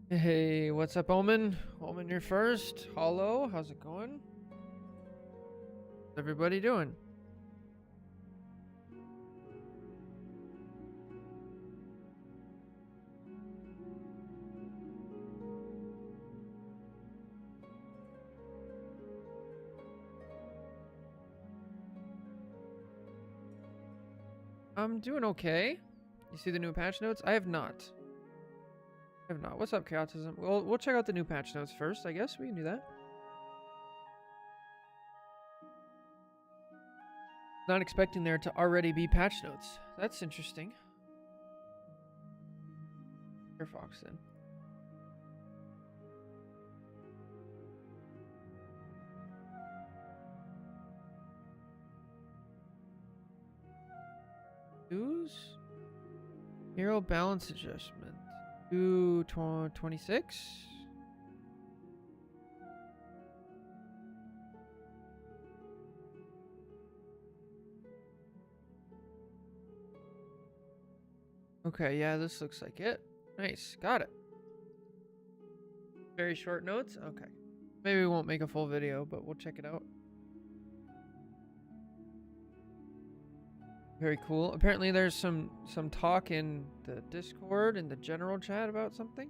Hey, what's up, Omen? Omen, you're first. Hollow, how's it going? What's everybody doing? I'm doing okay. You see the new patch notes? I have not. What's up, Chaotism? Well, we'll check out the new patch notes first, I guess. We can do that. Not expecting there to already be patch notes. That's interesting. Firefox then. News? Hero balance adjustment. 226? Okay, yeah, this looks like it. Nice, got it. Very short notes? Okay. Maybe we won't make a full video, but we'll check it out. Very cool. Apparently there's some talk in the Discord and the general chat about something.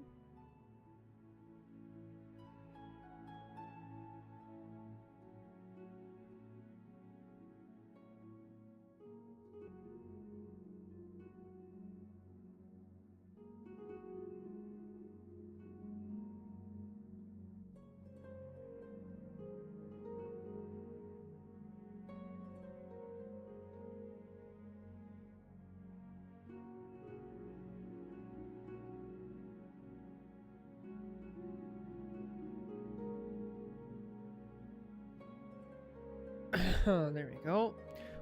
There we go.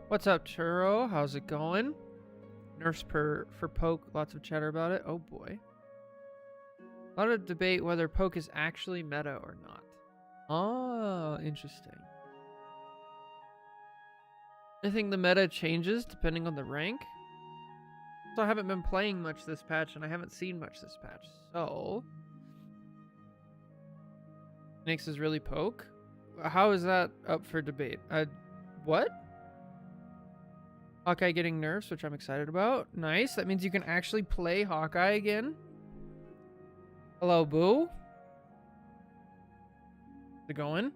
What's up, Turo? How's it going? Nerfs for Poke. Lots of chatter about it. Oh boy. A lot of debate whether Poke is actually meta or not. Oh, interesting. I think the meta changes depending on the rank. So I haven't been playing much this patch, and I haven't seen much this patch. So Nyx is really Poke? How is that up for debate? What? Hawkeye getting nerfs, which I'm excited about. Nice. That means you can actually play Hawkeye again. Hello, Boo. How's it going?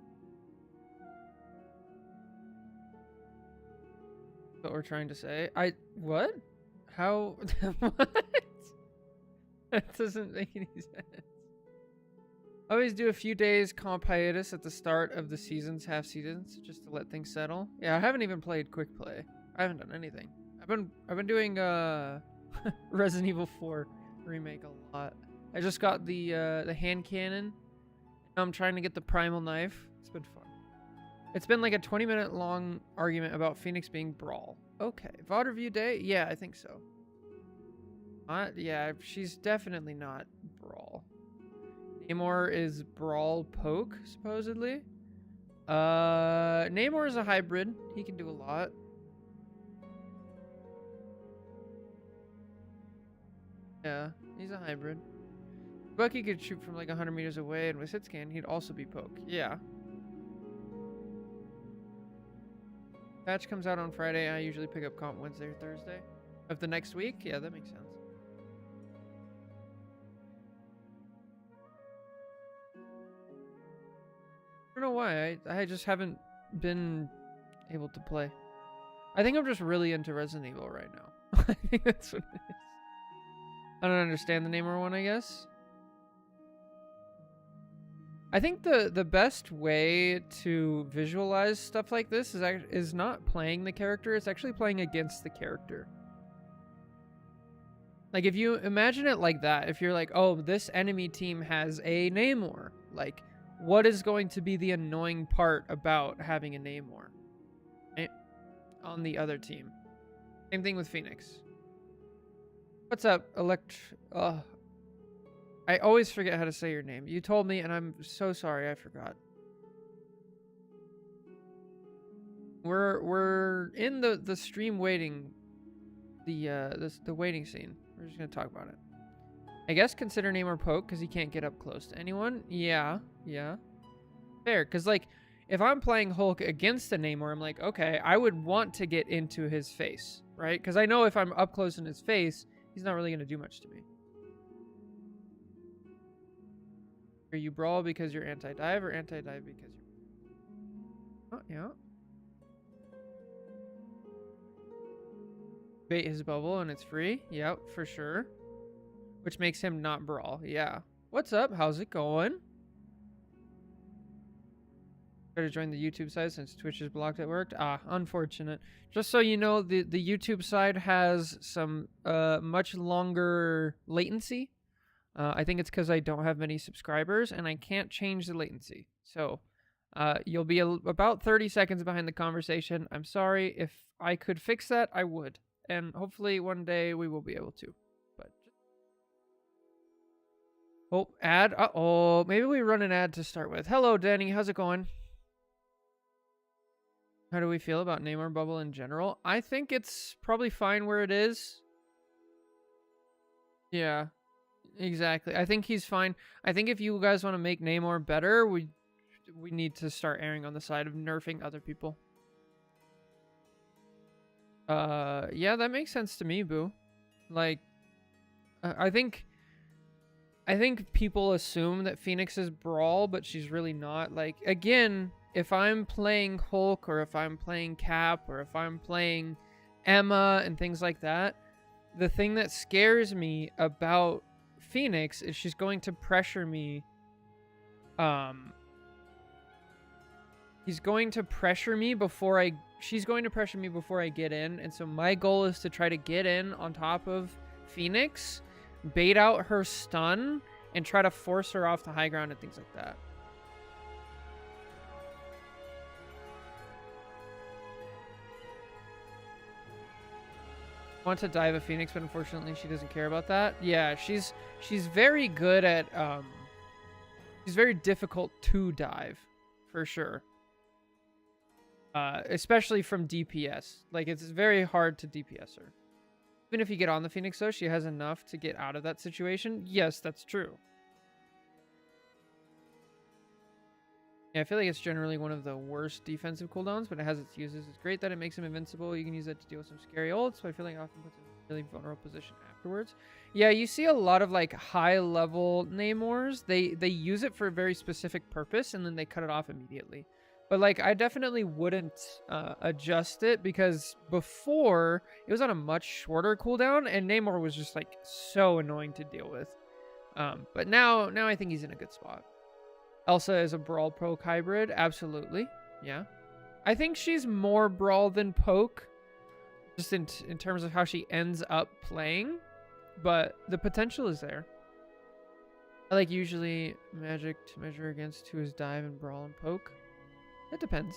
What we're trying to say. What? How? What? That doesn't make any sense. I always do a few days comp hiatus at the start of the seasons, half seasons, just to let things settle. Yeah, I haven't even played quick play. I haven't done anything. I've been doing Resident Evil 4 remake a lot. I just got the hand cannon. Now I'm trying to get the primal knife. It's been fun. It's been like a 20-minute long argument about Phoenix being Brawl. Okay, VOD review day? Yeah, I think so. Yeah, she's definitely not Brawl. Namor is Brawl Poke, supposedly. Namor is a hybrid. He can do a lot. Yeah, he's a hybrid. Bucky could shoot from like 100 meters away, and with Hitscan, he'd also be Poke. Yeah. Patch comes out on Friday. I usually pick up comp Wednesday or Thursday of the next week. Yeah, that makes sense. I don't know why. I just haven't been able to play. I think I'm just really into Resident Evil right now. I think that's what it is. I don't understand the Namor one, I guess. I think the best way to visualize stuff like this is not playing the character, it's actually playing against the character. Like, if you imagine it like that, if you're like, oh, this enemy team has a Namor, like, what is going to be the annoying part about having a Namor, right? On the other team? Same thing with Phoenix. What's up, I always forget how to say your name. You told me, and I'm so sorry I forgot. We're in the stream waiting, the waiting scene. We're just gonna talk about it. I guess consider Namor Poke because he can't get up close to anyone. Yeah. Fair, because like if I'm playing Hulk against a Namor, I'm like, okay, I would want to get into his face, right? Because I know if I'm up close in his face, he's not really gonna do much to me. Are you Brawl because you're anti-dive or anti-dive because you're... Oh, yeah. Bait his bubble and it's free. Yep, for sure. Which makes him not Brawl. Yeah. What's up? How's it going? Try to join the YouTube side since Twitch is blocked at work. Ah, unfortunate. Just so you know, the YouTube side has some much longer latency. I think it's because I don't have many subscribers and I can't change the latency. So you'll be about 30 seconds behind the conversation. I'm sorry. If I could fix that, I would. And hopefully one day we will be able to. But oh, ad. Uh-oh. Maybe we run an ad to start with. Hello, Danny. How's it going? How do we feel about Namor Bubble in general? I think it's probably fine where it is. Yeah. Exactly. I think he's fine. I think if you guys want to make Namor better, we need to start erring on the side of nerfing other people. Yeah, that makes sense to me, Boo. Like, I think people assume that Phoenix is Brawl, but she's really not. Like, again, if I'm playing Hulk or if I'm playing Cap or if I'm playing Emma and things like that, the thing that scares me about Phoenix is she's going to pressure me. She's going to pressure me before I get in, and so my goal is to try to get in on top of Phoenix, bait out her stun, and try to force her off the high ground and things like that. Want to dive a Phoenix, but unfortunately she doesn't care about that. Yeah, she's very good at she's very difficult to dive, for sure. Especially from DPS. Like, it's very hard to DPS her. Even if you get on the Phoenix though, she has enough to get out of that situation. Yes, that's true. Yeah, I feel like it's generally one of the worst defensive cooldowns, but it has its uses. It's great that it makes him invincible. You can use it to deal with some scary ults, so I feel like it often puts him in a really vulnerable position afterwards. Yeah, you see a lot of like high-level Namors. They use it for a very specific purpose, and then they cut it off immediately. But like, I definitely wouldn't adjust it, because before it was on a much shorter cooldown, and Namor was just like so annoying to deal with. But now I think he's in a good spot. Elsa is a Brawl Poke hybrid. Absolutely. Yeah. I think she's more Brawl than Poke, just in terms of how she ends up playing. But the potential is there. I like usually Magic to measure against who is Dive and Brawl and Poke. It depends.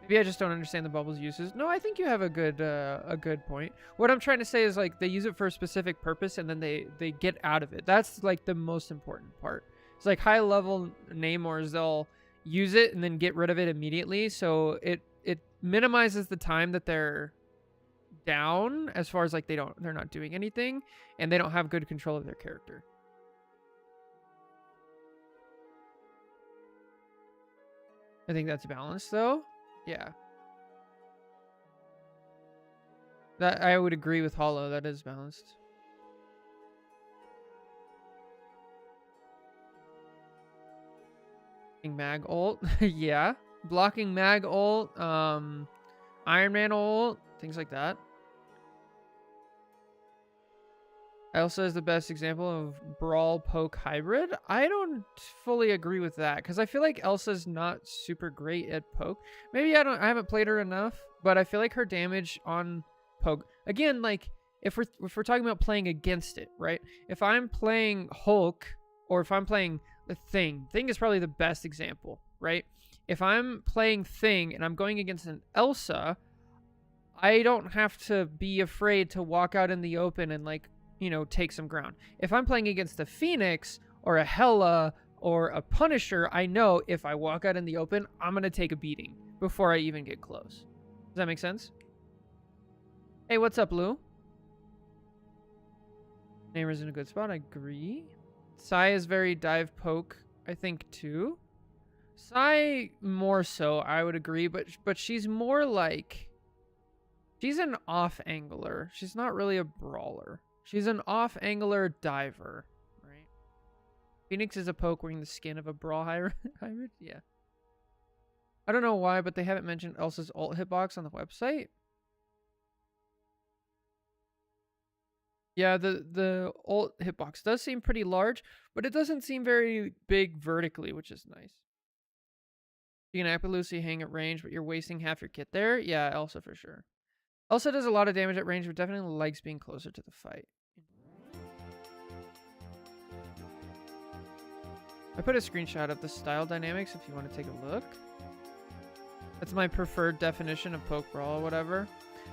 Maybe I just don't understand the bubble's uses. No, I think you have a good point. What I'm trying to say is, like, they use it for a specific purpose and then they get out of it. That's like the most important part. It's like high level Namors, they'll use it and then get rid of it immediately, so it minimizes the time that they're down as far as like they're not doing anything and they don't have good control of their character. I think that's balanced though. Yeah. That I would agree with Hollow, that is balanced. Mag ult. Yeah. Blocking mag ult, Iron Man ult, things like that. Elsa is the best example of brawl poke hybrid. I don't fully agree with that because I feel like Elsa's not super great at poke. Maybe I haven't played her enough, but I feel like her damage on poke, again, like if we're talking about playing against it, right? If I'm playing Hulk or if I'm playing the Thing is probably the best example, right? If I'm playing Thing and I'm going against an Elsa, I don't have to be afraid to walk out in the open and like, you know, take some ground. If I'm playing against a Phoenix or a Hela or a Punisher, I know if I walk out in the open, I'm going to take a beating before I even get close. Does that make sense? Hey, what's up, Lou? Namer's in a good spot. I agree. Sai is very dive poke, I think, too. Sai more so, I would agree, but she's more like... She's an off-angler. She's not really a brawler. She's an off-angler diver, right? Phoenix is a poke wearing the skin of a brawl hybrid. Yeah. I don't know why, but they haven't mentioned Elsa's ult hitbox on the website. Yeah, the ult hitbox does seem pretty large, but it doesn't seem very big vertically, which is nice. You can absolutely hang at range, but you're wasting half your kit there. Yeah, Elsa for sure. Elsa does a lot of damage at range, but definitely likes being closer to the fight. I put a screenshot of the style dynamics if you want to take a look. That's my preferred definition of poke brawl or whatever.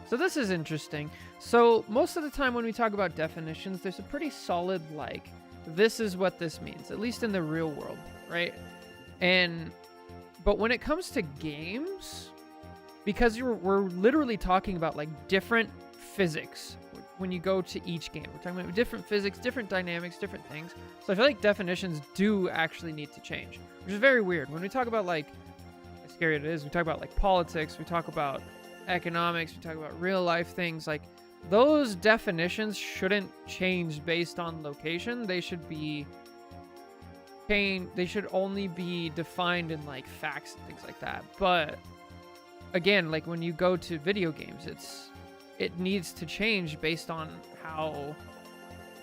So this is interesting. So most of the time when we talk about definitions, there's a pretty solid, like, this is what this means, at least in the real world, right? But when it comes to games, because we're literally talking about like different physics when you go to each game. We're talking about different physics, different dynamics, different things. So I feel like definitions do actually need to change, which is very weird. When we talk about like, how scary it is, we talk about like politics, we talk about economics, we talk about real life things, like those definitions shouldn't change based on location. They should be they should only be defined in like facts and things like that. But again, like when you go to video games, it needs to change based on how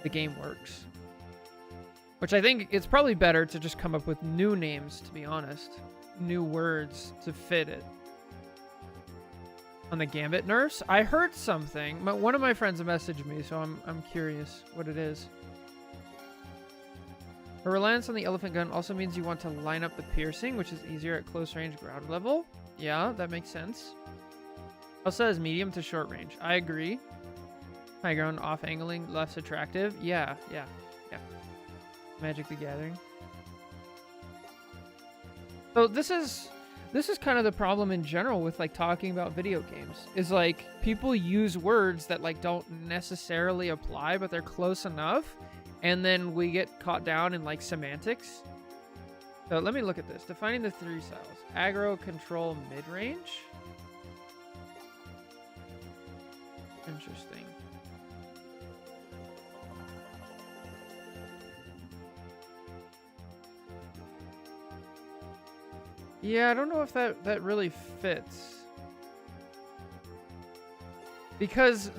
the game works. Which I think it's probably better to just come up with new names, to be honest. New words to fit it. On the Gambit nerfs, I heard something. One of my friends messaged me, so I'm curious what it is. Her reliance on the elephant gun also means you want to line up the piercing, which is easier at close range ground level. Yeah, that makes sense. Also has medium to short range. I agree. High ground off angling, less attractive. Yeah. Magic the Gathering. So this is kind of the problem in general with like talking about video games. Is like people use words that like don't necessarily apply, but they're close enough, and then we get caught down in like semantics. So let me look at this. Defining the three styles. Aggro, control, mid-range. Interesting. Yeah, I don't know if that really fits. Because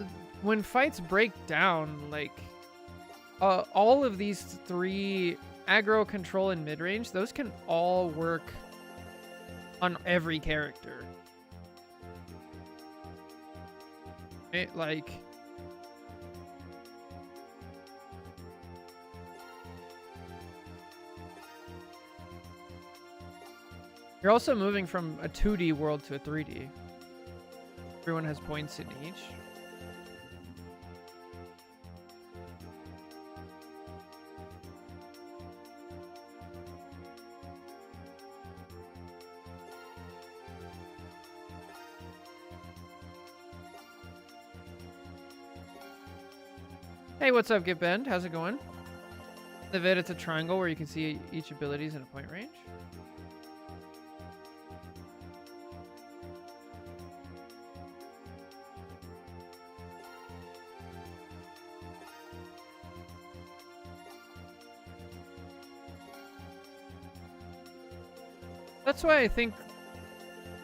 when fights break down, like, all of these three, aggro, control, and mid-range, those can all work on every character. It, like... You're also moving from a 2D world to a 3D. Everyone has points in each. Hey, what's up, Get Bend? How's it going? The vid, it's a triangle where you can see each abilities in a point range. That's why I think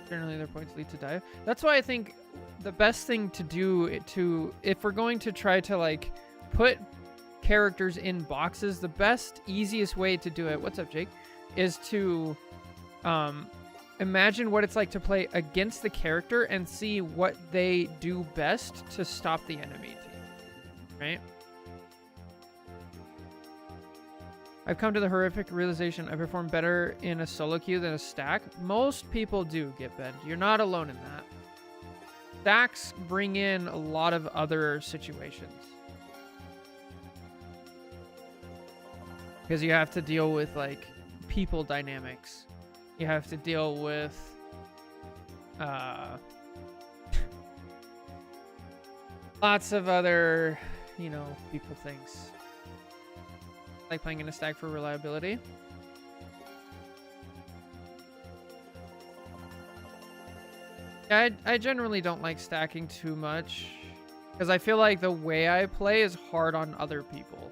generally their points lead to dive. That's why I think the best thing to do if we're going to try to like put characters in boxes, the best, easiest way to do it, what's up, Jake, is to imagine what it's like to play against the character and see what they do best to stop the enemy team, right? I've come to the horrific realization I perform better in a solo queue than a stack. Most people do, Get Bend. You're not alone in that. Stacks bring in a lot of other situations. Because you have to deal with, like, people dynamics. You have to deal with, lots of other, you know, people things. Like playing in a stack for reliability. Yeah, I generally don't like stacking too much. Because I feel like the way I play is hard on other people.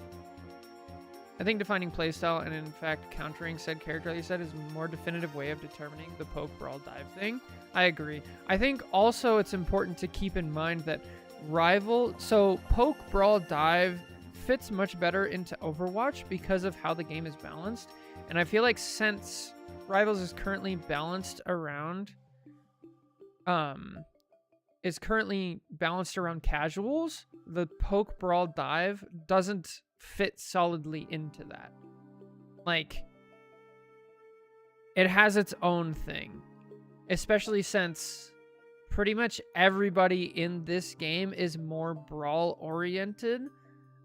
I think defining playstyle and in fact countering said character, like you said, is a more definitive way of determining the poke, brawl, dive thing. I agree. I think also it's important to keep in mind that so poke, brawl, dive fits much better into Overwatch because of how the game is balanced. And I feel like since Rivals is currently balanced around casuals, the poke, brawl, dive doesn't fit solidly into that. Like, it has its own thing, especially since pretty much everybody in this game is more brawl oriented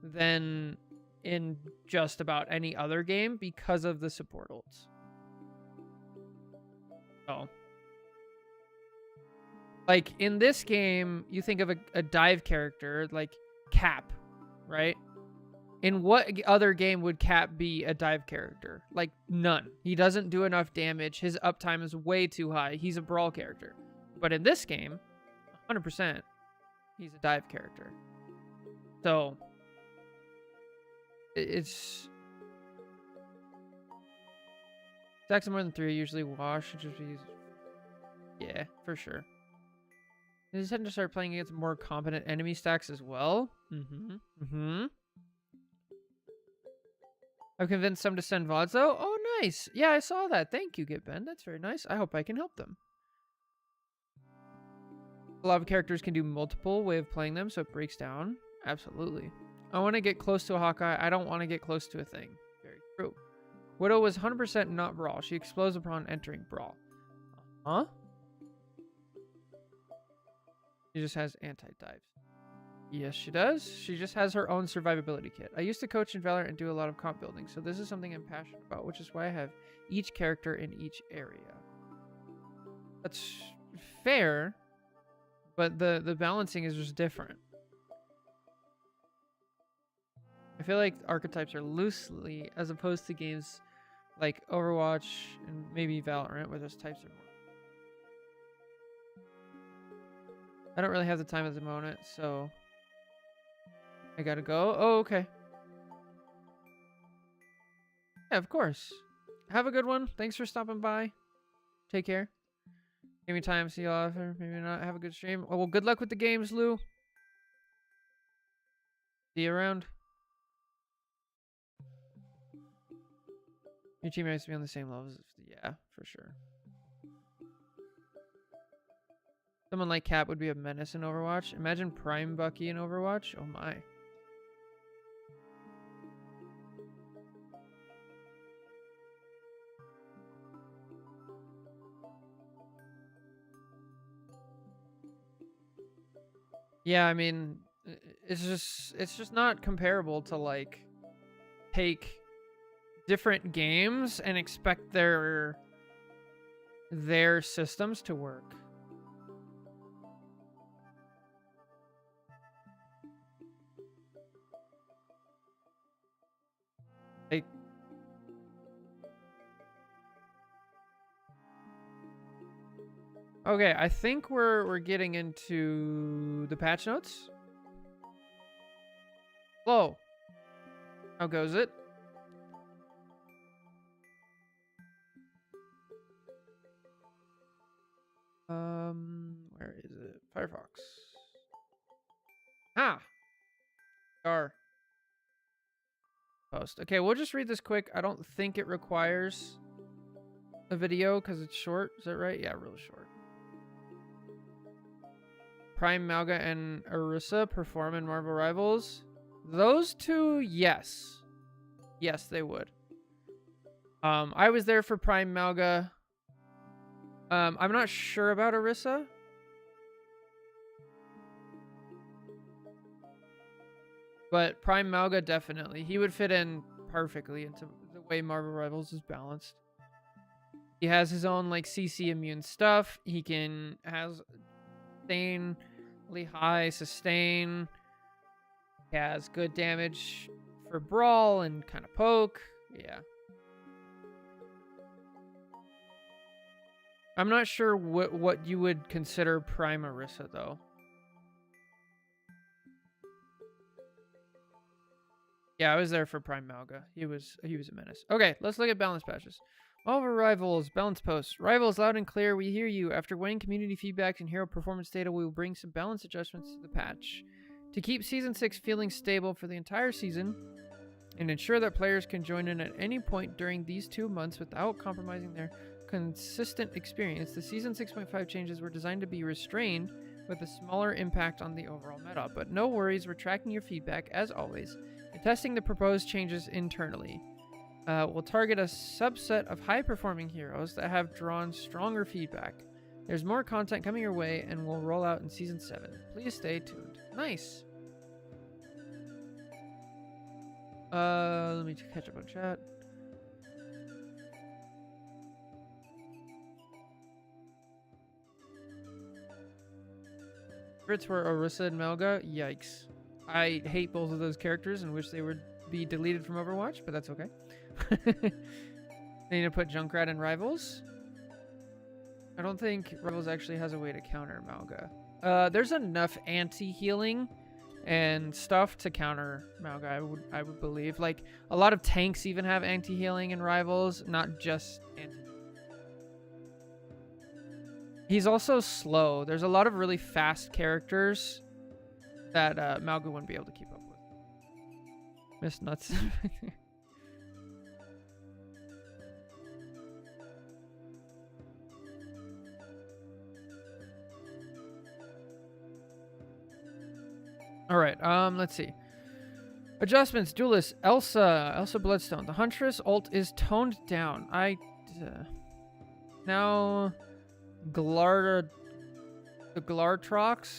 than in just about any other game because of the support ults. So, like, in this game, you think of a dive character like Cap, right? In what other game would Cap be a dive character? Like, none. He doesn't do enough damage. His uptime is way too high. He's a brawl character. But in this game, 100%, he's a dive character. So, it's... stacks of more than 3 usually wash. Yeah, for sure. They just tend to start playing against more competent enemy stacks as well. I've convinced some to send VODs though. Oh, nice. Yeah, I saw that. Thank you, Get Ben. That's very nice. I hope I can help them. A lot of characters can do multiple way of playing them, so it breaks down. Absolutely. I want to get close to a Hawkeye. I don't want to get close to a thing. Very true. Widow was 100% not Brawl. She explodes upon entering Brawl. Huh? She just has anti-dives. Yes, she does. She just has her own survivability kit. I used to coach in Valorant and do a lot of comp building, so this is something I'm passionate about, which is why I have each character in each area. That's fair, but the balancing is just different. I feel like archetypes are loosely, as opposed to games like Overwatch and maybe Valorant, where those types are more. I don't really have the time at the moment, so I gotta go. Oh, okay. Yeah, of course. Have a good one. Thanks for stopping by. Take care. Give me time. See you after. Maybe not. Have a good stream. Oh, well, good luck with the games, Lou. See you around. Your teammates to be on the same levels. Yeah, for sure. Someone like Cap would be a menace in Overwatch. Imagine Prime Bucky in Overwatch. Oh my. Yeah, I mean, it's just not comparable to like take different games and expect their systems to work. Okay, I think we're getting into the patch notes. Hello. How goes it? Where is it? Firefox. Ah. Star. Post. Okay, we'll just read this quick. I don't think it requires a video because it's short. Is that right? Yeah, really short. Prime, Malga, and Orisa perform in Marvel Rivals. Those two, yes. Yes, they would. I was there for Prime, Malga. I'm not sure about Orisa. But Prime Malga, definitely. He would fit in perfectly into the way Marvel Rivals is balanced. He has his own, like, CC immune stuff. He has insanely high sustain. He has good damage for brawl and kind of poke. Yeah. I'm not sure what you would consider Prime Orisa, though. Yeah, I was there for Prime Malga. He was a menace. Okay, let's look at balance patches. Marvel Rivals, balance posts. Rivals, loud and clear, we hear you. After winning community feedback and hero performance data, we will bring some balance adjustments to the patch. To keep Season 6 feeling stable for the entire season, and ensure that players can join in at any point during these 2 months without compromising their consistent experience, the Season 6.5 changes were designed to be restrained with a smaller impact on the overall meta. But no worries, we're tracking your feedback as always and testing the proposed changes internally. We'll target a subset of high-performing heroes that have drawn stronger feedback. There's more content coming your way, and we'll roll out in Season 7. Please stay tuned. Nice. Let me catch up on chat. Favorites were Orisa and Malga. Yikes. I hate both of those characters and wish they would be deleted from Overwatch, but that's okay. I need to put Junkrat in Rivals. I don't think Rivals actually has a way to counter Malga. There's enough anti-healing and stuff to counter Malga, I would believe. Like, a lot of tanks even have anti-healing in Rivals, not just anti. He's also slow. There's a lot of really fast characters that Malga wouldn't be able to keep up with. Miss Nuts. All right, let's see. Adjustments, Duelist, Elsa Bloodstone. The Huntress ult is toned down. Now Glartrox,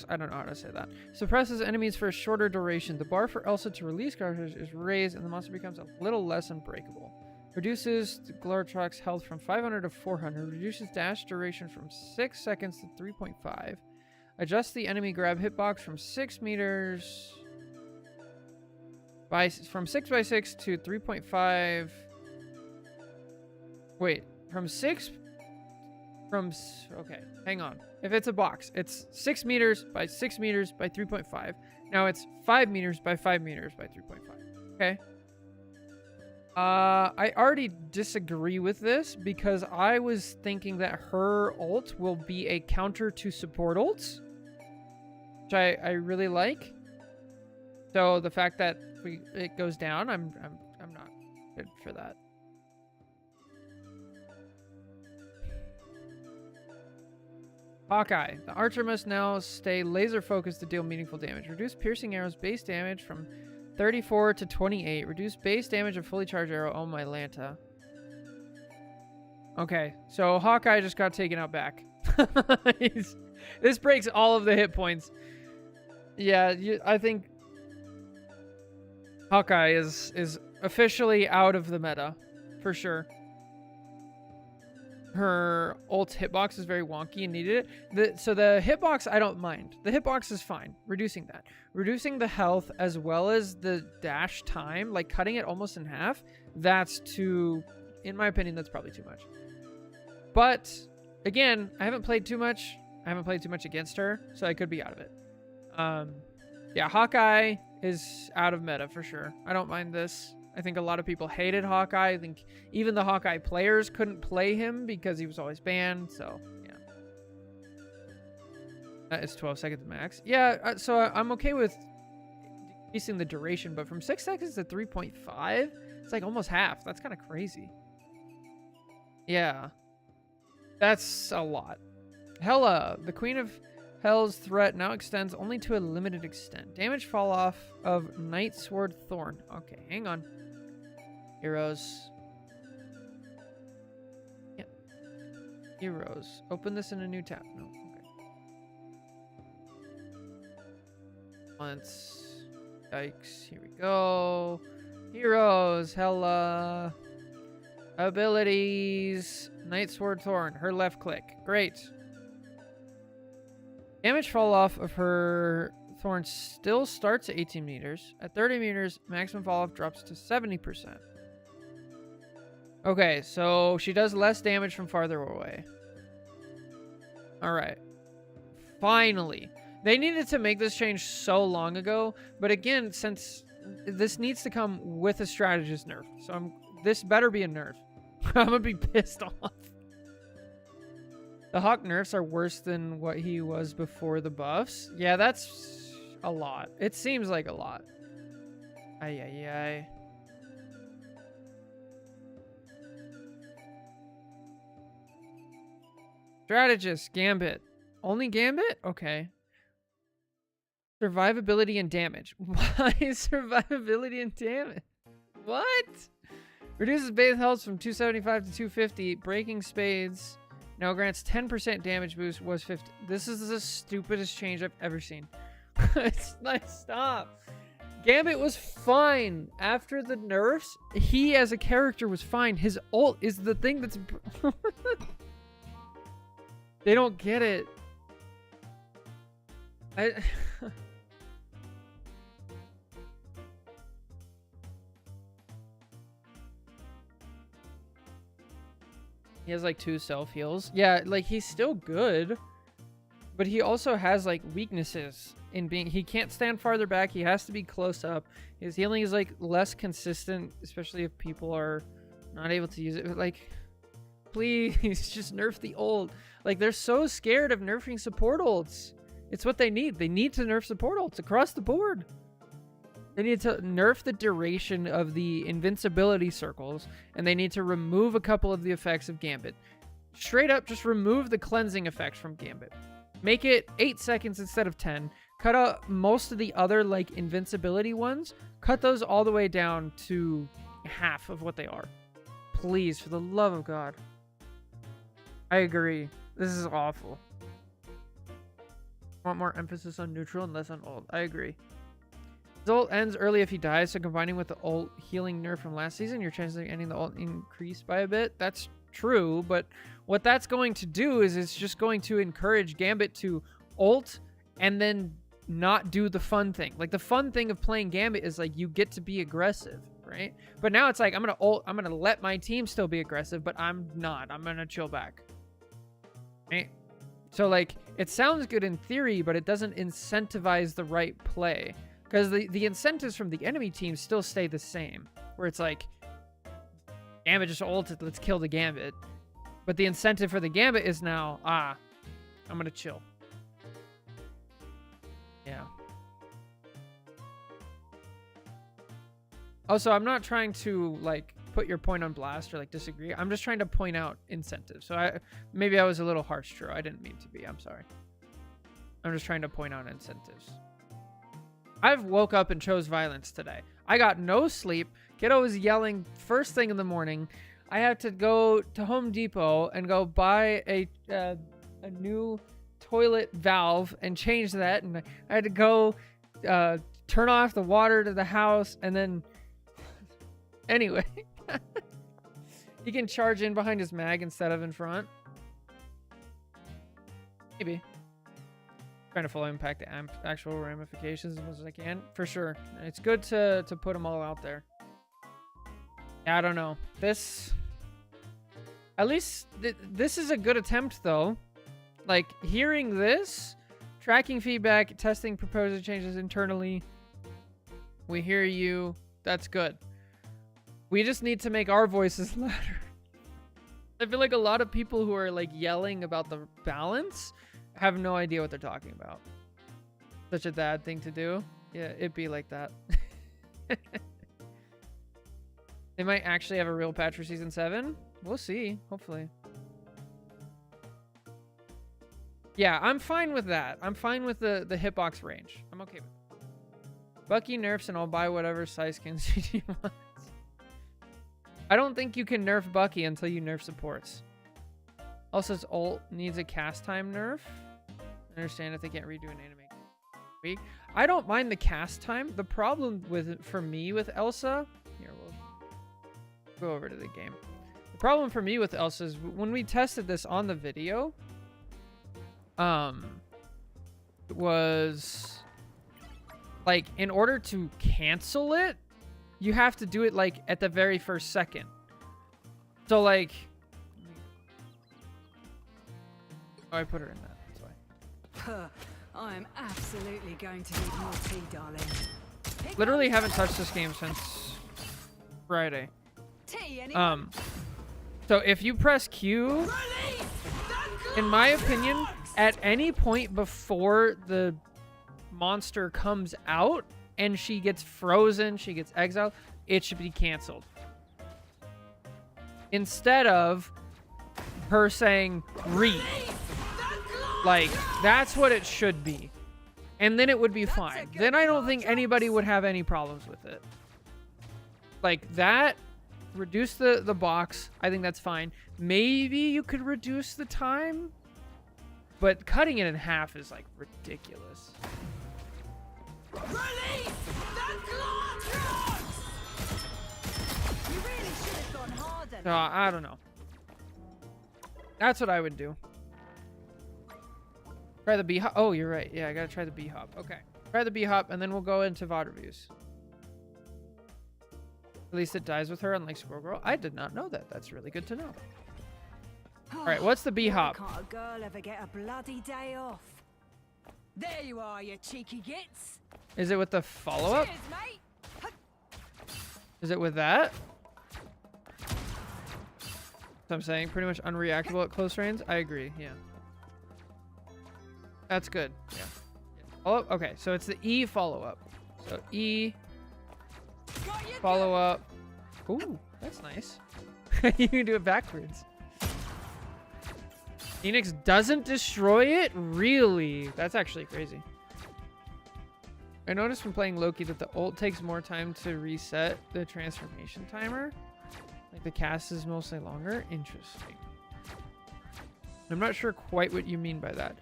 I don't know how to say that, suppresses enemies for a shorter duration. The bar for Elsa to release Glartrox is raised and the monster becomes a little less unbreakable. Reduces the Glartrox health from 500 to 400. Reduces dash duration from 6 seconds to 3.5. Adjust the enemy grab hitbox from 6 meters from 6 by 6 to 3.5. Wait, okay, hang on. If it's a box, it's 6 meters by 6 meters by 3.5. Now it's 5 meters by 5 meters by 3.5. Okay. I already disagree with this because I was thinking that her ult will be a counter to support ults, which I really like. So the fact that it goes down, I'm not good for that. Hawkeye. The archer must now stay laser focused to deal meaningful damage. Reduce piercing arrows base damage from 34 to 28. Reduce base damage of fully charged arrow. Oh my Lanta. Okay, so Hawkeye just got taken out back. This breaks all of the hit points. Yeah, I think Hawkeye is officially out of the meta, for sure. Her ult hitbox is very wonky and needed it. So the hitbox, I don't mind. The hitbox is fine. Reducing that. Reducing the health as well as the dash time, like cutting it almost in half, that's too, in my opinion, that's probably too much. But again, I haven't played too much. I haven't played too much against her, so I could be out of it. Yeah, Hawkeye is out of meta for sure. I don't mind this. I think a lot of people hated Hawkeye. I think even the Hawkeye players couldn't play him because he was always banned. So, yeah. It's 12 seconds max. Yeah, so I'm okay with decreasing the duration, but from 6 seconds to 3.5, it's like almost half. That's kind of crazy. Yeah. That's a lot. Hela, the Queen of Hell's threat now extends only to a limited extent. Damage fall off of Night Sword Thorn. Okay, hang on. Heroes. Yeah. Heroes. Open this in a new tab. No. Okay. Once. Yikes. Here we go. Heroes. Hela. Abilities. Night Sword Thorn. Her left click. Great. Damage fall off of her thorn still starts at 18 meters. At 30 meters, maximum fall off drops to 70%. Okay, so she does less damage from farther away. Alright. Finally. They needed to make this change so long ago, but again, since this needs to come with a strategist nerf, so this better be a nerf. I'm gonna be pissed off. The Hawk nerfs are worse than what he was before the buffs. Yeah, that's a lot. It seems like a lot. Ay, ay, ay. Strategist, Gambit. Only Gambit? Okay. Survivability and damage. Why survivability and damage? What? Reduces base health from 275 to 250. Breaking Spades now grants 10% damage boost. Was 50. This is the stupidest change I've ever seen. It's like, stop. Gambit was fine. After the nerfs, he as a character was fine. His ult is the thing that's... They don't get it. He has like 2 self heals. Yeah, like he's still good, but he also has like weaknesses in being, he can't stand farther back. He has to be close up. His healing is like less consistent, especially if people are not able to use it. Like, please just nerf the ult. Like, they're so scared of nerfing support ults. It's what they need. They need to nerf support ults across the board. They need to nerf the duration of the invincibility circles, and they need to remove a couple of the effects of Gambit. Straight up, just remove the cleansing effects from Gambit. Make it 8 seconds instead of 10. Cut out most of the other, like, invincibility ones. Cut those all the way down to half of what they are. Please, for the love of God. I agree. This is awful. Want more emphasis on neutral and less on ult. I agree. His ult ends early if he dies, so combining with the ult healing nerf from last season, your chances of ending the ult increase by a bit. That's true, but what that's going to do is it's just going to encourage Gambit to ult and then not do the fun thing. Like, the fun thing of playing Gambit is, like, you get to be aggressive, right? But now it's like, I'm going to ult, I'm going to let my team still be aggressive, but I'm not. I'm going to chill back. Right? So, like, it sounds good in theory, but it doesn't incentivize the right play. Because the incentives from the enemy team still stay the same. Where it's like, Gambit just ulted, let's kill the Gambit. But the incentive for the Gambit is now, I'm going to chill. Yeah. Also, I'm not trying to, like, put your point on blast or, like, disagree. I'm just trying to point out incentives. So maybe I was a little harsh, Drew. I didn't mean to be. I'm sorry. I'm just trying to point out incentives. I've woke up and chose violence today. I got no sleep. Kiddo was yelling first thing in the morning. I had to go to Home Depot and go buy a new toilet valve and change that. And I had to go turn off the water to the house. And then, anyway, he can charge in behind his mag instead of in front. Maybe. Trying to fully impact the actual ramifications as much as I can. For sure. It's good to put them all out there. Yeah, I don't know. This... At least this is a good attempt, though. Like, hearing this, tracking feedback, testing proposed changes internally. We hear you. That's good. We just need to make our voices louder. I feel like a lot of people who are like yelling about the balance have no idea what they're talking about. Such a bad thing to do. Yeah, it'd be like that. They might actually have a real patch for Season 7. We'll see, hopefully. Yeah, I'm fine with that. I'm fine with the hitbox range. I'm okay with it. Bucky nerfs and I'll buy whatever size skins you want. I don't think you can nerf Bucky until you nerf supports. Also, his ult needs a cast time nerf. I understand if they can't redo an anime week. I don't mind the cast time. The problem with for me with Elsa, here we'll go over to the game. The problem for me with Elsa is when we tested this on the video, was like in order to cancel it, you have to do it like at the very first second. So like, oh, I put her in that. That's why. I'm absolutely going to need more tea, darling. Literally haven't touched this game since Friday. Tea, So if you press Q, in my opinion, at any point before the monster comes out and she gets frozen, she gets exiled, it should be canceled. Instead of her saying read. Like, that's what it should be. And then it would be fine. Then I don't think anybody would have any problems with it. Like that, reduce the box. I think that's fine. Maybe you could reduce the time, but cutting it in half is like ridiculous. Release the Glotros! You really should have gone harder. So I don't know. That's what I would do. Try the B-hop. Oh, you're right. Yeah, I gotta try the B-hop. Okay. Try the B-hop, and then we'll go into VOD reviews. At least it dies with her, unlike Squirrel Girl. I did not know that. That's really good to know. All right, what's the B-hop? Can't a girl ever get a bloody day off? There you are, you cheeky gits. Is it with the follow-up? Cheers, mate. Is it with that? So I'm saying pretty much unreactable at close range. I agree. Yeah. That's good. Yeah. Oh, okay. So it's the E follow-up. So E follow-up. Ooh, that's nice. You can do it backwards. Phoenix doesn't destroy it? Really? That's actually crazy. I noticed from playing Loki that the ult takes more time to reset the transformation timer. Like the cast is mostly longer. Interesting. I'm not sure quite what you mean by that.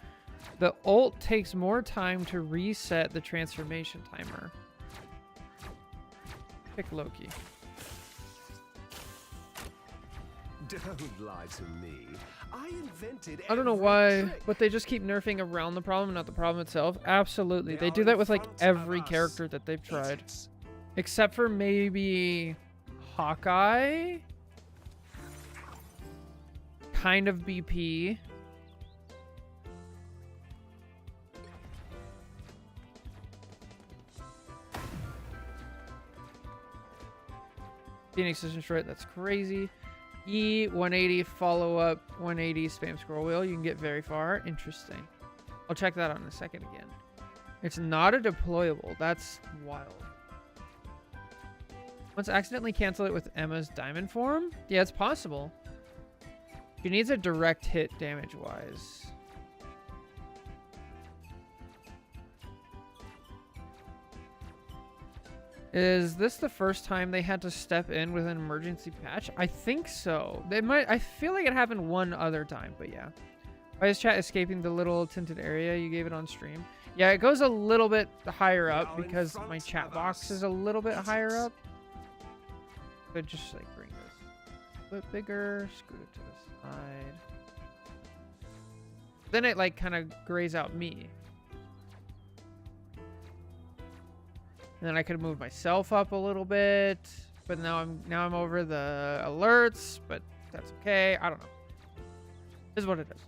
The ult takes more time to reset the transformation timer. Pick Loki. Don't lie to me. I invented I don't know every why, trick. but they just keep nerfing around the problem, not the problem itself. Absolutely. They do that with like every character that they've tried. Except for maybe Hawkeye. Kind of BP. Phoenix is destroyed. That's crazy. E 180 follow up 180 spam scroll wheel. You can get very far. Interesting. I'll check that out in a second again. It's not a deployable. That's wild. Once accidentally cancel it with Emma's diamond form? Yeah, it's possible. She needs a direct hit damage wise. Is this the first time they had to step in with an emergency patch? I think so. They might. I feel like it happened one other time, but yeah. Why is chat escaping the little tinted area you gave it on stream? Yeah, it goes a little bit higher up because my chat box is a little bit higher up. But just like bring this a bit bigger, scoot it to the side. Then it like kind of grays out me. And then I could have moved myself up a little bit, but now I'm over the alerts, but That's okay. I don't know. This is what it is.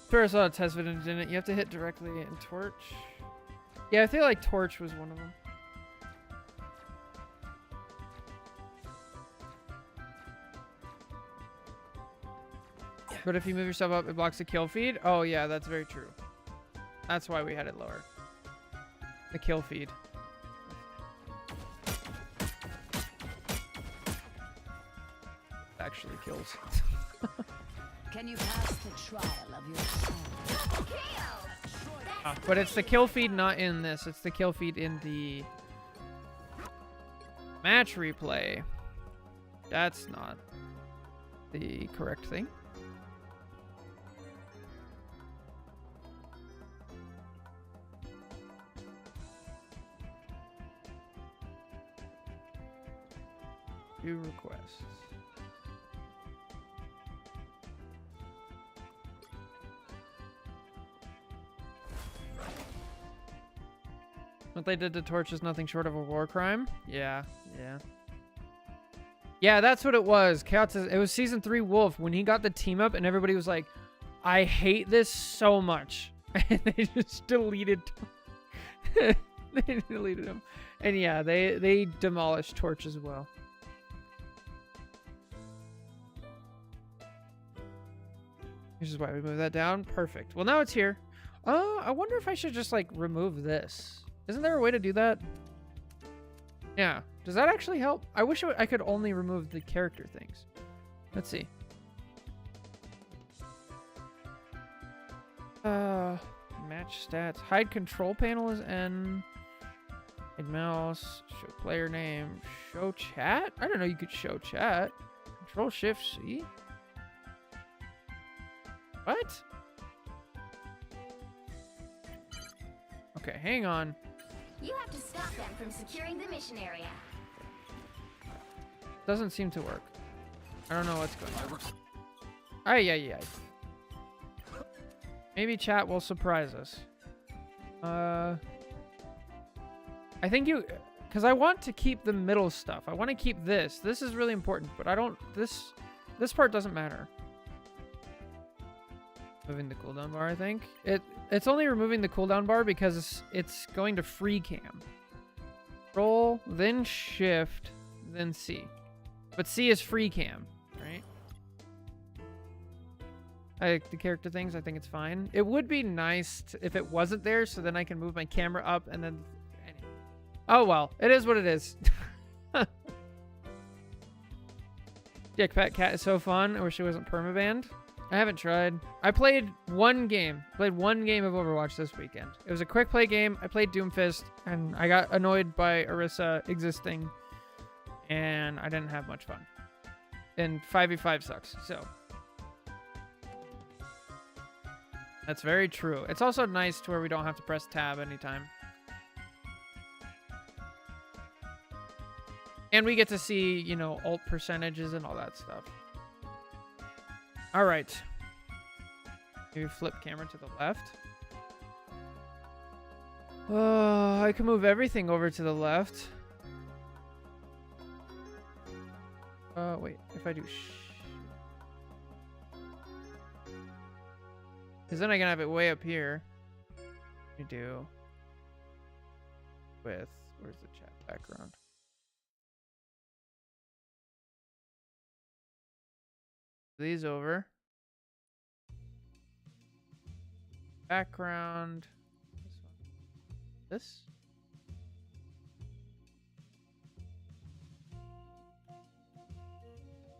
Sure, I saw a test video in it. You have to hit directly in Torch. Yeah, I feel like Torch was one of them. But if you move yourself up, it blocks the kill feed. Oh yeah, that's very true. That's why we had it lower. The kill feed. Actually kills. Can you pass the trial of your soul? But it's the kill feed not in this. It's the kill feed in the match replay. That's not the correct thing. View requests. What they did to Torch is nothing short of a war crime. Yeah, yeah. Yeah, that's what it was. Chaos says, it was season 3 Wolf when he got the team up and everybody was like, I hate this so much. And they just deleted they deleted him. And yeah, they demolished Torch as well. This is why we moved that down. Perfect. Well, now it's here. I wonder if I should just like remove this. Isn't there a way to do that? Yeah. Does that actually help? I wish I could only remove the character things. Let's see. Match stats. Hide control panel is N. Hide mouse. Show player name. Show chat? I don't know you could show chat. Control Shift C. What? Okay, hang on. You have to stop them from securing the mission area. Doesn't seem to work. I don't know what's going on. Ay, ay, ay. Maybe chat will surprise us. I think you... Because I want to keep the middle stuff. I want to keep this. This is really important, but I don't... This part doesn't matter. Moving the cooldown bar, I think. It's only removing the cooldown bar because it's going to free cam. Roll, then shift, then C. But C is free cam, right? I like the character things. I think it's fine. It would be nice if it wasn't there, so then I can move my camera up and then... Oh, well. It is what it is. Dick Pet Cat is so fun. I wish it wasn't permabanned. I haven't tried. I played one game. Played one game of Overwatch this weekend. It was a quick play game. I played Doomfist, and I got annoyed by Orisa existing, and I didn't have much fun. And 5v5 sucks, so. That's very true. It's also nice to where we don't have to press tab anytime. And we get to see, you know, ult percentages and all that stuff. All right. Maybe flip camera to the left. Oh, I can move everything over to the left. Wait. If I do because then I can have it way up here. You do. With... Where's the chat background? These over. Background. This.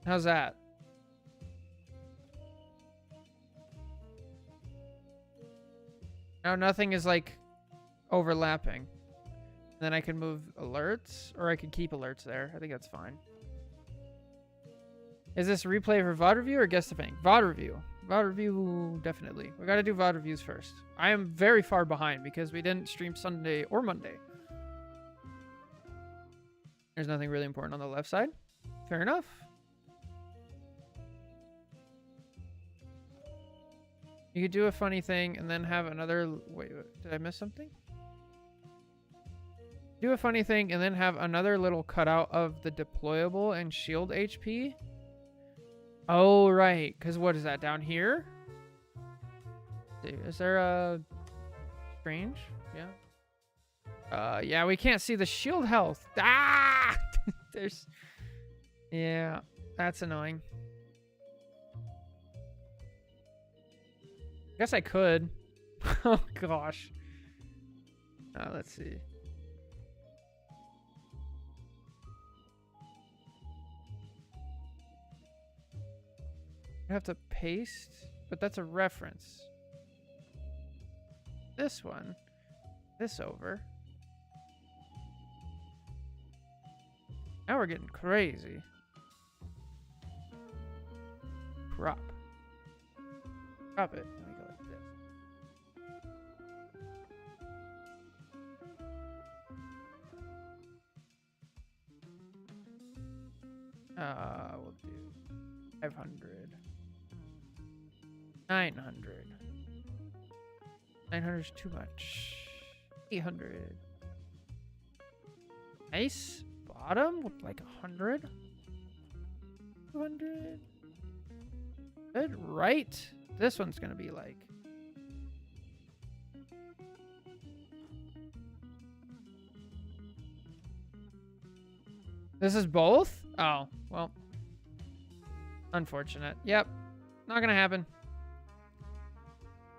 How's that? Now nothing is like overlapping. Then I can move alerts, or I can keep alerts there. I think that's fine. Is this replay for VOD review or guest event? VOD review. VOD review, definitely. We gotta do VOD reviews first. I am very far behind because we didn't stream Sunday or Monday. There's nothing really important on the left side. Fair enough. You could do a funny thing and then have another... Wait, did I miss something? Do a funny thing and then have another little cutout of the deployable and shield HP. Oh, right. Because what is that down here? Is there a strange? Yeah. Yeah, we can't see the shield health. Ah! There's... Yeah, that's annoying. Guess I could. Oh, gosh. Let's see. I have to paste, but that's a reference. This one. This over. Now we're getting crazy. Crop. Crop it. Let me go like this. We'll do 500. 900. 900 is too much. 800. Nice. Bottom with like 100. 200. Good. Right. This one's gonna be like. This is both? Oh, well. Unfortunate. Yep. Not gonna happen.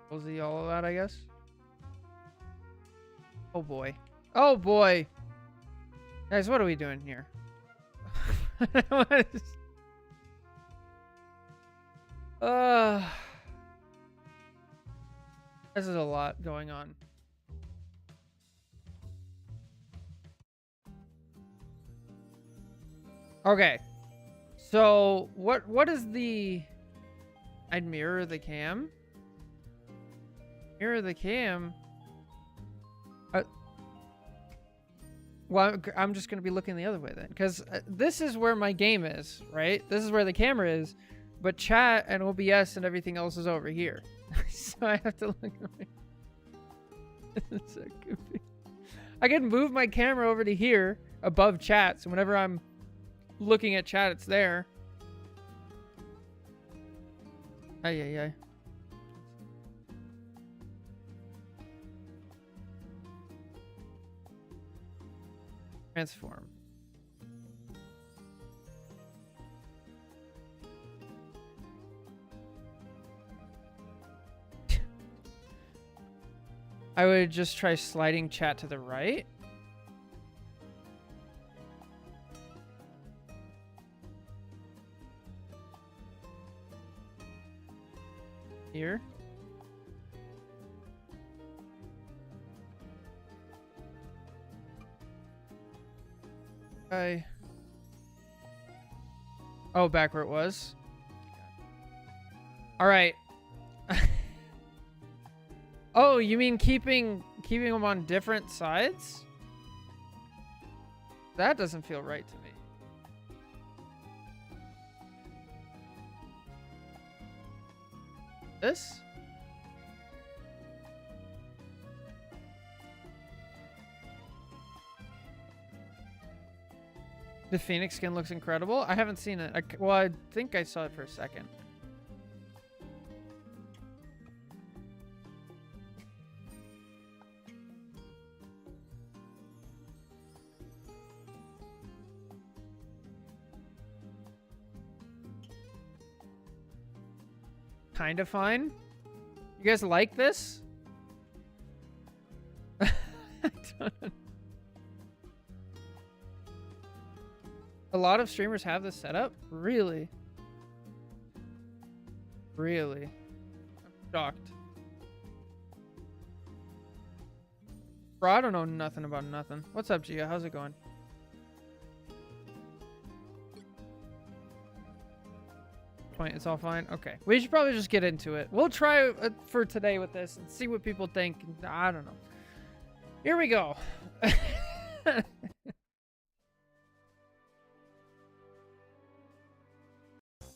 We'll see all of that, I guess. Oh boy. Oh boy. Guys, what are we doing here? What is... This is a lot going on. Okay. So, what is the... I'd mirror the cam. Mirror the cam. Well, I'm just going to be looking the other way then. Because this is where my game is, right? This is where the camera is. But chat and OBS and everything else is over here. So I have to look away. This is so goofy. I can move my camera over to here above chat. So whenever I'm looking at chat, it's there. Ay, ay, ay. Transform. I would just try sliding chat to the right. Here. Oh, back where it was. All right. Oh, you mean keeping them on different sides? That doesn't feel right to me. This? The Phoenix skin looks incredible. I haven't seen it. Well, I think I saw it for a second. Kind of fine. You guys like this? I don't know. A lot of streamers have this setup? Really? Really? I'm shocked. Bro, I don't know nothing about nothing. What's up, Gia? How's it going? Point, it's all fine? Okay. We should probably just get into it. We'll try for today with this and see what people think. I don't know. Here we go.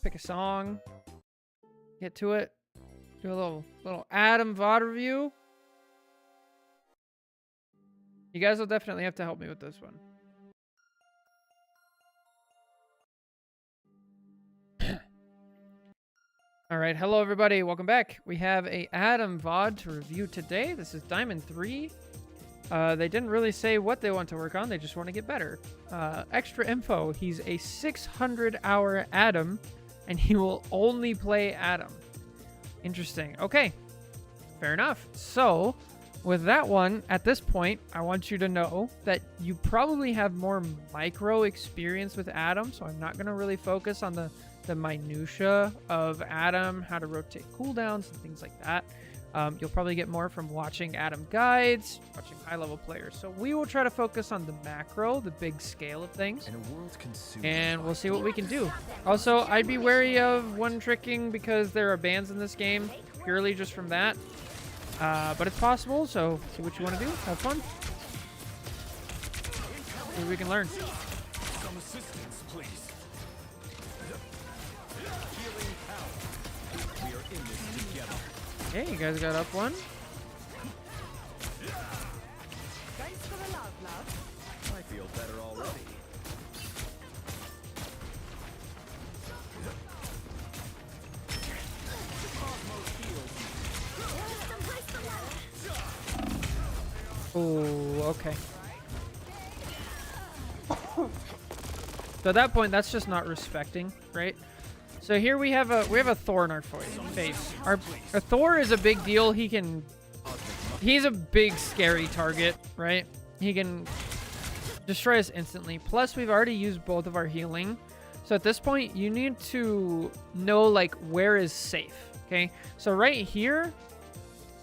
Pick a song, get to it, do a little Adam VOD review. You guys will definitely have to help me with this one. All right, hello everybody, welcome back. We have a Adam VOD to review today. This is Diamond 3. They didn't really say what they want to work on, they just want to get better. Extra info, he's a 600-hour Adam, and he will only play Adam. Interesting. Okay, fair enough. So, with that one, at this point, I want you to know that you probably have more micro experience with Adam, so I'm not going to really focus on the minutia of Adam, how to rotate cooldowns and things like that. You'll probably get more from watching Adam guides, watching high-level players. So we will try to focus on the macro, the big scale of things, and we'll see what we can do. Also, I'd be wary of one-tricking because there are bans in this game, purely just from that. But it's possible, so see what you want to do. Have fun. See what we can learn. Some assistance, please. Healing power. We are in this together. Okay, you guys got up one. Thanks for the love, love. I feel better already. Oh, okay. So at that point, that's just not respecting, right? So here we have a Thor in our face. Our Thor is a big deal. He's a big scary target, right? He can destroy us instantly. Plus, we've already used both of our healing. So at this point, you need to know like where is safe. Okay. So right here,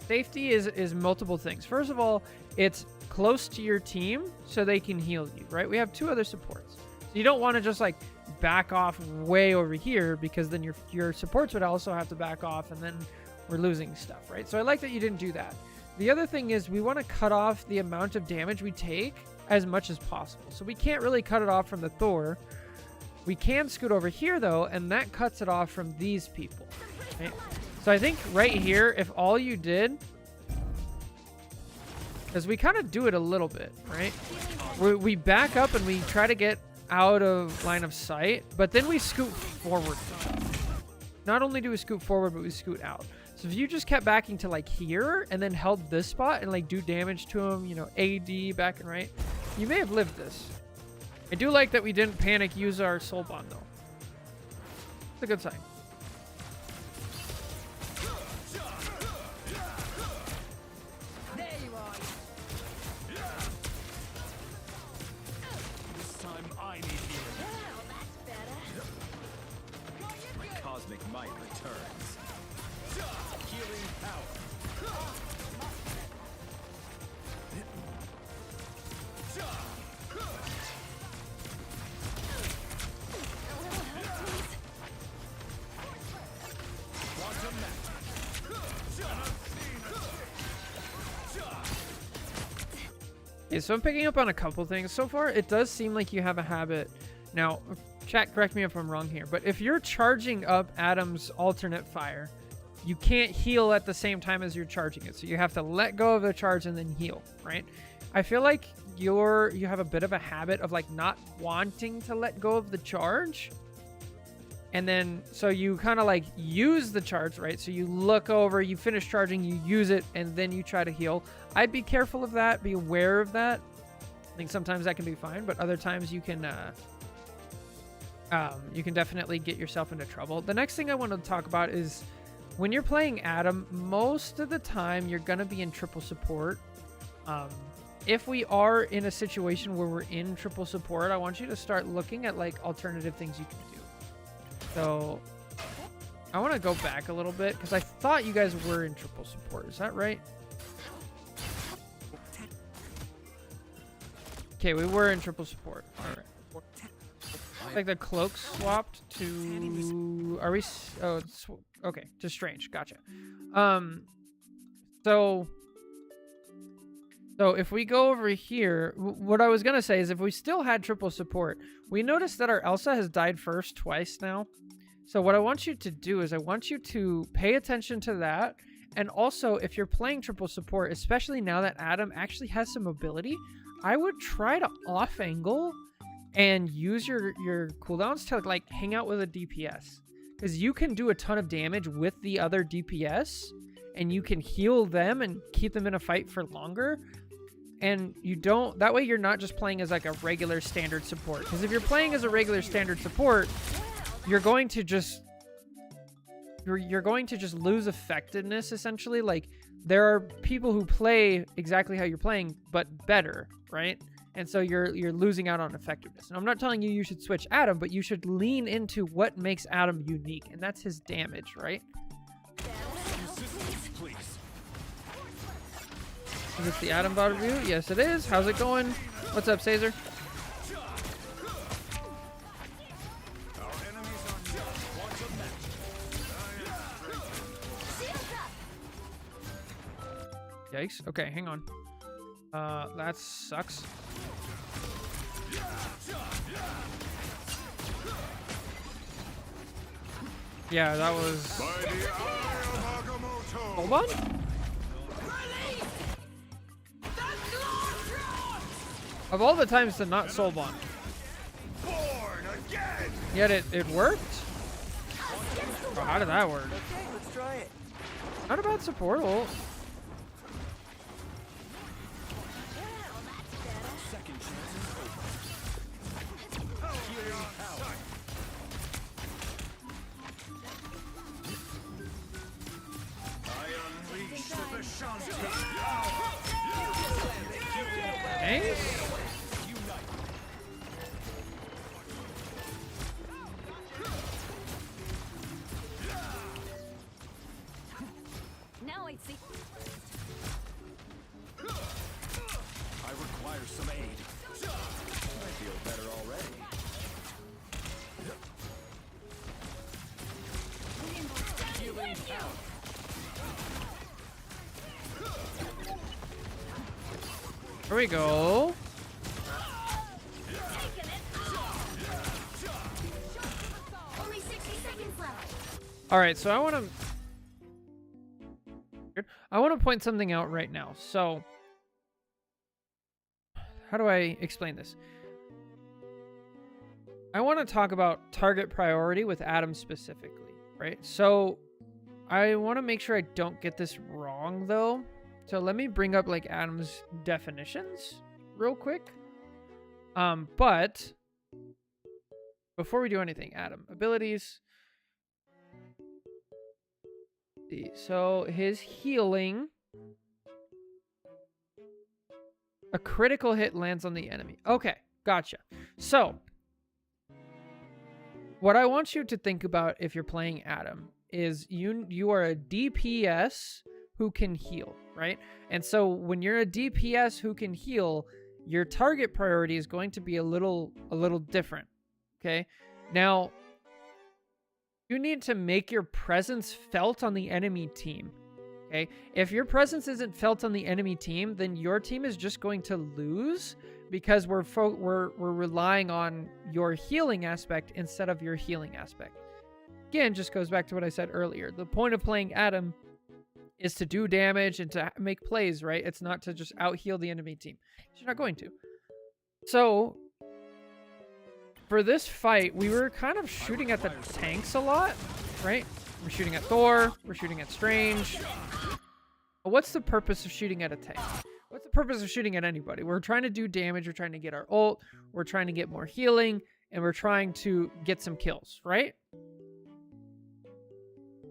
safety is multiple things. First of all, it's close to your team so they can heal you, right? We have two other supports. So you don't want to just like back off way over here because then your supports would also have to back off and then we're losing stuff, right? So I like that you didn't do that. The other thing is we want to cut off the amount of damage we take as much as possible. So we can't really cut it off from the Thor. We can scoot over here though, and that cuts it off from these people, right? So I think right here, if all you did, because we kind of do it a little bit, right? We back up and we try to get out of line of sight, but then we scoot forward. Not only do we scoot forward, but we scoot out. So if you just kept backing to like here and then held this spot and like do damage to him, you know, AD back and right, you may have lived this. I do like that we didn't panic use our soul bond though. It's a good sign. There you are. This time I need healing. Well, that's better. My cosmic might returns. Healing power. Quantum Okay, so I'm picking up on a couple things. So far, it does seem like you have a habit. Now, chat, correct me if I'm wrong here, but if you're charging up Adam's alternate fire, you can't heal at the same time as you're charging it. So you have to let go of the charge and then heal, right? I feel like you have a bit of a habit of like not wanting to let go of the charge. And then, so you kind of like use the charge, right? So you look over, you finish charging, you use it, and then you try to heal. I'd be careful of that, be aware of that. I think sometimes that can be fine, but other times you can definitely get yourself into trouble. The next thing I want to talk about is when you're playing Adam, most of the time you're going to be in triple support. If we are in a situation where we're in triple support, I want you to start looking at like alternative things you can do. So I want to go back a little bit because I thought you guys were in triple support. Is that right? Okay, we were in triple support. All right. Like the cloak swapped to... Are we... Oh, it's... Okay, to Strange. Gotcha. So if we go over here, what I was going to say is if we still had triple support, we noticed that our Elsa has died first twice now. So what I want you to do is I want you to pay attention to that And also, if you're playing triple support, especially now that Adam actually has some mobility, I would try to off angle and use your cooldowns to like hang out with a DPS, because you can do a ton of damage with the other DPS, and you can heal them and keep them in a fight for longer. And you don't, that way you're not just playing as like a regular standard support. Because if you're playing as a regular standard support, you're going to just lose effectiveness, essentially. Like, there are people who play exactly how you're playing, but better, right? And so you're losing out on effectiveness. And I'm not telling you should switch Adam, but you should lean into what makes Adam unique, and that's his damage, right? Resistance, please. Is this the Adam bot review? Yes, it is. How's it going? What's up, Caesar? Our enemies are near. Want a match? Yikes. Okay, hang on. That sucks. Yeah, that was... By the eye of Agamotto. Hold on. Of all the times to not soul bond. Born again. Yet it worked? Oh, how did that work? Okay, let's try it. Not a bad support ult. Second chance is over. Healing power. I unleash the Vishanti. Thanks. Now I see. I require some aid. I feel better already. Healing power. Here we go. Only 60 seconds left. All right, so I want to point something out right now. So, how do I explain this? I want to talk about target priority with Adam specifically, right? So, I want to make sure I don't get this wrong, though. So let me bring up like Adam's definitions real quick. But before we do anything, Adam, abilities. So his healing, a critical hit lands on the enemy. Okay, gotcha. So what I want you to think about if you're playing Adam is you are a DPS who can heal, right? And so when you're a DPS who can heal, your target priority is going to be a little different. Okay? Now, you need to make your presence felt on the enemy team. Okay? If your presence isn't felt on the enemy team, then your team is just going to lose because we're relying on your healing aspect instead of your healing aspect. Again, just goes back to what I said earlier. The point of playing Adam is to do damage and to make plays, right? It's not to just out-heal the enemy team. You're not going to. So, for this fight, we were kind of shooting at the tanks a lot, right? We're shooting at Thor. We're shooting at Strange. But what's the purpose of shooting at a tank? What's the purpose of shooting at anybody? We're trying to do damage. We're trying to get our ult. We're trying to get more healing. And we're trying to get some kills, right?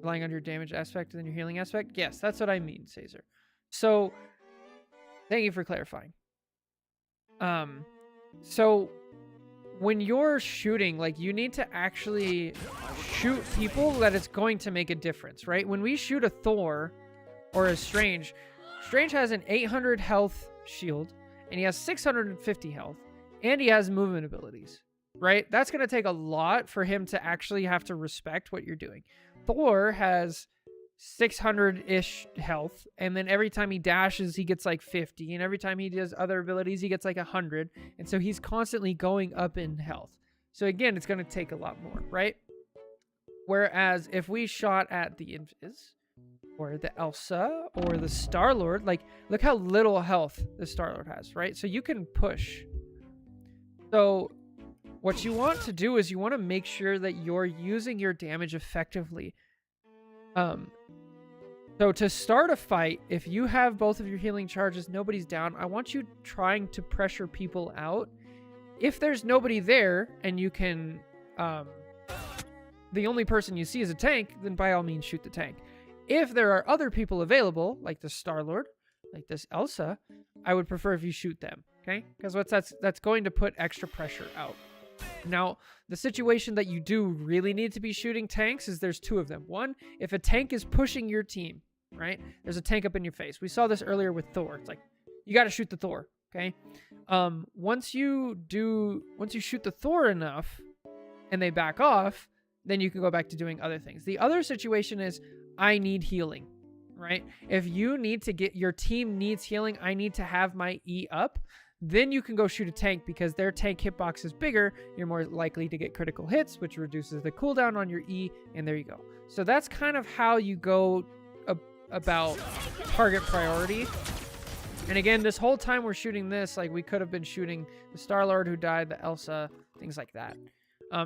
Relying on your damage aspect and then your healing aspect? Yes, that's what I mean, Caesar. So, thank you for clarifying. So, when you're shooting, like, you need to actually shoot people that it's going to make a difference, right? When we shoot a Thor or a Strange, Strange has an 800 health shield, and he has 650 health, and he has movement abilities, right? That's going to take a lot for him to actually have to respect what you're doing. Thor has 600-ish health, and then every time he dashes, he gets like 50, and every time he does other abilities, he gets like 100, and so he's constantly going up in health. So again, it's going to take a lot more, right? Whereas if we shot at the Invis or the Elsa or the Star-Lord. Like, look how little health the Star-Lord has, right? So you can push. So what you want to do is you want to make sure that you're using your damage effectively. So to start a fight, if you have both of your healing charges, nobody's down, I want you trying to pressure people out. If there's nobody there and you can, the only person you see is a tank, then by all means shoot the tank. If there are other people available, like the Star-Lord, like this Elsa, I would prefer if you shoot them, okay? Because that's going to put extra pressure out. Now, the situation that you do really need to be shooting tanks is there's two of them. One, if a tank is pushing your team, right? There's a tank up in your face. We saw this earlier with Thor. It's like, you got to shoot the Thor, okay? Once you shoot the Thor enough and they back off, then you can go back to doing other things. The other situation is, I need healing, right? If you need to get, your team needs healing, I need to have my E up, then you can go shoot a tank because their tank hitbox is bigger. You're more likely to get critical hits, which reduces the cooldown on your E, and there you go. So that's kind of how you go about target priority. And again, this whole time we're shooting this, like, we could have been shooting the Star-Lord who died, the Elsa, things like that.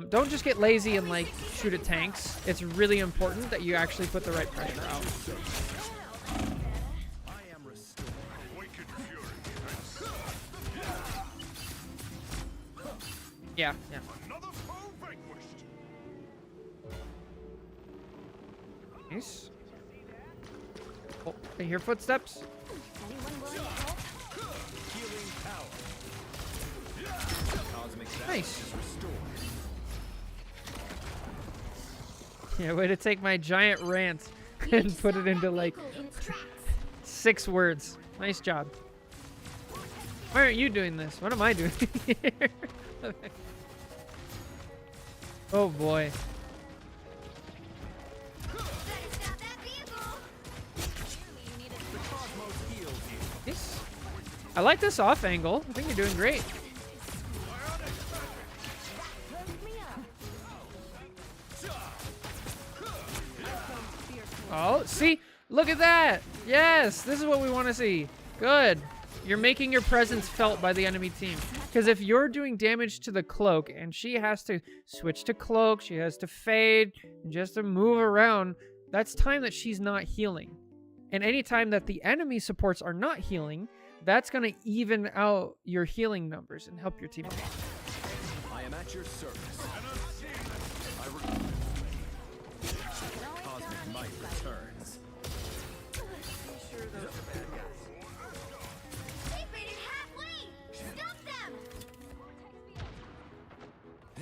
Don't just get lazy and, like, shoot at tanks. It's really important that you actually put the right pressure out. Yeah. Nice. Oh, I hear footsteps. Nice. Yeah, way to take my giant rant and put it into like 6 words. Nice job. Why aren't you doing this? What am I doing here? Oh boy. Yes. I like this off angle. I think you're doing great. Oh, see? Look at that! Yes! This is what we want to see. Good. You're making your presence felt by the enemy team. Because if you're doing damage to the cloak and she has to switch to cloak, she has to fade, just to move around, that's time that she's not healing. And any time that the enemy supports are not healing, that's going to even out your healing numbers and help your team. I am at your service. Cosmic might returns.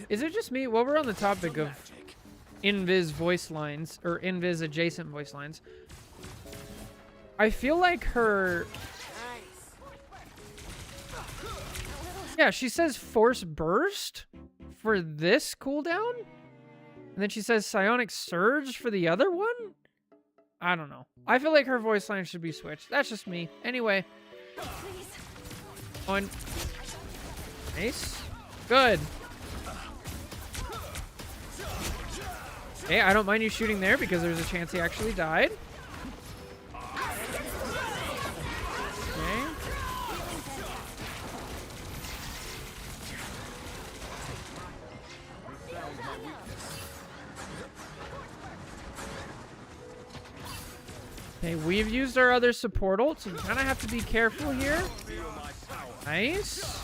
Is it just me? Well, we're on the topic of Invis voice lines, or Invis adjacent voice lines. I feel like her... Yeah, she says Force Burst for this cooldown? And then she says Psionic Surge for the other one? I don't know. I feel like her voice line should be switched. That's just me. Anyway. On. Nice. Good. Hey, I don't mind you shooting there because there's a chance he actually died. Okay. Okay, we've used our other support ult, so we kind of have to be careful here. Nice.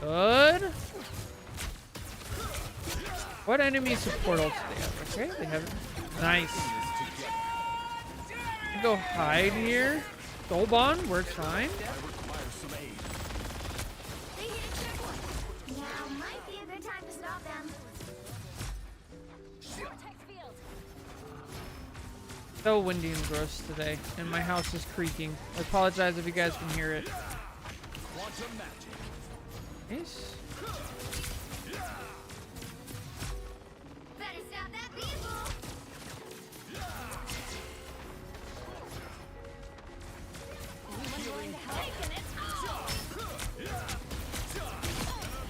Good. What enemy support ults do they have? Okay, they have... Nice. Go hide here. Golbon works fine. Now might be a good time to stop them. So windy and gross today, and my house is creaking. I apologize if you guys can hear it. Nice. Better stop that vehicle.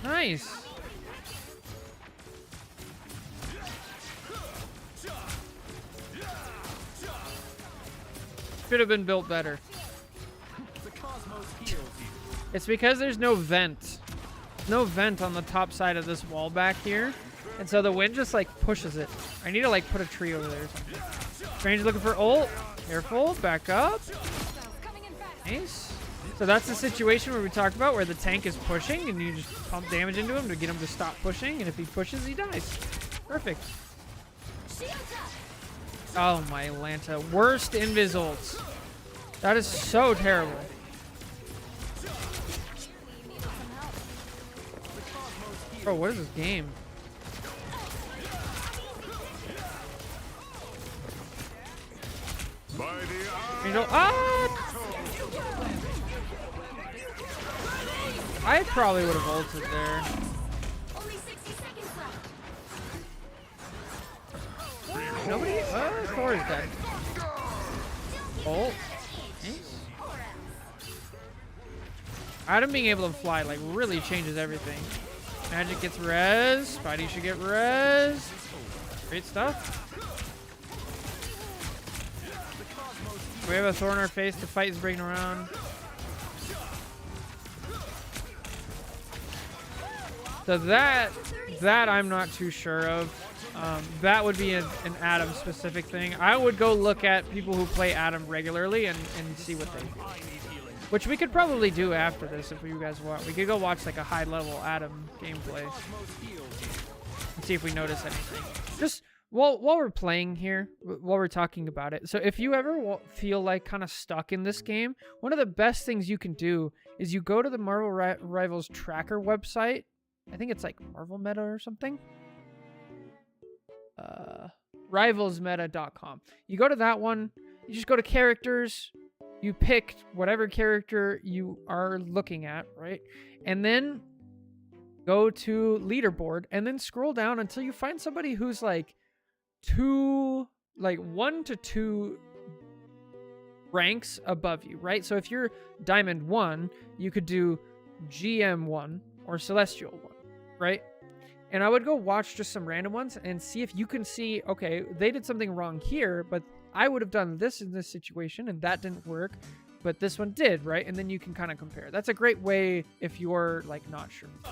Nice. Should have been built better. The cosmos heals you. It's because there's no vent. No vent on the top side of this wall back here. And so the wind just like pushes it. I need to like put a tree over there or something. Strange looking for ult. Careful, back up. Coming in fast. Nice. So that's the situation where we talked about where the tank is pushing and you just pump damage into him to get him to stop pushing. And if he pushes, he dies. Perfect. Shields up. Oh my Lanta. Worst invis ults. That is so terrible. We need some help. Bro, what is this game? By the Angel. Ah! I probably would have ulted there. Only 60 seconds left. Nobody? Thor is dead. Ult. Nice. Adam being able to fly like really changes everything. Magic gets res. Spidey should get res. Great stuff. We have a Thor in our face. The fight is breaking around. So that I'm not too sure of. That would be an Adam specific thing. I would go look at people who play Adam regularly and see what they do. Which we could probably do after this if you guys want. We could go watch like a high level Adam gameplay and see if we notice anything. Just while we're playing here, while we're talking about it. So if you ever feel like kind of stuck in this game, one of the best things you can do is you go to the Marvel Rivals tracker website. I think it's like Marvel Meta or something. Rivalsmeta.com. You go to that one. You just go to characters. You pick whatever character you are looking at, right? And then go to leaderboard and then scroll down until you find somebody who's like 1 to 2 ranks above you, right? So if you're Diamond 1, you could do GM 1 or Celestial 1, right? And I would go watch just some random ones and see if you can see, okay, they did something wrong here, but I would have done this in this situation and that didn't work, but this one did, right? And then you can kind of compare. That's a great way if you're like not sure. The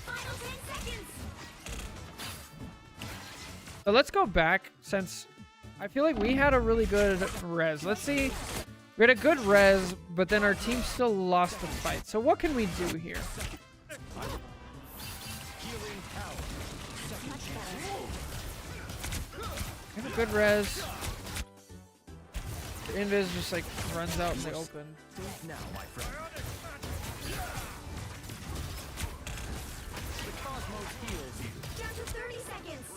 final 10 seconds. So let's go back since I feel like we had a really good res. Let's see. We had a good res, but then our team still lost the fight. So what can we do here? We have a good res. The invis just like runs out in the open. now, my friend. The cosmos heals you. Down to 30 seconds.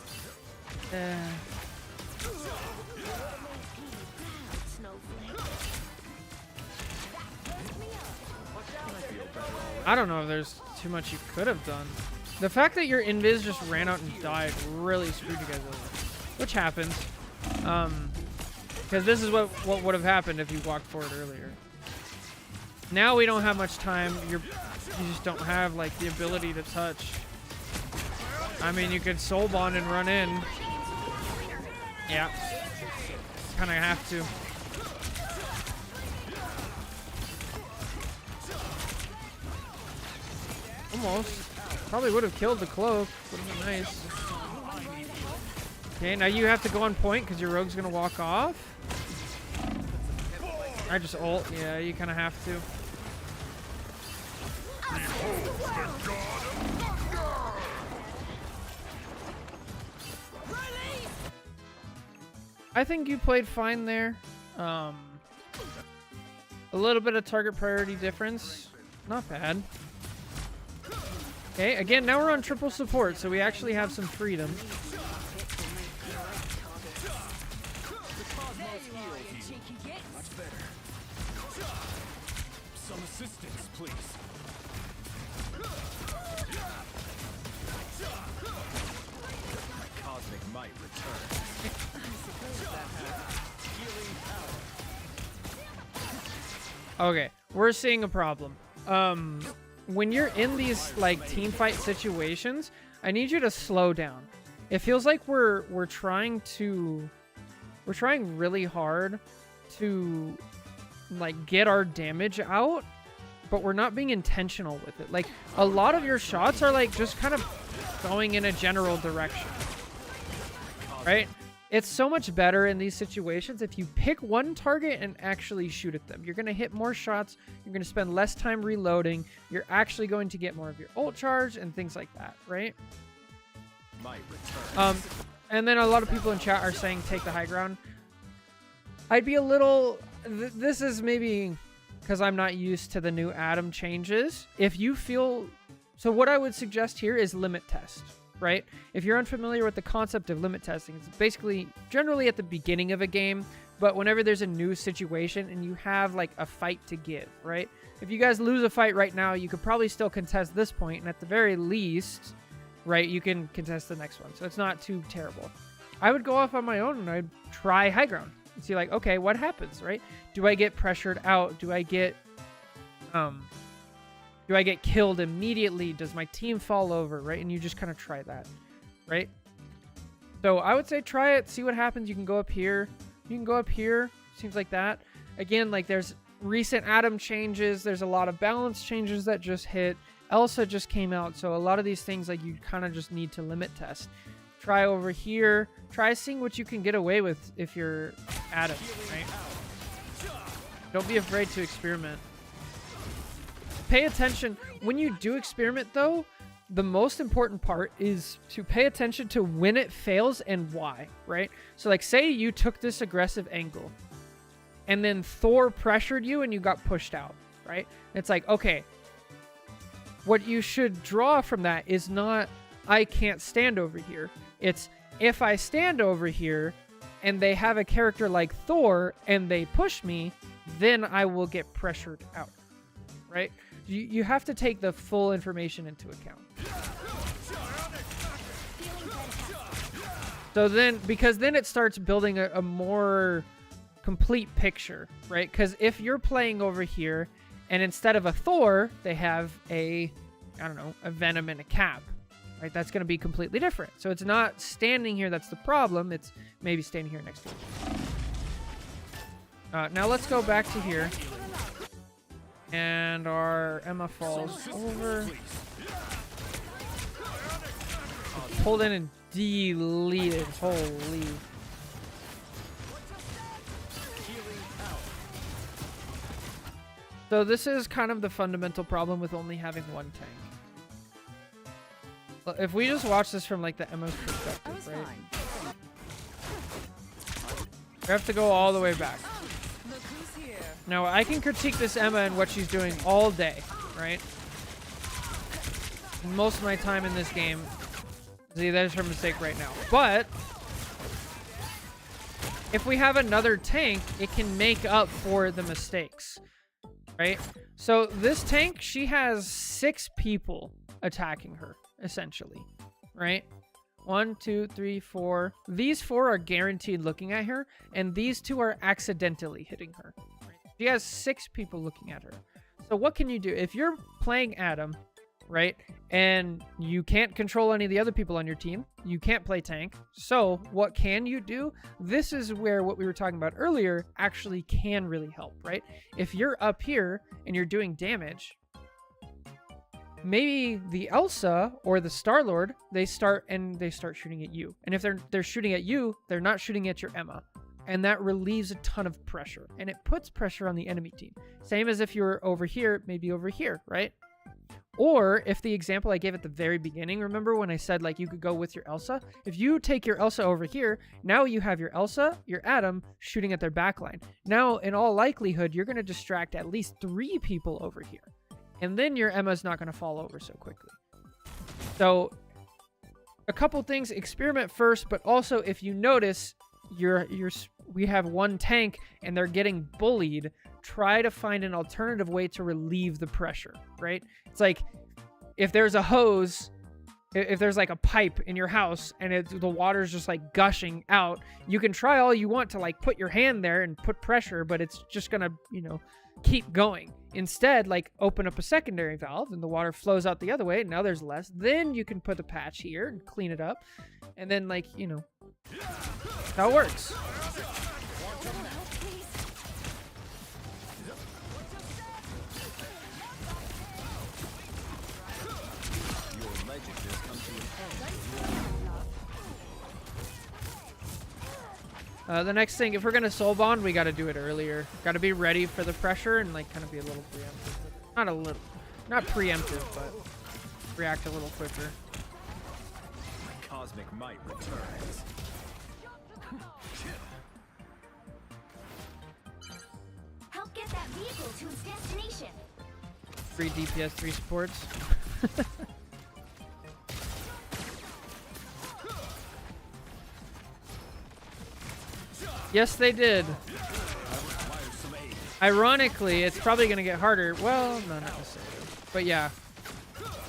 I don't know if there's too much you could have done. The fact that your invis just ran out and died really screwed you guys over. Which happens. Because this is what would have happened if you walked forward earlier. Now we don't have much time. You just don't have like the ability to touch. I mean, you could soul bond and run in. Yeah. Kind of have to. Almost. Probably would have killed the cloak. Would have been nice. Okay, now you have to go on point because your rogue's gonna walk off. I just ult. Yeah, you kind of have to. I think you played fine there. A little bit of target priority difference. Not bad. Okay, again, now we're on triple support, so we actually have some freedom. Some assistance, please. Cosmic might return. Okay, we're seeing a problem. When you're in these like team fight situations, I need you to slow down. It feels like we're trying to we're trying really hard to like get our damage out, but we're not being intentional with it. Like a lot of your shots are like just kind of going in a general direction, right? It's so much better in these situations if you pick one target and actually shoot at them. You're going to hit more shots. You're going to spend less time reloading. You're actually going to get more of your ult charge and things like that, right? Might return. And then a lot of people in chat are saying take the high ground. I'd be a little... this is maybe because I'm not used to the new Adam changes. If you feel... So what I would suggest here is limit test. Right? If you're unfamiliar with the concept of limit testing, it's basically generally at the beginning of a game, but whenever there's a new situation and you have like a fight to give, right? If you guys lose a fight right now, you could probably still contest this point, and at the very least, right, you can contest the next one. So it's not too terrible. I would go off on my own and I'd try high ground and see like, okay, what happens, right? Do I get pressured out? Do I get killed immediately? Does my team fall over, right? And you just kind of try that, right? So I would say try it, see what happens. You can go up here. You can go up here. Seems like that. Again, like there's recent Adam changes. There's a lot of balance changes that just hit. Elsa just came out. So a lot of these things, like you kind of just need to limit test. Try over here. Try seeing what you can get away with if you're Adam, right? Don't be afraid to experiment. Pay attention. When you do experiment, though, the most important part is to pay attention to when it fails and why, right? So, like, say you took this aggressive angle, and then Thor pressured you and you got pushed out, right? It's like, okay, what you should draw from that is not, I can't stand over here. It's, if I stand over here and they have a character like Thor and they push me, then I will get pressured out, right? You have to take the full information into account. So then, because then it starts building a more complete picture, right? Because if you're playing over here and instead of a Thor, they have a, I don't know, a Venom and a Cap, right? That's going to be completely different. So it's not standing here that's the problem. It's maybe standing here next to it. Now let's go back to here. And our Emma falls over. Pulled in and deleted. Holy. So this is kind of the fundamental problem with only having one tank. If we just watch this from like the Emma's perspective, right? We have to go all the way back. Now, I can critique this Emma and what she's doing all day, right? Most of my time in this game, see, there's her mistake right now. But if we have another tank, it can make up for the mistakes, right? So this tank, she has 6 people attacking her, essentially, right? 1, 2, 3, 4. These 4 are guaranteed looking at her, and these 2 are accidentally hitting her. She has 6 people looking at her. So what can you do? If you're playing Adam, right, and you can't control any of the other people on your team, you can't play tank. So what can you do? This is where what we were talking about earlier actually can really help, right? If you're up here and you're doing damage, maybe the Elsa or the Star-Lord, they start shooting at you. And if they're shooting at you, they're not shooting at your Emma. And that relieves a ton of pressure. And it puts pressure on the enemy team. Same as if you were over here, maybe over here, right? Or if the example I gave at the very beginning, remember when I said like you could go with your Elsa? If you take your Elsa over here, now you have your Elsa, your Adam shooting at their backline. Now, in all likelihood, you're going to distract at least 3 people over here. And then your Emma's not going to fall over so quickly. So, a couple things, experiment first, but also if you notice we have one tank and they're getting bullied, try to find an alternative way to relieve the pressure, right? It's like if there's a hose, if there's like a pipe in your house and the water's just like gushing out, you can try all you want to like put your hand there and put pressure, but it's just gonna, keep going. Instead, like open up a secondary valve and the water flows out the other way. And now there's less. Then you can put a patch here and clean it up. And then That works. Your legend has come to an end. The next thing, if we're gonna soul bond, we gotta do it earlier. Gotta be ready for the pressure and like kind of be a little preemptive. Not a little, not preemptive, but react a little quicker. Cosmic might returns. Help get that vehicle to its destination. 3 DPS, 3 supports. Yes, they did. Require some aid. Ironically, it's probably gonna get harder. Well, no, not necessarily. But yeah,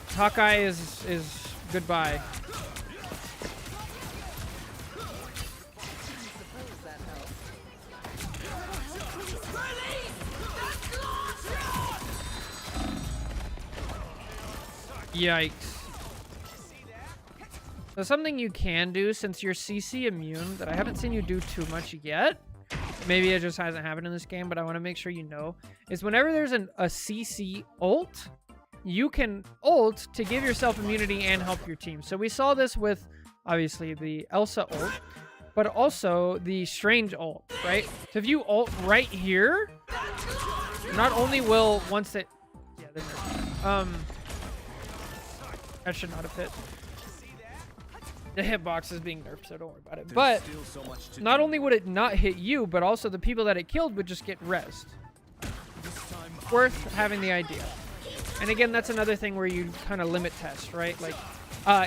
Hawkeye is goodbye. Yikes. So something you can do, since you're CC immune, that I haven't seen you do too much yet, maybe it just hasn't happened in this game, but I want to make sure you know, is whenever there's a CC ult, you can ult to give yourself immunity and help your team. So we saw this with, obviously, the Elsa ult, but also the Strange ult, right? So if you ult right here, not only will once it... Yeah, they're nerfed. That should not have hit. The hitbox is being nerfed, so don't worry about it. But Still so much to not do. only would it not hit you, but also the people that it killed would just get rezzed. This time Worth having the idea. And again, that's another thing where you kind of limit test, right? Like,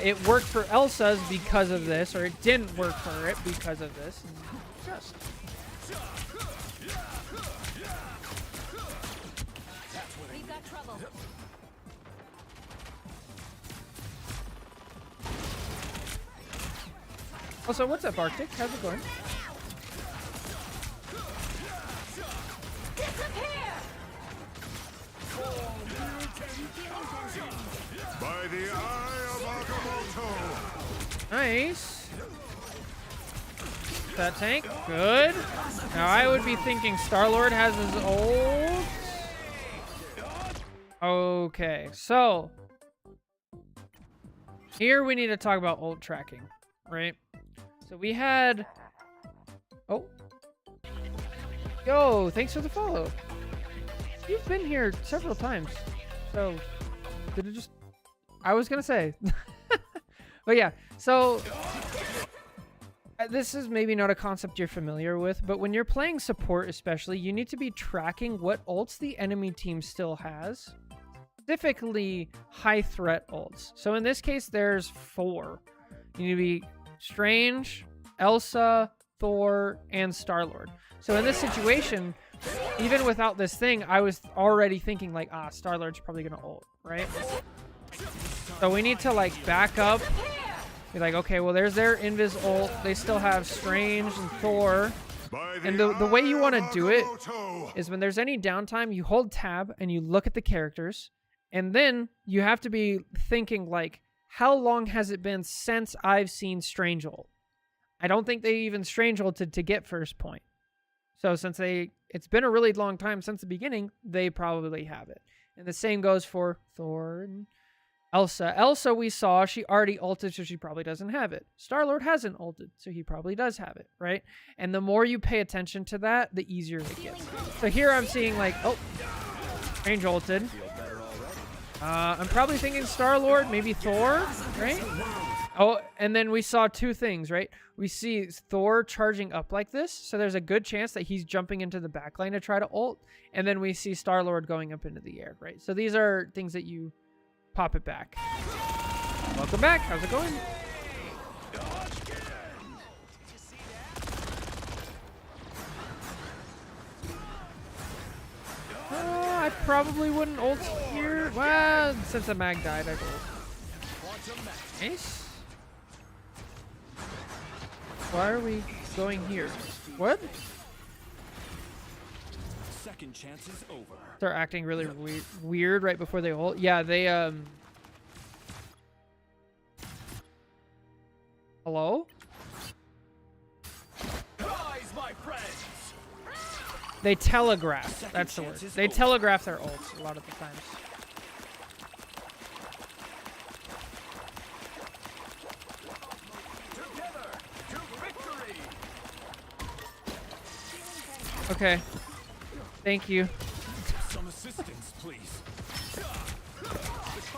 it worked for Elsa's because of this, or it didn't work for it because of this. And just. We've got trouble. Also, what's up, Arctic? How's it going? Disappear! By the eye of Agamotto! Nice. That tank, good. Now I would be thinking Star-Lord has his ult. Okay, so here we need to talk about ult tracking, right? So we had, oh, yo, thanks for the follow. You've been here several times, so did it just? I was gonna say, but yeah. So this is maybe not a concept you're familiar with, but when you're playing support, especially, you need to be tracking what ults the enemy team still has. Specifically, high threat ults. So in this case, there's 4. You need to be Strange, Elsa, Thor, and Star-Lord. So in this situation, even without this thing, I was already thinking like, Star-Lord's probably gonna ult, right? So we need to like back up, be like, okay, well there's their Invis ult. They still have Strange and Thor. And the way you want to do it is when there's any downtime, you hold tab and you look at the characters. And then you have to be thinking like, how long has it been since I've seen Strange ult? I don't think they even Strange ulted to get first point. So since it's been a really long time since the beginning, they probably have it. And the same goes for Thor and Elsa. Elsa we saw, she already ulted, so she probably doesn't have it. Star-Lord hasn't ulted, so he probably does have it, right? And the more you pay attention to that, the easier it gets. So here I'm seeing like, oh, Strange ulted. I'm probably thinking Star-Lord, maybe Thor, right? Oh, and then we saw 2 things, right? We see Thor charging up like this, so there's a good chance that he's jumping into the backline to try to ult, and then we see Star-Lord going up into the air, right? So these are things that you pop it back. Welcome back. How's it going? I probably wouldn't ult here. Well, since the mag died, I'd ult. Nice. Why are we going here? What? second chance is over. Start acting really weird right before they ult. Yeah, they Hello? my friends. They telegraph. That's the word. They telegraph their ults a lot of the times. Together to victory. Okay. Thank you. Some assistance, please.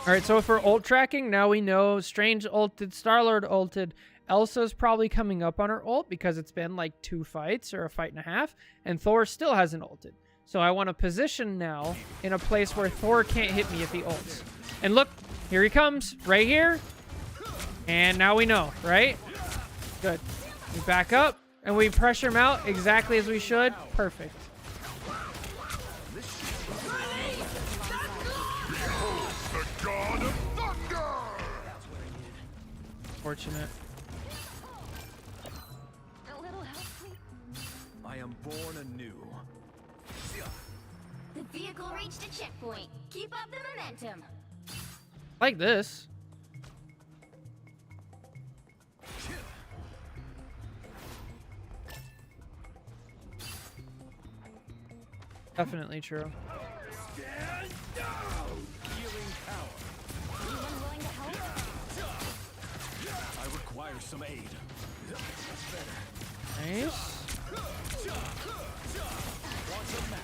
All right, so for ult tracking, now we know Strange ulted, Star-Lord ulted. Elsa's probably coming up on her ult because it's been like 2 fights or a fight and a half, and Thor still hasn't ulted. So I want to position now in a place where Thor can't hit me if he ults. And look, here he comes, right here. And now we know, right? Good. We back up, and we pressure him out exactly as we should. Perfect. The god of thunder! Fortunate. A little help, please. I am born anew. The vehicle reached a checkpoint. Keep up the momentum. Like this. Definitely true. Healing power. Anyone willing to help? I require some aid. Nice. Want some match?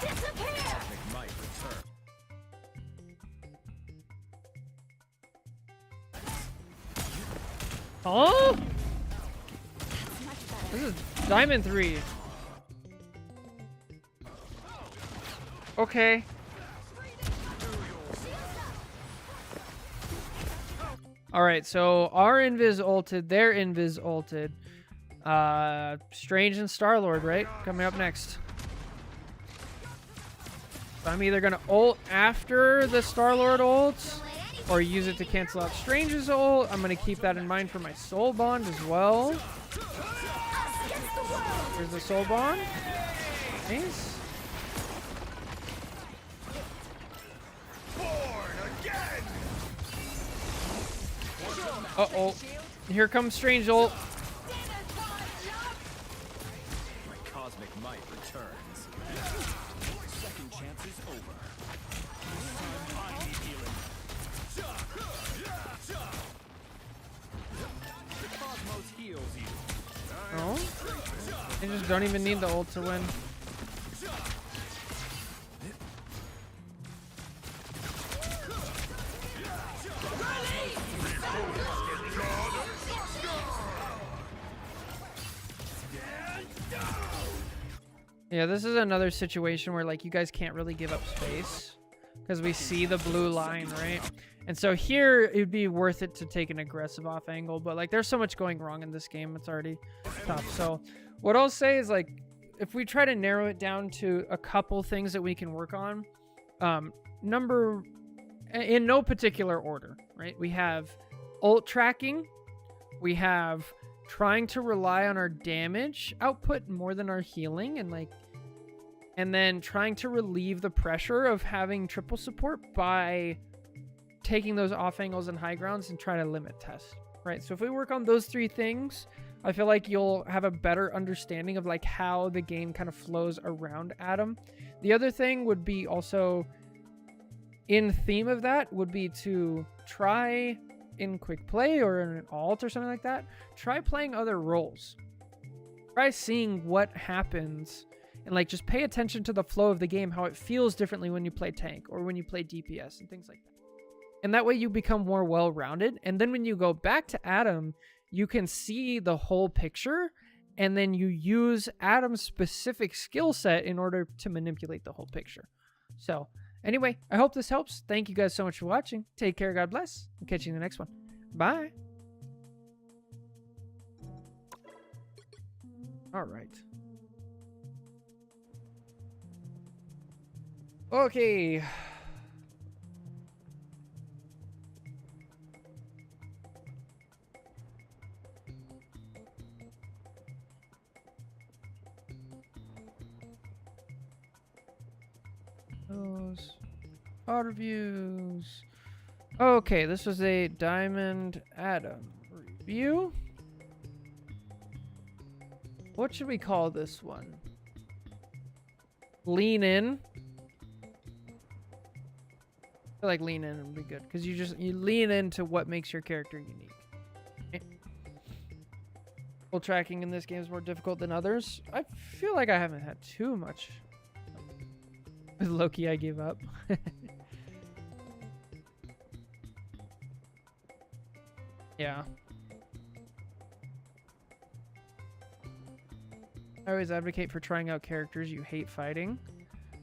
Disappear! It might return. Oh! Much better. This is Diamond 3. Okay. Alright, so our Invis ulted, their Invis ulted. Strange and Star-Lord, right? Coming up next. So I'm either gonna ult after the Star-Lord ults, or use it to cancel out Strange's ult. I'm gonna keep that in mind for my Soul Bond as well. Here's the Soul Bond. Nice. Born again! Uh-oh. Here comes Strange ult. My cosmic might returns. Second chance is over. I need healing. The cosmos heals you. Oh? They just don't even need the ult to win. Yeah, this is another situation where like you guys can't really give up space because we see the blue line, right? And so here it'd be worth it to take an aggressive off angle, but like there's so much going wrong in this game, it's already tough. So what I'll say is like if we try to narrow it down to a couple things that we can work on, in no particular order, right? We have ult tracking, we have trying to rely on our damage output more than our healing, and then trying to relieve the pressure of having triple support by taking those off angles and high grounds and try to limit test, right? So if we work on those 3 things, I feel like you'll have a better understanding of like how the game kind of flows around Adam. The other thing would be also in theme of that would be to try in quick play or in an alt or something like that, try playing other roles. Try seeing what happens and like just pay attention to the flow of the game, how it feels differently when you play tank or when you play DPS and things like that. And that way you become more well-rounded. And then when you go back to Adam, you can see the whole picture and then you use Adam's specific skill set in order to manipulate the whole picture. So anyway, I hope this helps. Thank you guys so much for watching. Take care. God bless. I'll catch you in the next one. Bye. All right. Okay. Those. Pod reviews. Okay, this was a Diamond Adam review. What should we call this one? Lean in. I feel like lean in would be good because you lean into what makes your character unique. Okay. Full tracking in this game is more difficult than others. I feel like I haven't had too much. With Loki, I gave up. Yeah. I always advocate for trying out characters you hate fighting.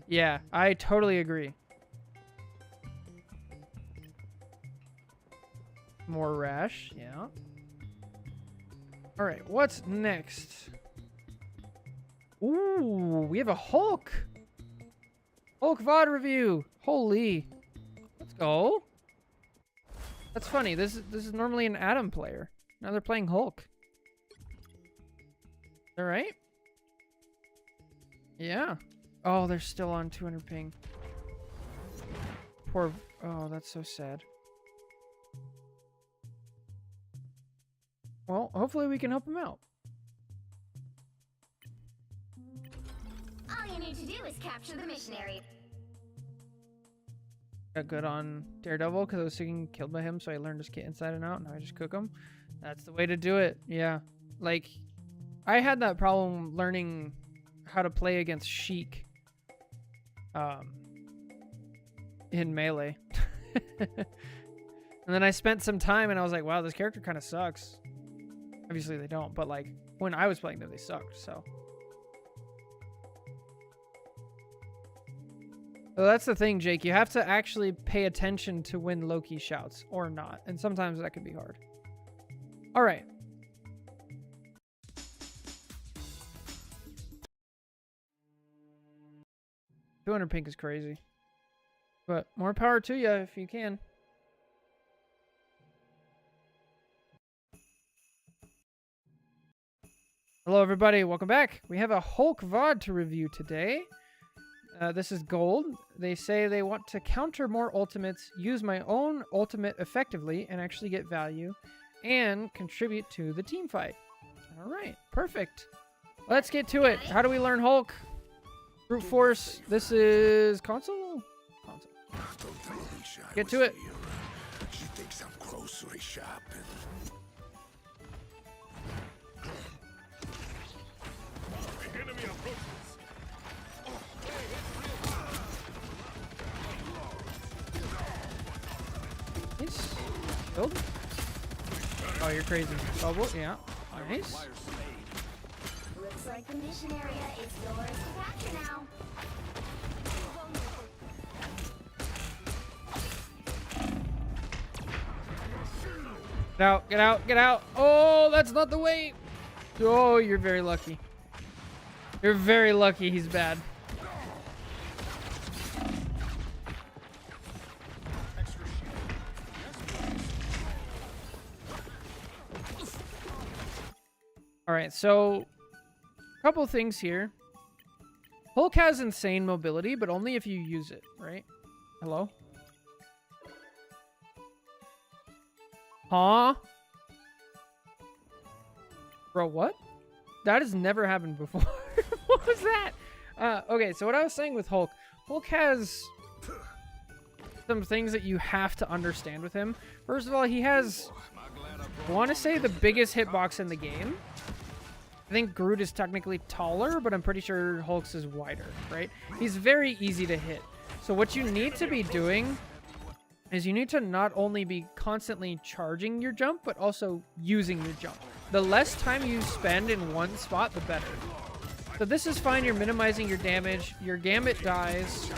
Yeah, I totally agree. More rash, yeah. Alright, what's next? Ooh, we have a Hulk! Hulk VOD review! Holy. Let's go. That's funny. This is normally an Adam player. Now they're playing Hulk. All right. Yeah. Oh, they're still on 200 ping. Poor. Oh, that's so sad. Well, hopefully we can help him out. All you need to do is capture the mission area. Got good on Daredevil because I was getting killed by him, so I learned his kit inside and out. Now I just cook him. That's the way to do it. Yeah. Like, I had that problem learning how to play against Sheik in Melee. And then I spent some time and I was like, wow, this character kind of sucks. Obviously they don't, but like when I was playing them, they sucked, so. So that's the thing, Jake. You have to actually pay attention to when Loki shouts or not. And sometimes that can be hard. All right. $200 pink is crazy. But more power to you if you can. Hello, everybody. Welcome back. We have a Hulk VOD to review today. This is gold. They say they want to counter more ultimates, use my own ultimate effectively, and actually get value, and contribute to the team fight. All right, perfect. Let's get to it. How do we learn Hulk? Brute force. This is console? Console. Get to it. She thinks I'm grocery shopping. Enemy approaches. Nice. Build. Oh, you're crazy. Bubble, yeah. Nice. Looks like the mission area is yours to capture now. Get out, get out, get out. Oh, that's not the way. Oh, you're very lucky. You're very lucky he's bad. All right, so a couple things here. Hulk has insane mobility, but only if you use it, right? Hello? Huh? Bro, what? That has never happened before. What was that? Okay, so what I was saying with Hulk. Hulk has some things that you have to understand with him. First of all, he has, I want to say, the biggest hitbox in the game. I think Groot is technically taller, but I'm pretty sure Hulk's is wider, right? He's very easy to hit. So what you need to be doing is you need to not only be constantly charging your jump, but also using your jump. The less time you spend in one spot, the better. So this is fine. You're minimizing your damage. Your Gambit dies.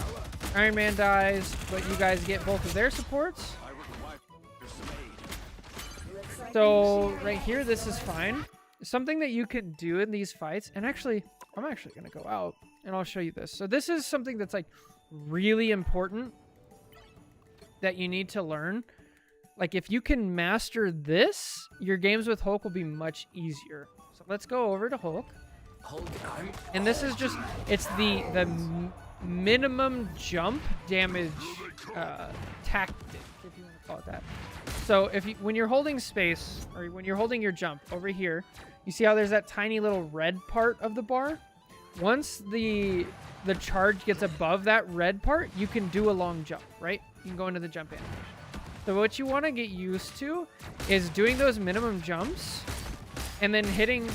Iron Man dies, but you guys get both of their supports. So right here, this is fine. Something that you can do in these fights, and actually, I'm actually going to go out and I'll show you this. So this is something that's like really important that you need to learn. Like if you can master this, your games with Hulk will be much easier. So let's go over to Hulk. And this is just, it's the minimum jump damage tactic, if you want to call about that. So when you're holding space, or when you're holding your jump over here, you see how there's that tiny little red part of the bar? Once the charge gets above that red part, you can do a long jump, right? You can go into the jump animation. So what you want to get used to is doing those minimum jumps and then hitting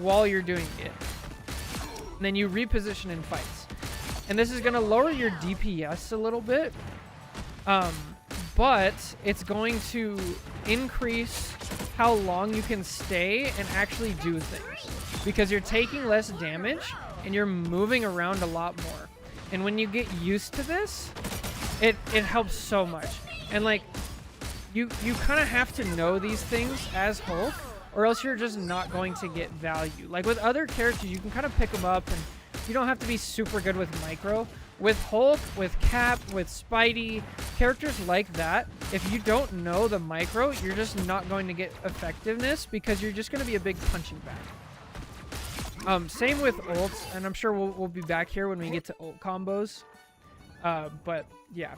while you're doing it. And then you reposition in fights. And this is going to lower your DPS a little bit. But it's going to increase how long you can stay and actually do things. Because you're taking less damage and you're moving around a lot more. And when you get used to this, it helps so much. And like, you kind of have to know these things as Hulk, or else you're just not going to get value. Like with other characters, you can kind of pick them up and you don't have to be super good with micro. With Hulk, with Cap, with Spidey, characters like that, if you don't know the micro, you're just not going to get effectiveness because you're just going to be a big punching bag. Same with ults, and I'm sure we'll be back here when we get to ult combos. But yeah,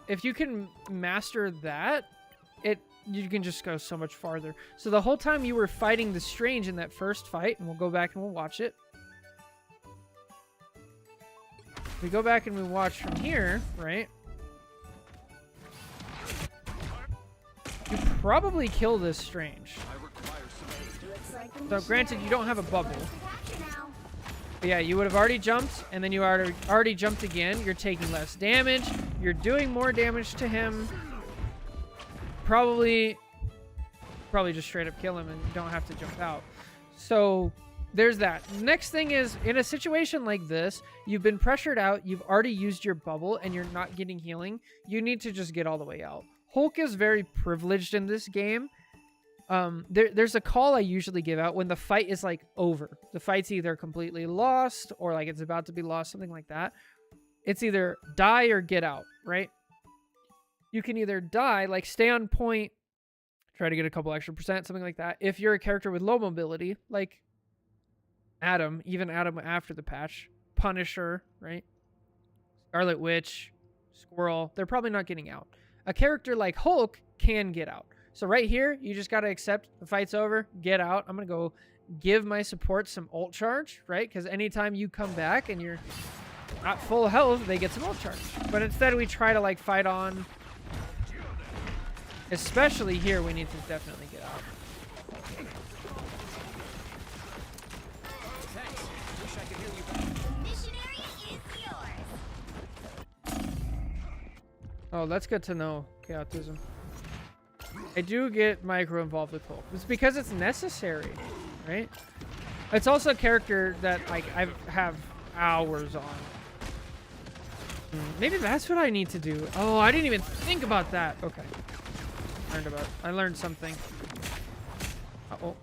if you can master that, you can just go so much farther. So the whole time you were fighting the Strange in that first fight, and we'll go back and we'll watch it. We go back and we watch from here, right? You probably kill this Strange. So granted, you don't have a bubble. But yeah, you would have already jumped, and then you already jumped again. You're taking less damage. You're doing more damage to him. Probably just straight up kill him and you don't have to jump out. So there's that. Next thing is, in a situation like this, you've been pressured out, you've already used your bubble, and you're not getting healing. You need to just get all the way out. Hulk is very privileged in this game. There's a call I usually give out when the fight is like over. The fight's either completely lost or like it's about to be lost, something like that. It's either die or get out, right? You can either die, like stay on point, try to get a couple extra %, something like that. If you're a character with low mobility, like Adam, even Adam after the patch, Punisher, right? Scarlet Witch, Squirrel, they're probably not getting out. A character like Hulk can get out. So right here, you just got to accept the fight's over, get out. I'm going to go give my support some ult charge, right? Because anytime you come back and you're not full health, they get some ult charge. But instead, we try to like fight on. Especially here, we need to definitely get out. Oh, that's good to know, Chaotism. I do get micro involved with Hulk. It's because it's necessary, right? It's also a character that like I have hours on. Maybe that's what I need to do. Oh, I didn't even think about that. Okay. I learned something. Uh-oh.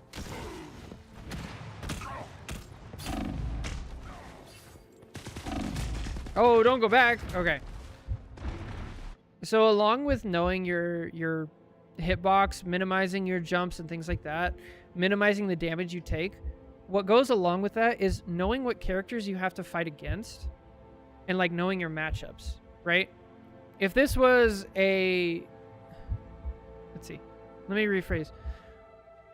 Oh, don't go back. Okay. So along with knowing your hitbox, minimizing your jumps and things like that, minimizing the damage you take, what goes along with that is knowing what characters you have to fight against and like knowing your matchups, right? If this was a... Let's see. Let me rephrase.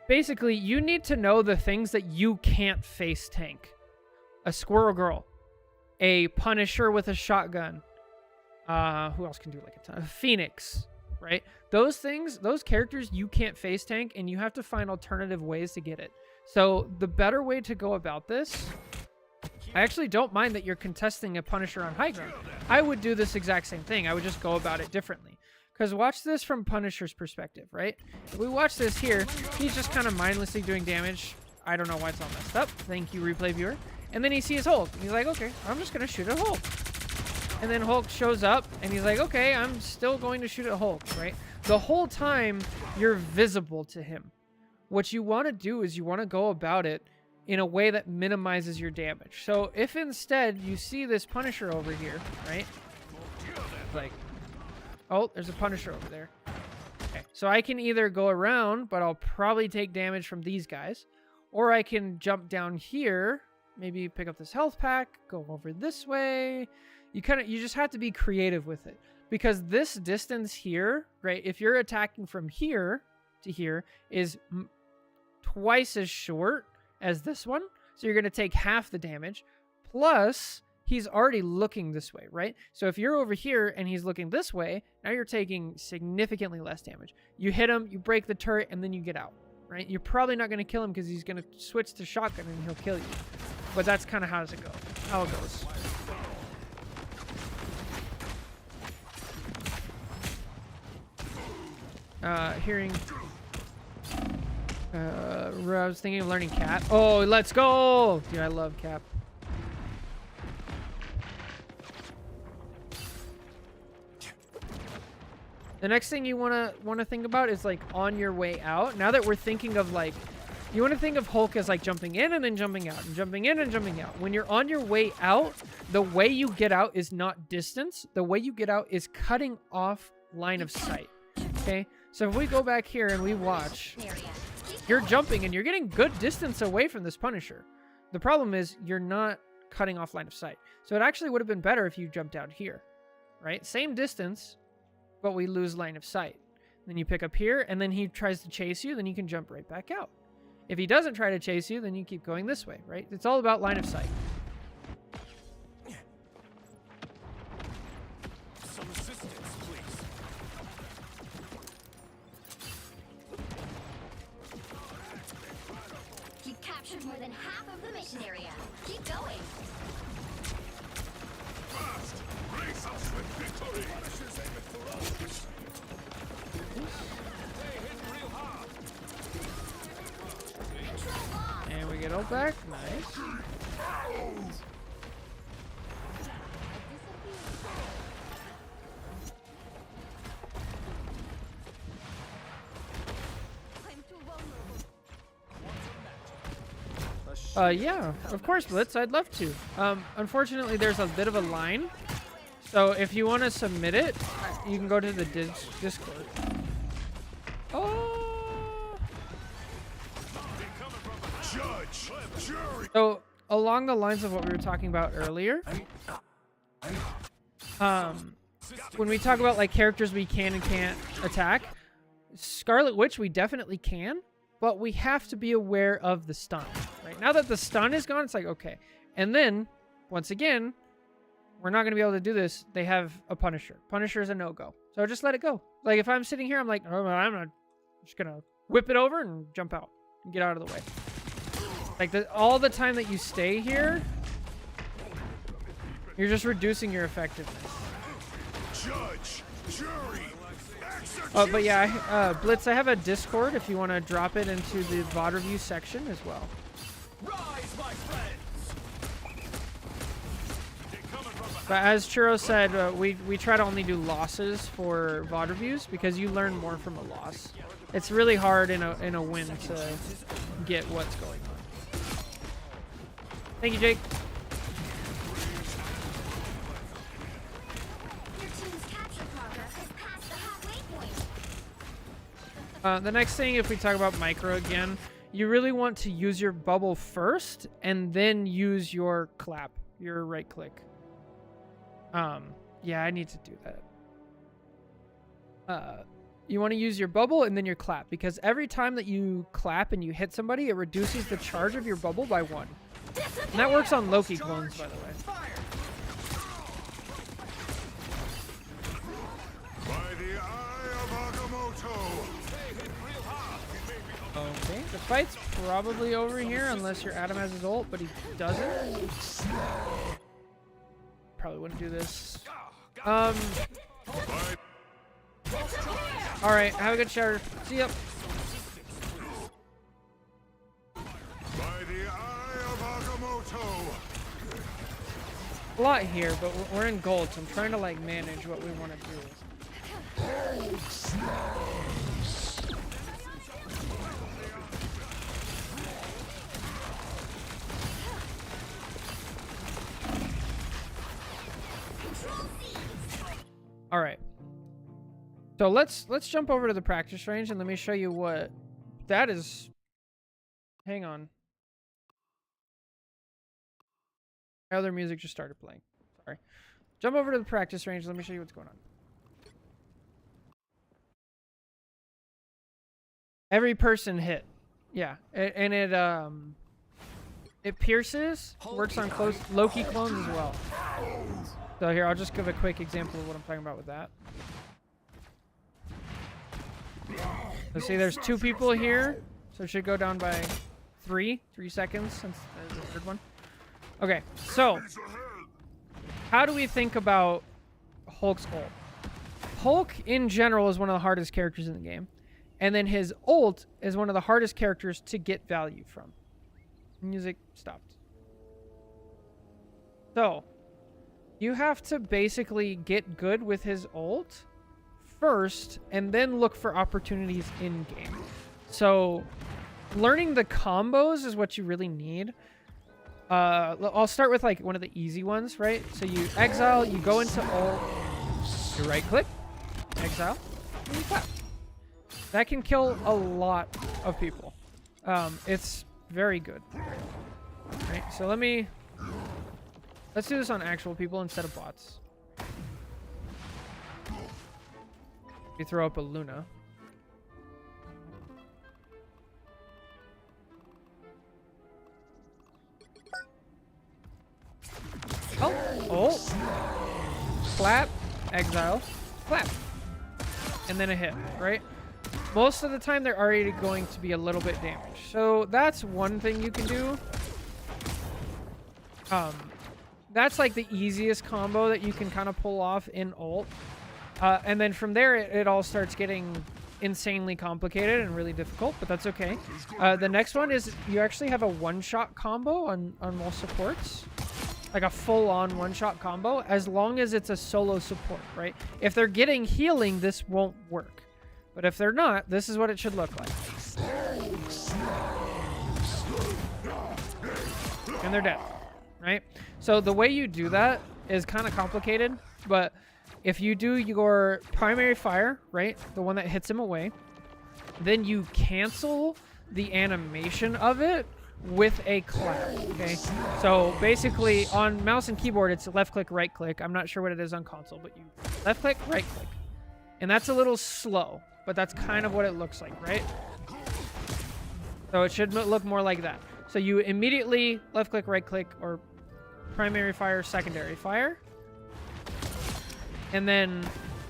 Basically, you need to know the things that you can't face tank. A Squirrel Girl. A Punisher with a shotgun. Who else can do like a ton? A Phoenix, right? Those things, those characters you can't face tank, and you have to find alternative ways to get it. So the better way to go about this... I actually don't mind that you're contesting a Punisher on high ground. I would do this exact same thing. I would just go about it differently. Because watch this from Punisher's perspective, right? If we watch this here, he's just kind of mindlessly doing damage. I don't know why it's all messed up. Thank you, replay viewer. And then he sees Hulk. And he's like, okay, I'm just going to shoot at Hulk. And then Hulk shows up, and he's like, okay, I'm still going to shoot at Hulk, right? The whole time, you're visible to him. What you want to do is you want to go about it in a way that minimizes your damage. So if instead you see this Punisher over here, right? Like... Oh, there's a Punisher over there. Okay, so I can either go around, but I'll probably take damage from these guys. Or I can jump down here, maybe pick up this health pack, go over this way. You just have to be creative with it. because this distance here, right, if you're attacking from here to here, is twice as short as this one. So you're going to take half the damage. Plus, he's already looking this way, right? So if you're over here and he's looking this way, now you're taking significantly less damage. You hit him, you break the turret, and then you get out, right? You're probably not going to kill him because he's going to switch to shotgun and he'll kill you. But that's kind of how it goes. Hearing... I was thinking of learning Cap. Oh, let's go! Dude, I love Cap. The next thing you wanna think about is like on your way out. Now that we're thinking of like, you want to think of Hulk as like jumping in and then jumping out, and jumping in and jumping out. When you're on your way out, the way you get out is not distance. The way you get out is cutting off line of sight. Okay, so if we go back here and we watch, you're jumping and you're getting good distance away from this Punisher. The problem is you're not cutting off line of sight. So it actually would have been better if you jumped out here, right? Same distance, but we lose line of sight. Then you pick up here, and then he tries to chase you, then you can jump right back out. If he doesn't try to chase you, then you keep going this way, right? It's all about line of sight. Some assistance, please. You captured more than half of the mission area. Keep going. Fast! Brace us with victory! Punisher's aiming for us! They hit real hard! And we get ult back. Nice. I'm too vulnerable. Yeah, of course, Blitz. I'd love to. Unfortunately, there's a bit of a line. So if you want to submit it, you can go to the Discord. Oh. Judge! Jury! So along the lines of what we were talking about earlier, when we talk about like characters we can and can't attack, Scarlet Witch we definitely can, but we have to be aware of the stun. Right now that the stun is gone, it's like okay. And then once again, we're not going to be able to do this. They have a Punisher. Punisher is a no-go. So just let it go. Like if I'm sitting here, I'm like, oh, I'm just going to whip it over and jump out and get out of the way. Like all the time that you stay here, you're just reducing your effectiveness. Judge! Jury! But yeah, Blitz, I have a Discord if you want to drop it into the VOD review section as well. Rise, my friends! But as Churro said, we try to only do losses for VOD reviews because you learn more from a loss. It's really hard in a win to get what's going on. Thank you, Jake. Your team's capture progress is past the halfway point. The next thing, if we talk about micro again, you really want to use your bubble first and then use your clap, your right click. Yeah, I need to do that. You want to use your bubble and then your clap because every time that you clap and you hit somebody, it reduces the charge of your bubble by 1. And that works on Loki clones, by the way. By the eye of Agamotto! Okay, the fight's probably over here unless your Adam has his ult, but he doesn't. Probably wouldn't do this. Alright, have a good shower. See ya. By the eye of Agamotto! A lot here, but we're in gold, so I'm trying to like manage what we want to do. All right. So let's jump over to the practice range and let me show you what that is. Hang on. My other music just started playing. Sorry. Jump over to the practice range. Let me show you what's going on. Every person hit. Yeah, and it pierces. Works on close Loki clones as well. So here, I'll just give a quick example of what I'm talking about with that. Let's see, there's 2 people here, so it should go down by 3 seconds since there's the third one. Okay, so how do we think about Hulk's ult? Hulk in general is one of the hardest characters in the game, and then his ult is one of the hardest characters to get value from. Music stopped. So you have to basically get good with his ult first and then look for opportunities in game. So learning the combos is what you really need. I'll start with like one of the easy ones, right? So you exile, you go into ult, you right click, exile, and you clap. That can kill a lot of people. It's very good. Right, so let's do this on actual people instead of bots. You throw up a Luna. Oh, clap, exile, clap, and then a hit, right? Most of the time they're already going to be a little bit damaged. So that's one thing you can do. That's like the easiest combo that you can kind of pull off in ult. And then from there, it all starts getting insanely complicated and really difficult, but that's okay. The next one is you actually have a one-shot combo on most supports. Like a full-on one-shot combo, as long as it's a solo support, right? If they're getting healing, this won't work. But if they're not, this is what it should look like. And they're dead, right? So the way you do that is kind of complicated, but if you do your primary fire, right, the one that hits him away, then you cancel the animation of it with a clap, okay? So basically on mouse and keyboard, it's left click, right click. I'm not sure what it is on console, but you left click, right click. And that's a little slow, but that's kind of what it looks like, right? So it should look more like that. So you immediately left click, right click, or primary fire, secondary fire. And then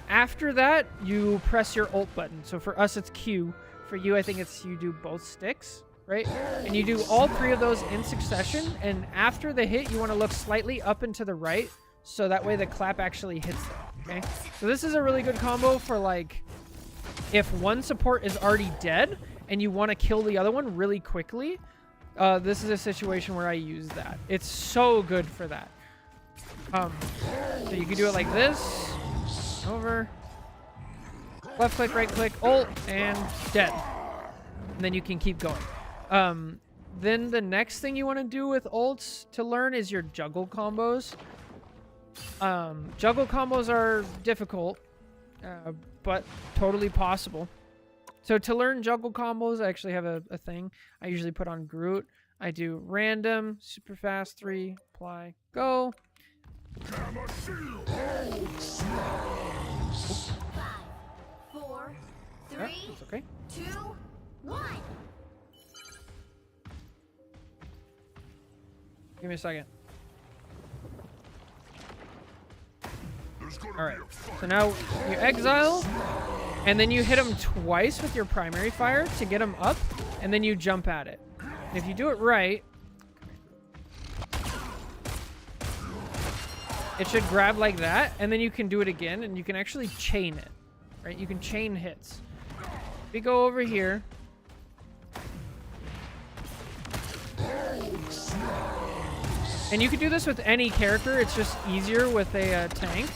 after that, you press your ult button. So for us, it's Q. For you, I think it's you do both sticks, right? And you do all 3 of those in succession. And after the hit, you want to look slightly up and to the right. So that way the clap actually hits them, okay? So this is a really good combo for like, if one support is already dead and you want to kill the other one really quickly, this is a situation where I use that. It's so good for that. So you can do it like this. Over. Left click, right click, ult, and dead. And then you can keep going. Then the next thing you want to do with ults to learn is your juggle combos. Juggle combos are difficult, but totally possible. So to learn juggle combos, I actually have a thing. I usually put on Groot. I do random, super fast, 3, apply, go. 5, 4, 3, Yeah, that's okay. 2, 1. Give me a second. All right. So now you exile, and then you hit him twice with your primary fire to get him up, and then you jump at it. And if you do it right, it should grab like that, and then you can do it again, and you can actually chain it, right? You can chain hits. We go over here. And you can do this with any character. It's just easier with a tank.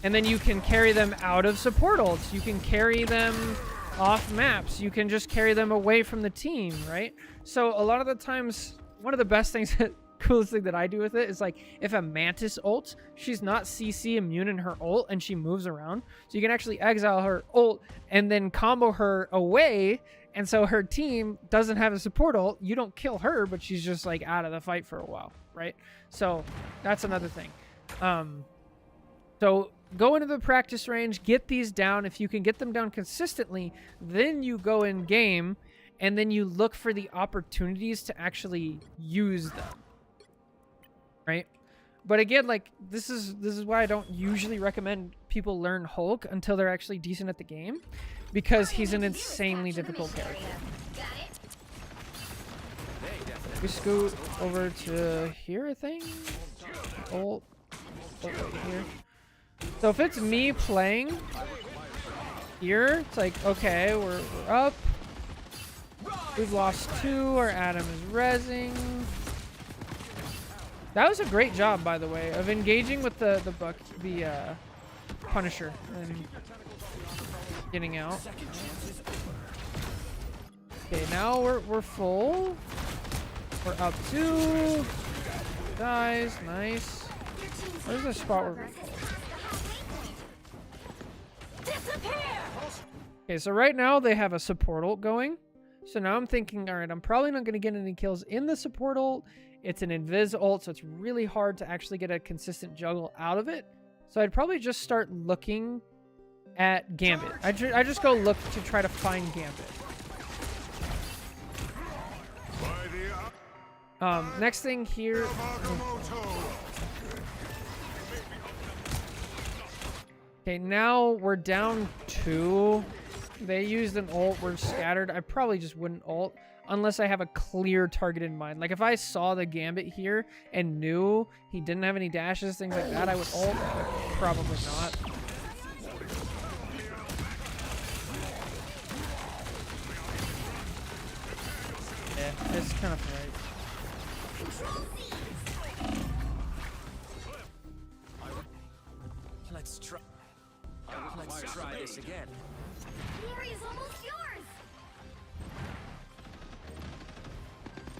And then you can carry them out of support ults. You can carry them off maps. You can just carry them away from the team, right? So a lot of the times, one of the best things that coolest thing that I do with it is like if a Mantis ult, she's not CC immune in her ult and she moves around. So you can actually exile her ult and then combo her away. And so her team doesn't have a support ult. You don't kill her, but she's just like out of the fight for a while, right? So that's another thing. So go into the practice range, get these down. If you can get them down consistently, then you go in game, and then you look for the opportunities to actually use them. Right? But again, like this is why I don't usually recommend people learn Hulk until they're actually decent at the game, because he's an insanely difficult character. We scoot over to here, I think. Ult right here. So if it's me playing here, it's like, okay, we're up. We've lost 2. Our Adam is rezzing. That was a great job, by the way, of engaging with the Punisher and getting out. Okay, now we're full. We're up 2. Dies, nice. Where's the spot where Okay, so right now they have a support ult going. So now I'm thinking, all right, I'm probably not going to get any kills in the support ult. It's an invis ult, so it's really hard to actually get a consistent juggle out of it. So I'd probably just start looking at Gambit. I just go look to try to find Gambit. Next thing here. Okay, now we're down 2. They used an ult. We're scattered. I probably just wouldn't ult unless I have a clear target in mind. Like if I saw the Gambit here and knew he didn't have any dashes, things like that, I would ult, but probably not. Yeah, it's kind of right. Let's try this again. The area's almost yours.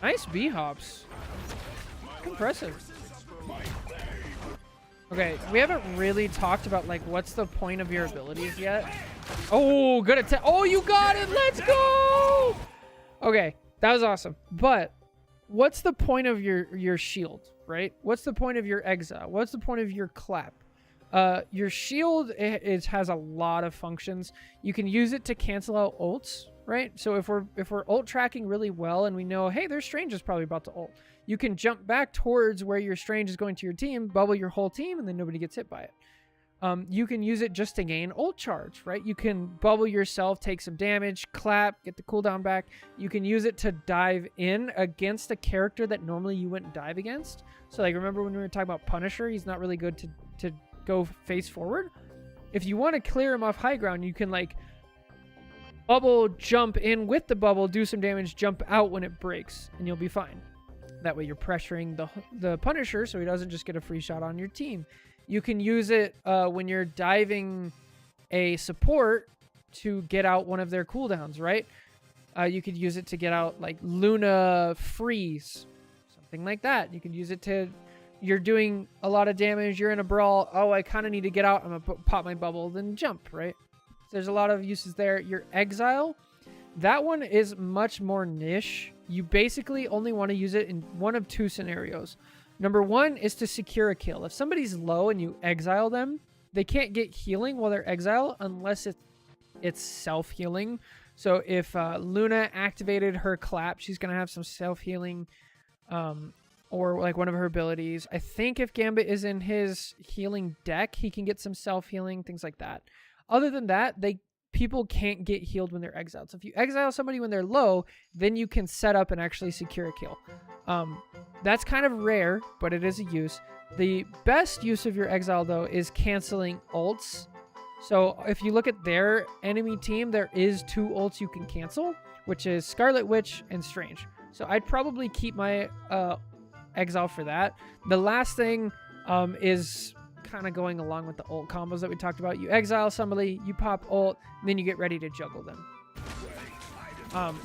Nice B-hops. Impressive. Okay, we haven't really talked about like what's the point of your abilities yet. Oh, good attack. Oh, you got it. Let's go. Okay, that was awesome. But what's the point of your shield, right? What's the point of your exile? What's the point of your clap? Your shield has a lot of functions. You can use it to cancel out ults, right? So if we're ult tracking really well and we know, hey, their Strange is probably about to ult, you can jump back towards where your Strange is going to your team, bubble your whole team, and then nobody gets hit by it. You can use it just to gain ult charge, right? You can bubble yourself, take some damage, clap, get the cooldown back. You can use it to dive in against a character that normally you wouldn't dive against. So like, remember when we were talking about Punisher? He's not really good to go face forward. If you want to clear him off high ground, you can like bubble, jump in with the bubble, do some damage, jump out when it breaks, and you'll be fine. That way you're pressuring the Punisher so he doesn't just get a free shot on your team. You can use it when you're diving a support to get out one of their cooldowns, right? You could use it to get out like Luna freeze, something like that. You could use it to, you're doing a lot of damage, you're in a brawl, oh, I kind of need to get out, I'm gonna pop my bubble, then jump, right? There's a lot of uses there. Your exile, that one is much more niche. You basically only want to use it in one of 2 scenarios. Number 1 is to secure a kill. If somebody's low and you exile them, they can't get healing while they're exiled unless it's self-healing. So if Luna activated her clap, she's going to have some self-healing or like one of her abilities. I think if Gambit is in his healing deck, he can get some self-healing, things like that. Other than that, people can't get healed when they're exiled. So if you exile somebody when they're low, then you can set up and actually secure a kill. That's kind of rare, but it is a use. The best use of your exile, though, is canceling ults. So if you look at their enemy team, there is 2 ults you can cancel, which is Scarlet Witch and Strange. So I'd probably keep my exile for that. The last thing is kind of going along with the ult combos that we talked about. You exile somebody, you pop ult, and then you get ready to juggle them.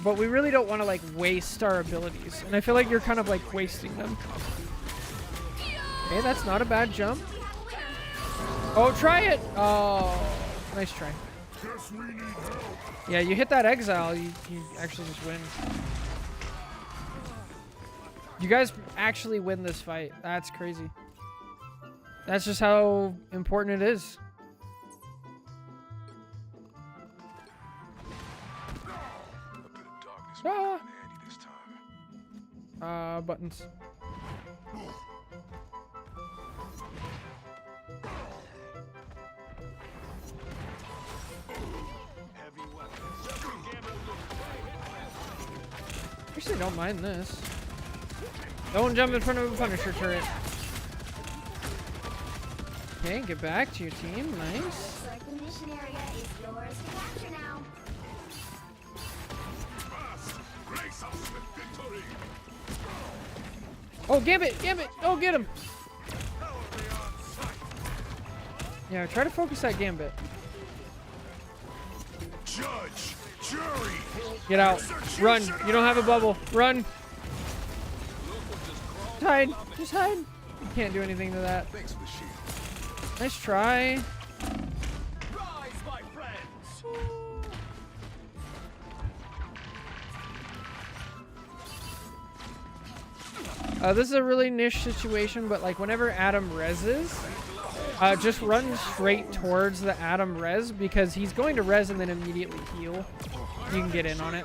But we really don't want to like waste our abilities, and I feel like you're kind of like wasting them. Okay, that's not a bad jump. Oh, try it. Oh, nice try. Yeah, you hit that exile, you actually just win. You guys actually win this fight. That's crazy. That's just how important it is. Ah! Handy this time. Buttons. Heavy weapons. Actually, don't mind this. Don't jump in front of a Punisher turret. Okay, get back to your team. Nice. Looks like the mission area is yours to capture now. Fast! Grace us with victory! Oh, Gambit! Gambit! Oh, get him! How are they on sight? Yeah, try to focus that Gambit. Judge! Jury! Get out. Run. You don't have a bubble. Run. Just hide. Just hide. You can't do anything to that. Thanks for the shield. Nice try. Rise, my friends! This is a really niche situation, but like whenever Adam reses, just run straight towards the Adam res because he's going to res and then immediately heal. You can get in on it.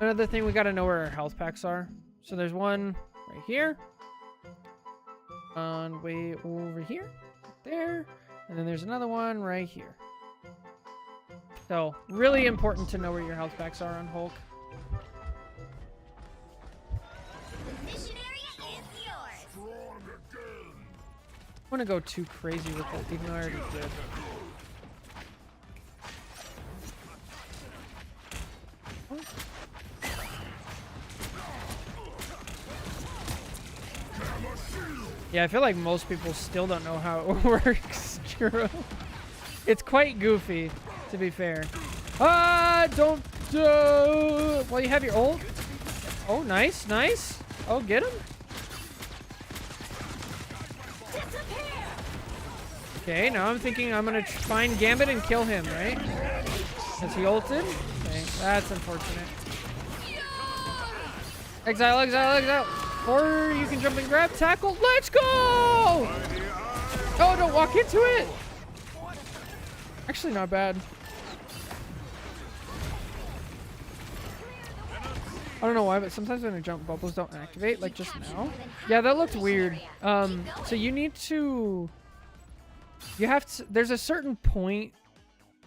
Another thing, we gotta know where our health packs are. So there's one right here. On way over here. There. And then there's another one right here. So, really important to know where your health packs are on Hulk. The mission area is yours. Strong again! I want to go too crazy with it, even though I already did. Yeah, I feel like most people still don't know how it works, Churro. It's quite goofy, to be fair. Ah, don't... well, you have your ult. Oh, nice, nice. Oh, get him. Okay, now I'm thinking I'm going to find Gambit and kill him, right? Has he ulted? Okay, that's unfortunate. Exile, exile, exile. Or you can jump and grab, tackle. Let's go! Oh, don't walk into it. Actually, not bad. I don't know why, but sometimes when I jump, bubbles don't activate, like just now. Yeah, that looked weird. So you need to... You have to... There's a certain point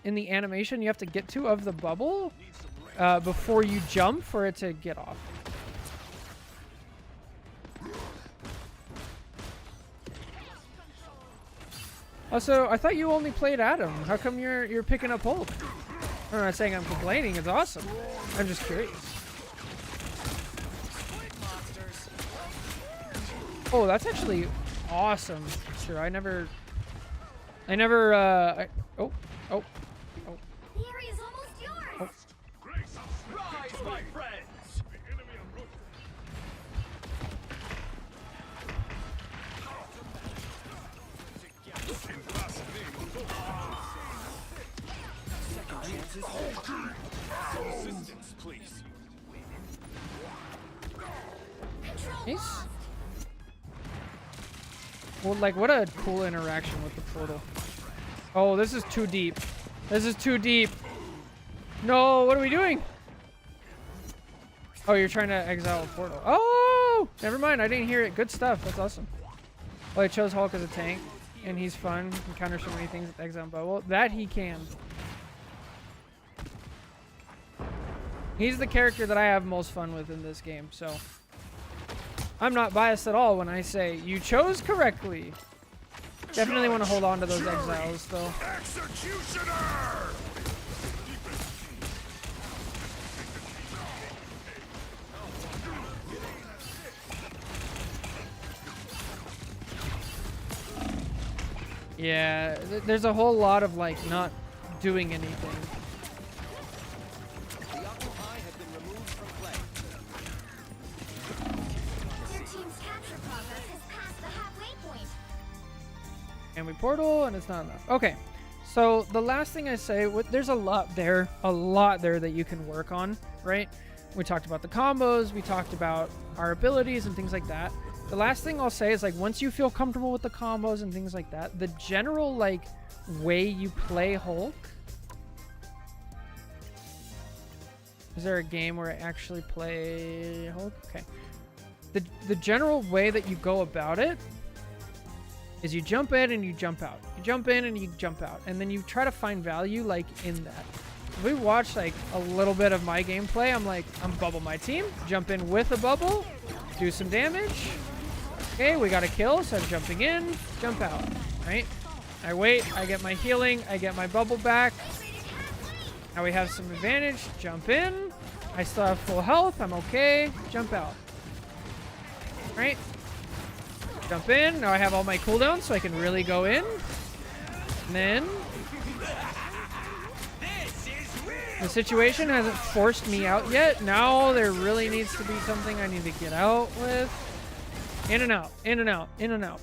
in the animation you have to get to of the bubble before you jump for it to get off. Also, I thought you only played Adam. How come you're picking up Hulk? I'm not saying I'm complaining. It's awesome. I'm just curious. Oh, that's actually awesome. Sure, I never. Oh. The area's almost yours. Grace us with Rise, victory! my friends! The enemy approaches. Second chances. Some assistance, please. Nice. Well, like, what a cool interaction with the portal. Oh, this is too deep. This is too deep. No, what are we doing? Oh, you're trying to exile a portal. Oh, never mind. I didn't hear it. Good stuff. That's awesome. Well, I chose Hulk as a tank, and he's fun. He can counter so many things with exile and bubble. That he can. He's the character that I have most fun with in this game, so I'm not biased at all when I say you chose correctly. Definitely want to hold on to those exiles, though. Executioner! Yeah, there's a whole lot of, like, not doing anything. The Octopi have been removed from play. Your team's capture progress has passed the halfway point. And we portal, and it's not enough. Okay, So the last thing I say, there's a lot there that you can work on, right? We talked about the combos, we talked about our abilities and things like that. The last thing I'll say is like once you feel comfortable with the combos and things like that, the general like way you play Hulk. Is there a game where I actually play Hulk? Okay. The general way that you go about it is you jump in and you jump out. You jump in and you jump out. And then you try to find value like in that. If we watch like a little bit of my gameplay, I'm bubble my team, jump in with a bubble, do some damage. Okay, we got a kill, so I'm jumping in, jump out, right? I wait, I get my healing, I get my bubble back. Now we have some advantage, jump in. I still have full health, I'm okay, jump out. Right? Jump in, now I have all my cooldowns so I can really go in. And then the situation hasn't forced me out yet. Now there really needs to be something I need to get out with. In and out, in and out, in and out.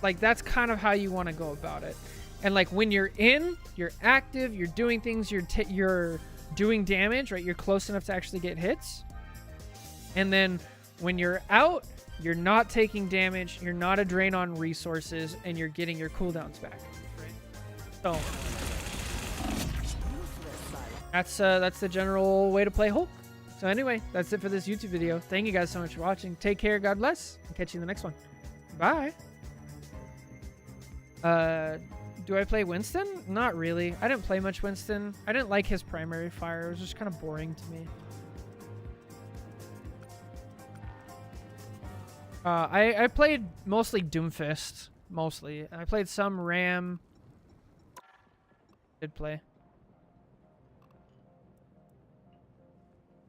Like that's kind of how you want to go about it. And like when you're in, you're active, you're doing things, you're doing damage, right? You're close enough to actually get hits. And then when you're out, you're not taking damage, you're not a drain on resources, and you're getting your cooldowns back. Right? So that's the general way to play Hulk. So anyway, that's it for this YouTube video. Thank you guys so much for watching. Take care, God bless, and catch you in the next one. Bye. Do I play Winston? Not really. I didn't play much Winston. I didn't like his primary fire. It was just kind of boring to me. I played mostly Doomfist. Mostly. I played some Ram. Did play.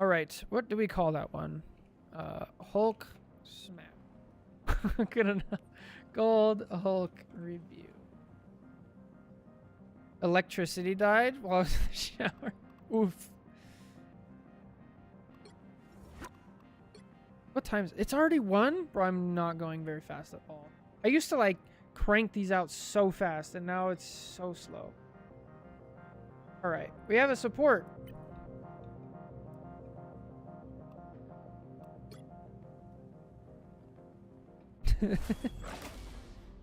Alright. What do we call that one? Hulk Smack. Good enough. Gold Hulk review. Electricity died while I was in the shower. Oof. What time is it? It's already 1? Bro, I'm not going very fast at all. I used to like crank these out so fast and now it's so slow. Alright, we have a support.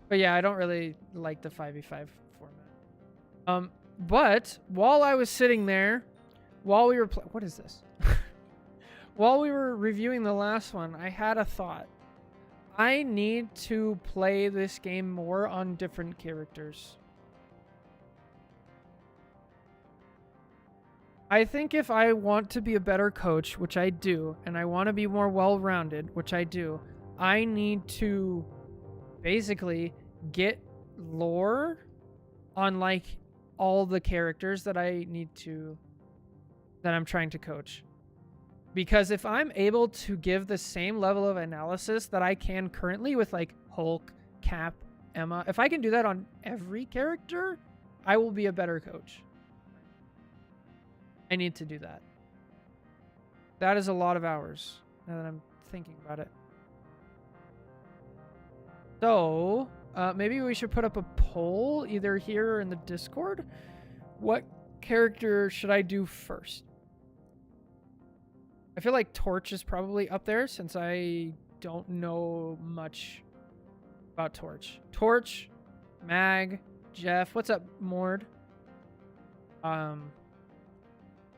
But yeah, I don't really like the 5v5 format. But while I was sitting there, while we were what is this? While we were reviewing the last one, I had a thought. I need to play this game more on different characters. I think if I want to be a better coach, which I do, and I want to be more well-rounded, which I do, I need to basically get lore on like all the characters that I'm trying to coach. Because if I'm able to give the same level of analysis that I can currently with like Hulk, Cap, Emma, if I can do that on every character, I will be a better coach. I need to do that. That is a lot of hours now that I'm thinking about it. So, maybe we should put up a poll either here or in the Discord. What character should I do first? I feel like Torch is probably up there since I don't know much about Torch. Torch, Mag, Jeff. What's up, Mord?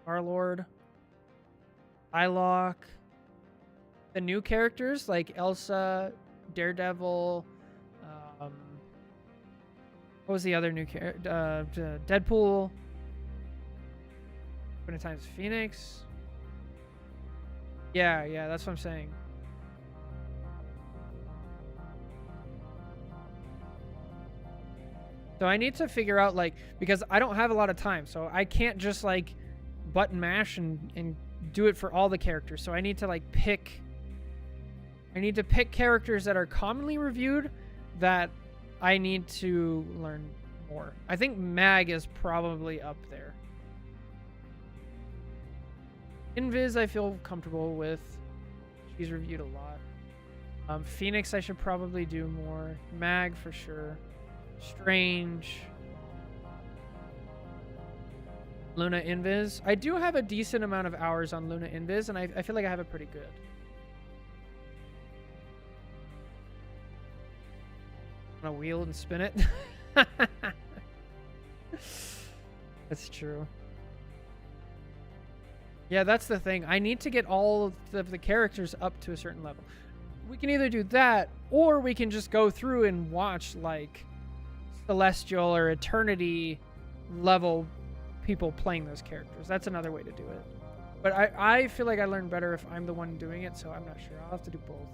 Warlord, Psylocke. The new characters like Elsa, Daredevil. What was the other new character? Deadpool. Infinite Times Phoenix. Yeah, that's what I'm saying. So I need to figure out, like, because I don't have a lot of time, so I can't just, like, button mash and do it for all the characters. So I need to, like, pick characters that are commonly reviewed that I need to learn more. I think Mag is probably up there. Invis I feel comfortable with. She's reviewed a lot. Phoenix I should probably do more. Mag for sure. Strange. Luna Invis. I do have a decent amount of hours on Luna Invis, and I feel like I have it pretty good. I'm gonna wheel and spin it. That's true. Yeah, that's the thing. I need to get all of the characters up to a certain level. We can either do that, or we can just go through and watch, like, Celestial or Eternity level people playing those characters. That's another way to do it. But I feel like I learn better if I'm the one doing it, so I'm not sure. I'll have to do both.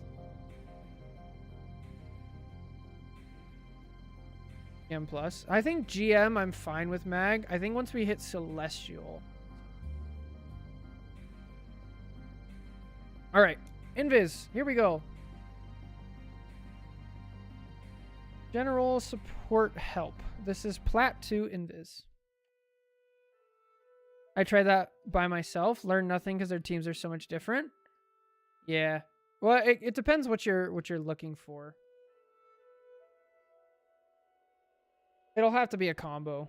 GM plus. I think GM I'm fine with Mag. I think once we hit Celestial. Alright. Invis. Here we go. General support help. This is Plat 2 Invis. I tried that by myself. Learned nothing because their teams are so much different. Yeah. Well, it depends what you're looking for. It'll have to be a combo.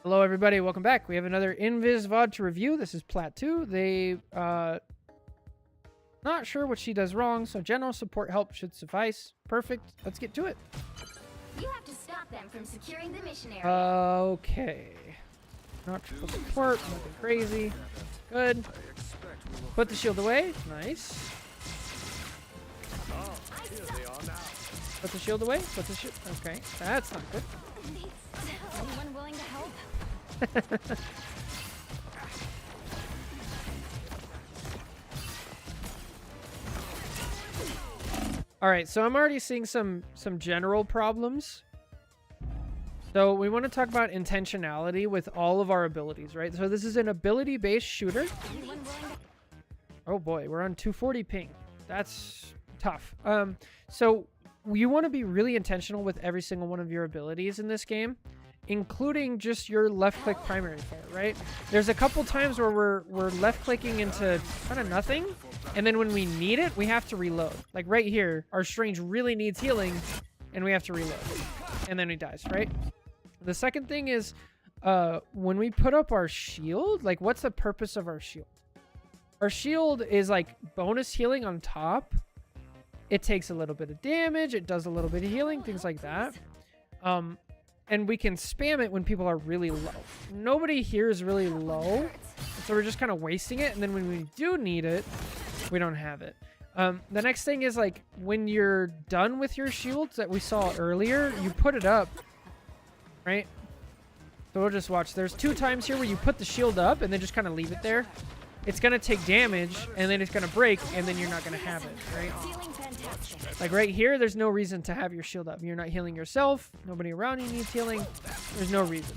Hello, everybody. Welcome back. We have another Invis VOD to review. This is Plat 2. They, not sure what she does wrong, so general support help should suffice. Perfect. Let's get to it. You have to stop them from securing the mission area. Okay. Not triple support. Nothing crazy. Good. Put the shield away. Nice. Put the shield away. Put the shield. Okay. That's not good. Anyone willing to help? All right, so I'm already seeing some general problems. So we want to talk about intentionality with all of our abilities, right? So this is an ability-based shooter. Oh boy, we're on 240 ping. That's tough. So you want to be really intentional with every single one of your abilities in this game, including just your left-click primary fire, right? There's a couple times where we're left-clicking into kind of nothing, and then when we need it, we have to reload. Like right here, our Strange really needs healing, and we have to reload. And then he dies, right? The second thing is, when we put up our shield, like what's the purpose of our shield? Our shield is like bonus healing on top. It takes a little bit of damage. It does a little bit of healing, things like that. And we can spam it when people are really low. Nobody here is really low, so we're just kind of wasting it. And then when we do need it, we don't have it. The next thing is like when you're done with your shields that we saw earlier, you put it up, right? So we'll just watch. There's 2 times here where you put the shield up and then just kind of leave it there. It's going to take damage, and then it's going to break, and then you're not going to have it, right? Like right here, there's no reason to have your shield up. You're not healing yourself. Nobody around you needs healing. There's no reason.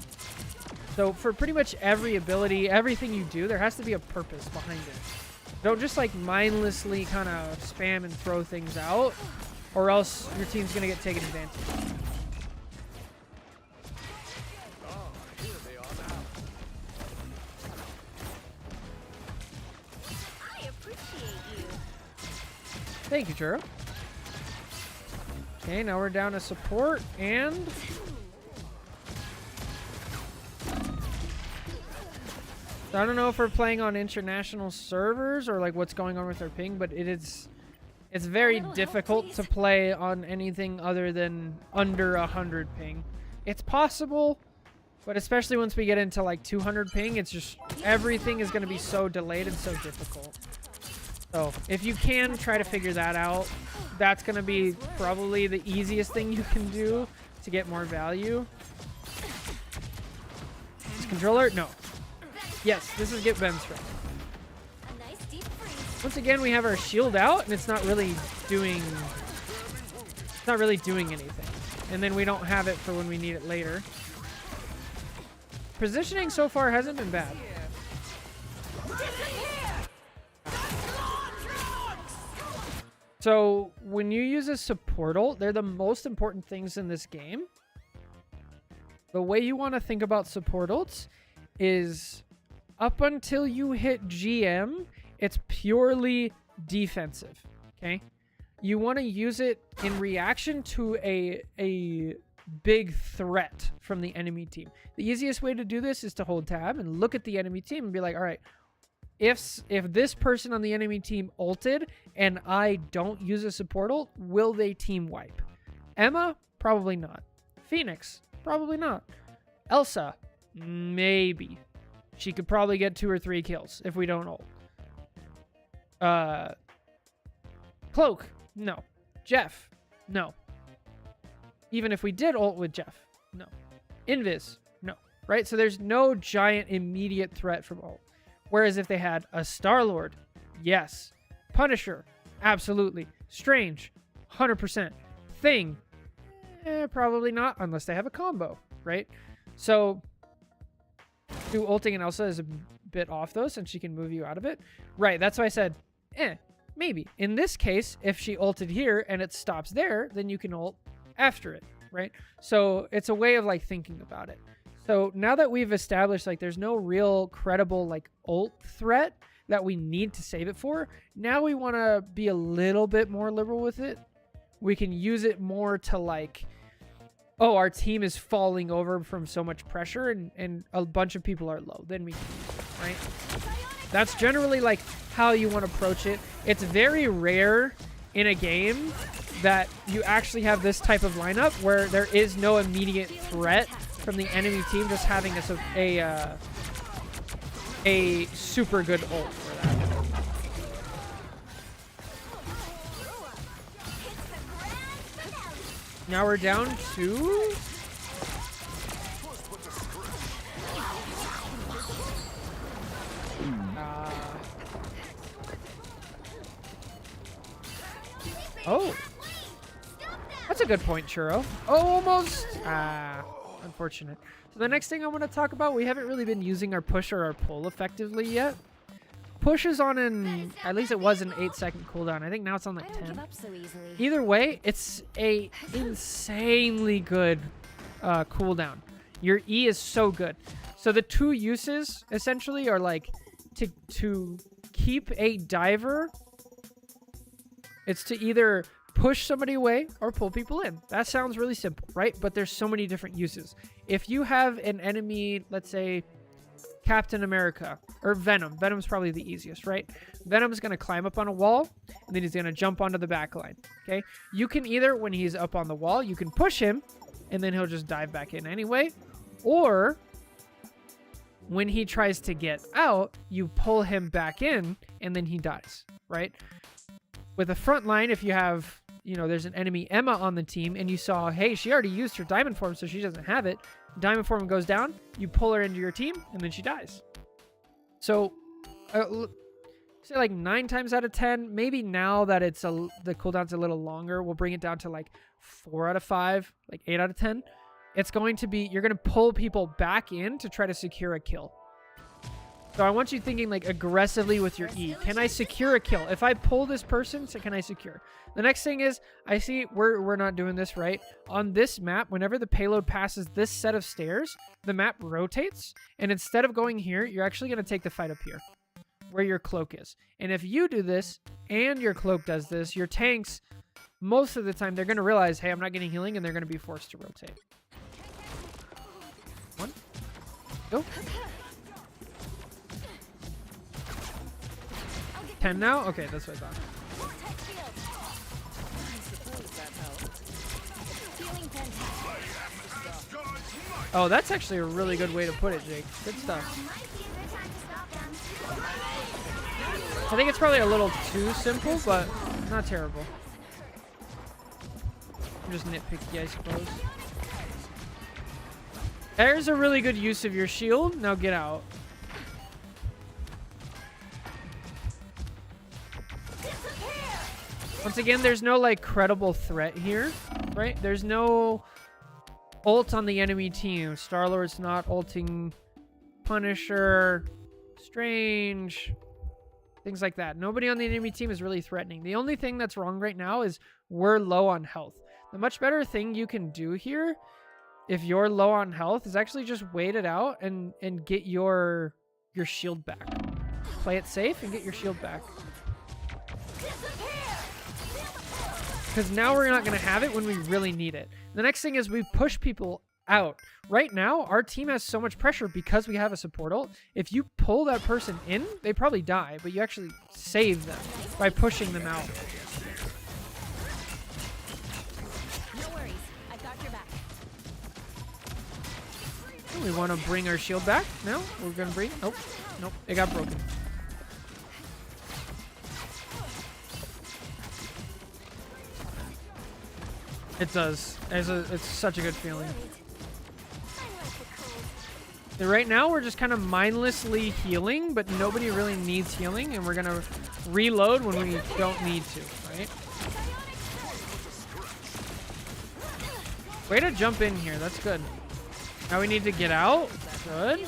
So for pretty much every ability, everything you do, there has to be a purpose behind it. Don't just like mindlessly kind of spam and throw things out, or else your team's going to get taken advantage of. Thank you, Churro. Okay, now we're down to support, and so I don't know if we're playing on international servers or like what's going on with our ping, but it's very difficult to play on anything other than under 100 ping. It's possible, but especially once we get into like 200 ping, it's just everything is going to be so delayed and so difficult. So if you can try to figure that out, that's going to be probably the easiest thing you can do to get more value. This controller? No. Yes, this is get Ben strike. Once again, we have our shield out, and it's not really doing anything. And then we don't have it for when we need it later. Positioning so far hasn't been bad. So when you use a support ult, they're the most important things in this game. The way you want to think about support ults is up until you hit GM, it's purely defensive, okay? You want to use it in reaction to a big threat from the enemy team. The easiest way to do this is to hold tab and look at the enemy team and be like, all right, if this person on the enemy team ulted and I don't use a support ult, will they team wipe? Emma? Probably not. Phoenix? Probably not. Elsa? Maybe. She could probably get 2 or 3 kills if we don't ult. Cloak? No. Jeff? No. Even if we did ult with Jeff? No. Invis? No. Right? So there's no giant immediate threat from ult. Whereas if they had a Star-Lord, yes. Punisher, absolutely. Strange, 100%. Thing, probably not, unless they have a combo, right? So, ulting an Elsa is a bit off, though, since she can move you out of it. Right, that's why I said, maybe. In this case, if she ulted here and it stops there, then you can ult after it, right? So, it's a way of, like, thinking about it. So now that we've established like there's no real credible like ult threat that we need to save it for, now we want to be a little bit more liberal with it. We can use it more to like, oh, our team is falling over from so much pressure and a bunch of people are low. Then we can use it, right? That's generally like how you want to approach it. It's very rare in a game that you actually have this type of lineup where there is no immediate threat from the enemy team just having a super good ult for that. Now we're down to oh, that's a good point, Churro. Oh, almost. Unfortunate. So the next thing I want to talk about, we haven't really been using our push or our pull effectively yet. Push is on at least it was an 8-second cooldown. I think now it's on like 10. Either way, it's a insanely good cooldown. Your E is so good. So the 2 uses essentially are like to keep a diver. It's to either push somebody away or pull people in. That sounds really simple, right? But there's so many different uses. If you have an enemy, let's say Captain America or Venom. Venom's probably the easiest, right? Venom's going to climb up on a wall and then he's going to jump onto the back line, okay? You can either, when he's up on the wall, you can push him and then he'll just dive back in anyway. Or when he tries to get out, you pull him back in and then he dies, right? With a front line, if you have, you know, there's an enemy Emma on the team and you saw, hey, she already used her diamond form, so she doesn't have it. Diamond form goes down, you pull her into your team, and then she dies. So, say like 9 times out of 10, maybe now that it's the cooldown's a little longer, we'll bring it down to like 4 out of 5, like 8 out of 10. It's going to be, you're going to pull people back in to try to secure a kill. So I want you thinking like aggressively with your E. Can I secure a kill? If I pull this person, so can I secure? The next thing is, I see we're not doing this right. On this map, whenever the payload passes this set of stairs, the map rotates. And instead of going here, you're actually going to take the fight up here, where your cloak is. And if you do this, and your cloak does this, your tanks, most of the time, they're going to realize, hey, I'm not getting healing, and they're going to be forced to rotate. 1, go. 10 now? Okay, that's what I thought. Oh, that's actually a really good way to put it, Jake. Good stuff. I think it's probably a little too simple, but not terrible. I'm just nitpicky, I suppose. There's a really good use of your shield. Now get out. Once again, there's no like credible threat here, right? There's no ult on the enemy team. Star-Lord's not ulting. Punisher, Strange, things like that. Nobody on the enemy team is really threatening. The only thing that's wrong right now is we're low on health. The much better thing you can do here, if you're low on health, is actually just wait it out and get your shield back. Play it safe and get your shield back. because now we're not going to have it when we really need it. The next thing is we push people out. Right now, our team has so much pressure because we have a support ult. If you pull that person in, they probably die, but you actually save them by pushing them out. No worries. I got your back. We want to bring our shield back now. We're going to bring... Nope. Nope. It got broken. It does. It's such a good feeling. And right now, we're just kind of mindlessly healing, but nobody really needs healing, and we're going to reload when we don't need to, right? Way to jump in here. That's good. Now we need to get out. Good.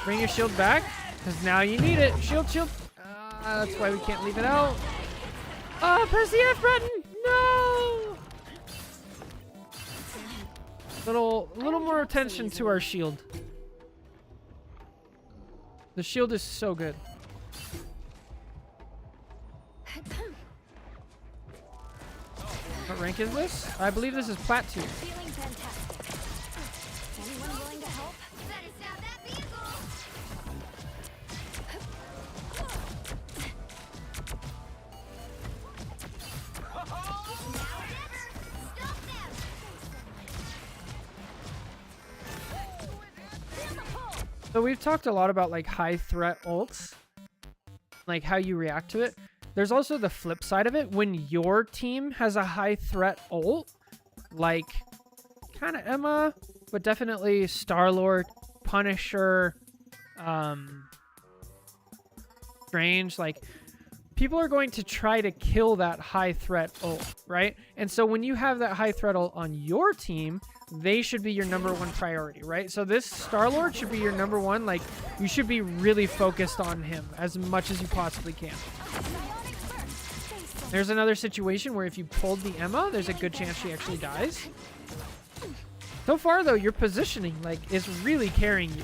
Bring your shield back, because now you need it. Shield, shield. That's why we can't leave it out. Press the F button. No! Little more attention to our shield. The shield is so good. What rank is this? I believe this is plat 2. Feeling fantastic. Anyone willing to help? Better stop that vehicle! Stop them! So we've talked a lot about like high threat ults, like how you react to it. There's also the flip side of it. When your team has a high threat ult, like kind of Emma, but definitely Star-Lord, Punisher, Strange, like people are going to try to kill that high threat ult, right? And so when you have that high threat ult on your team, they should be your #1 priority, right? So this Star-Lord should be your #1. Like, you should be really focused on him as much as you possibly can. There's another situation where if you pulled the Emma, there's a good chance she actually dies. So far, though, your positioning, like, is really carrying you.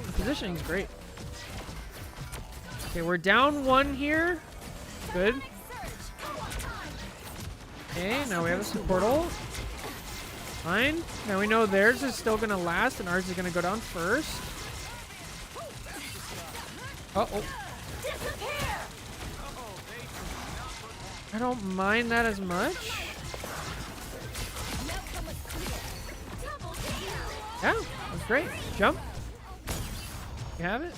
The positioning is great. Okay, we're down 1 here. Good. Okay, now we have a support ult. Fine. Now we know theirs is still going to last, and ours is going to go down first. Uh-oh. I don't mind that as much. Yeah, that's great. Jump. You have it.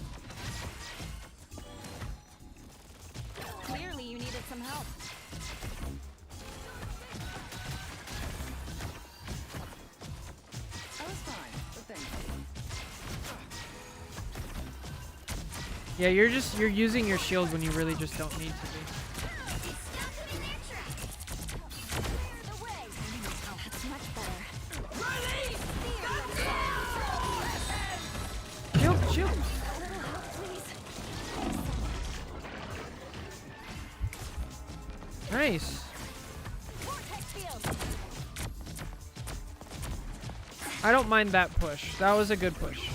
Clearly, you needed some help. I was fine, but thank you. Yeah, you're using your shield when you really just don't need to be. That's much better. Shield, shield. Nice. I don't mind that push. That was a good push.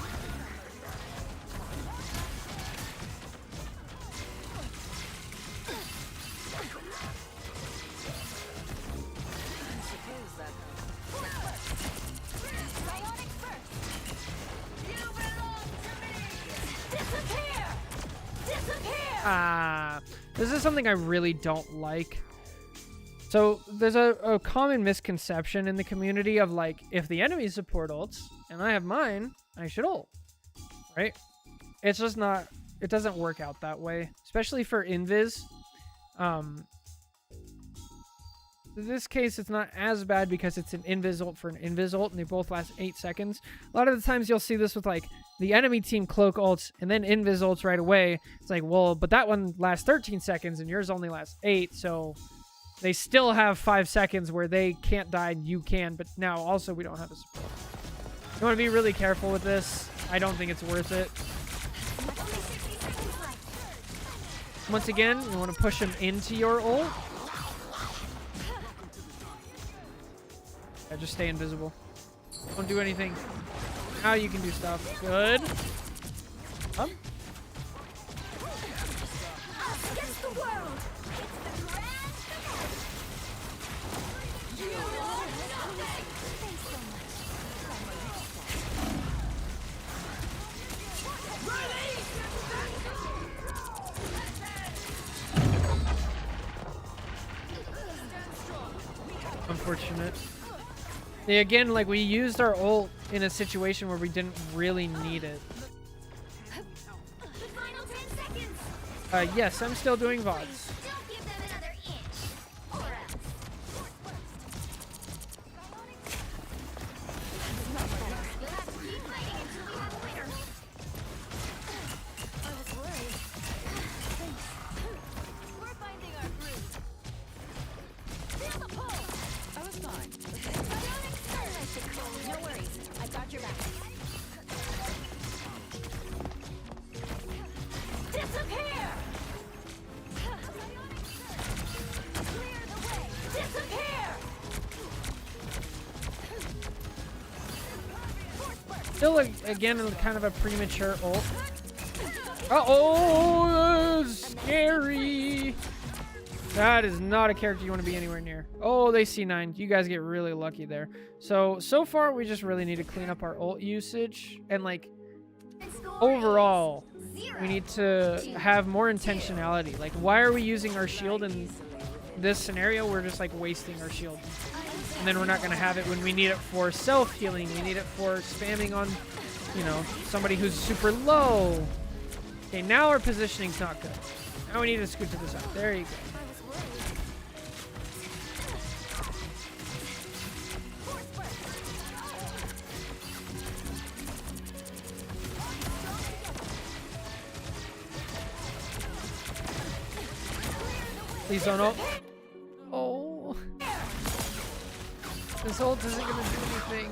This is something I really don't like. So there's a common misconception in the community of like, if the enemy support ults and I have mine, I should ult, right? It's just not, it doesn't work out that way, especially for invis. In this case, it's not as bad because it's an invis ult for an invis ult and they both last 8 seconds. A lot of the times you'll see this with like the enemy team cloak ults and then invis ults right away. It's like, well, but that one lasts 13 seconds and yours only lasts 8. So they still have 5 seconds where they can't die and you can, but now also we don't have a support. You want to be really careful with this. I don't think it's worth it. Once again, you want to push him into your ult. Yeah, just stay invisible. Don't do anything. Now you can do stuff. Good. unfortunate. Yeah, again, like we used our ult in a situation where we didn't really need it. The final 10 seconds. Yes, I'm still doing VODs. Don't give them another inch. Or else. You'll have to keep fighting until we have a winner. I was worried. We're finding our groove. Feel the pull. I was fine. No worries. I got your back. Disappear! Clear the way! Disappear! Still, again, kind of a premature ult. Uh-oh, scary. That is not a character you want to be anywhere near. Oh, they C9. You guys get really lucky there. So far, we just really need to clean up our ult usage. And, like, overall, we need to have more intentionality. Like, why are we using our shield in this scenario? We're just, like, wasting our shield. And then we're not going to have it when we need it for self-healing. We need it for spamming on, you know, somebody who's super low. Okay, now our positioning's not good. Now we need to scoot to the side. There you go. Please don't ult. Oh. This ult isn't gonna do anything.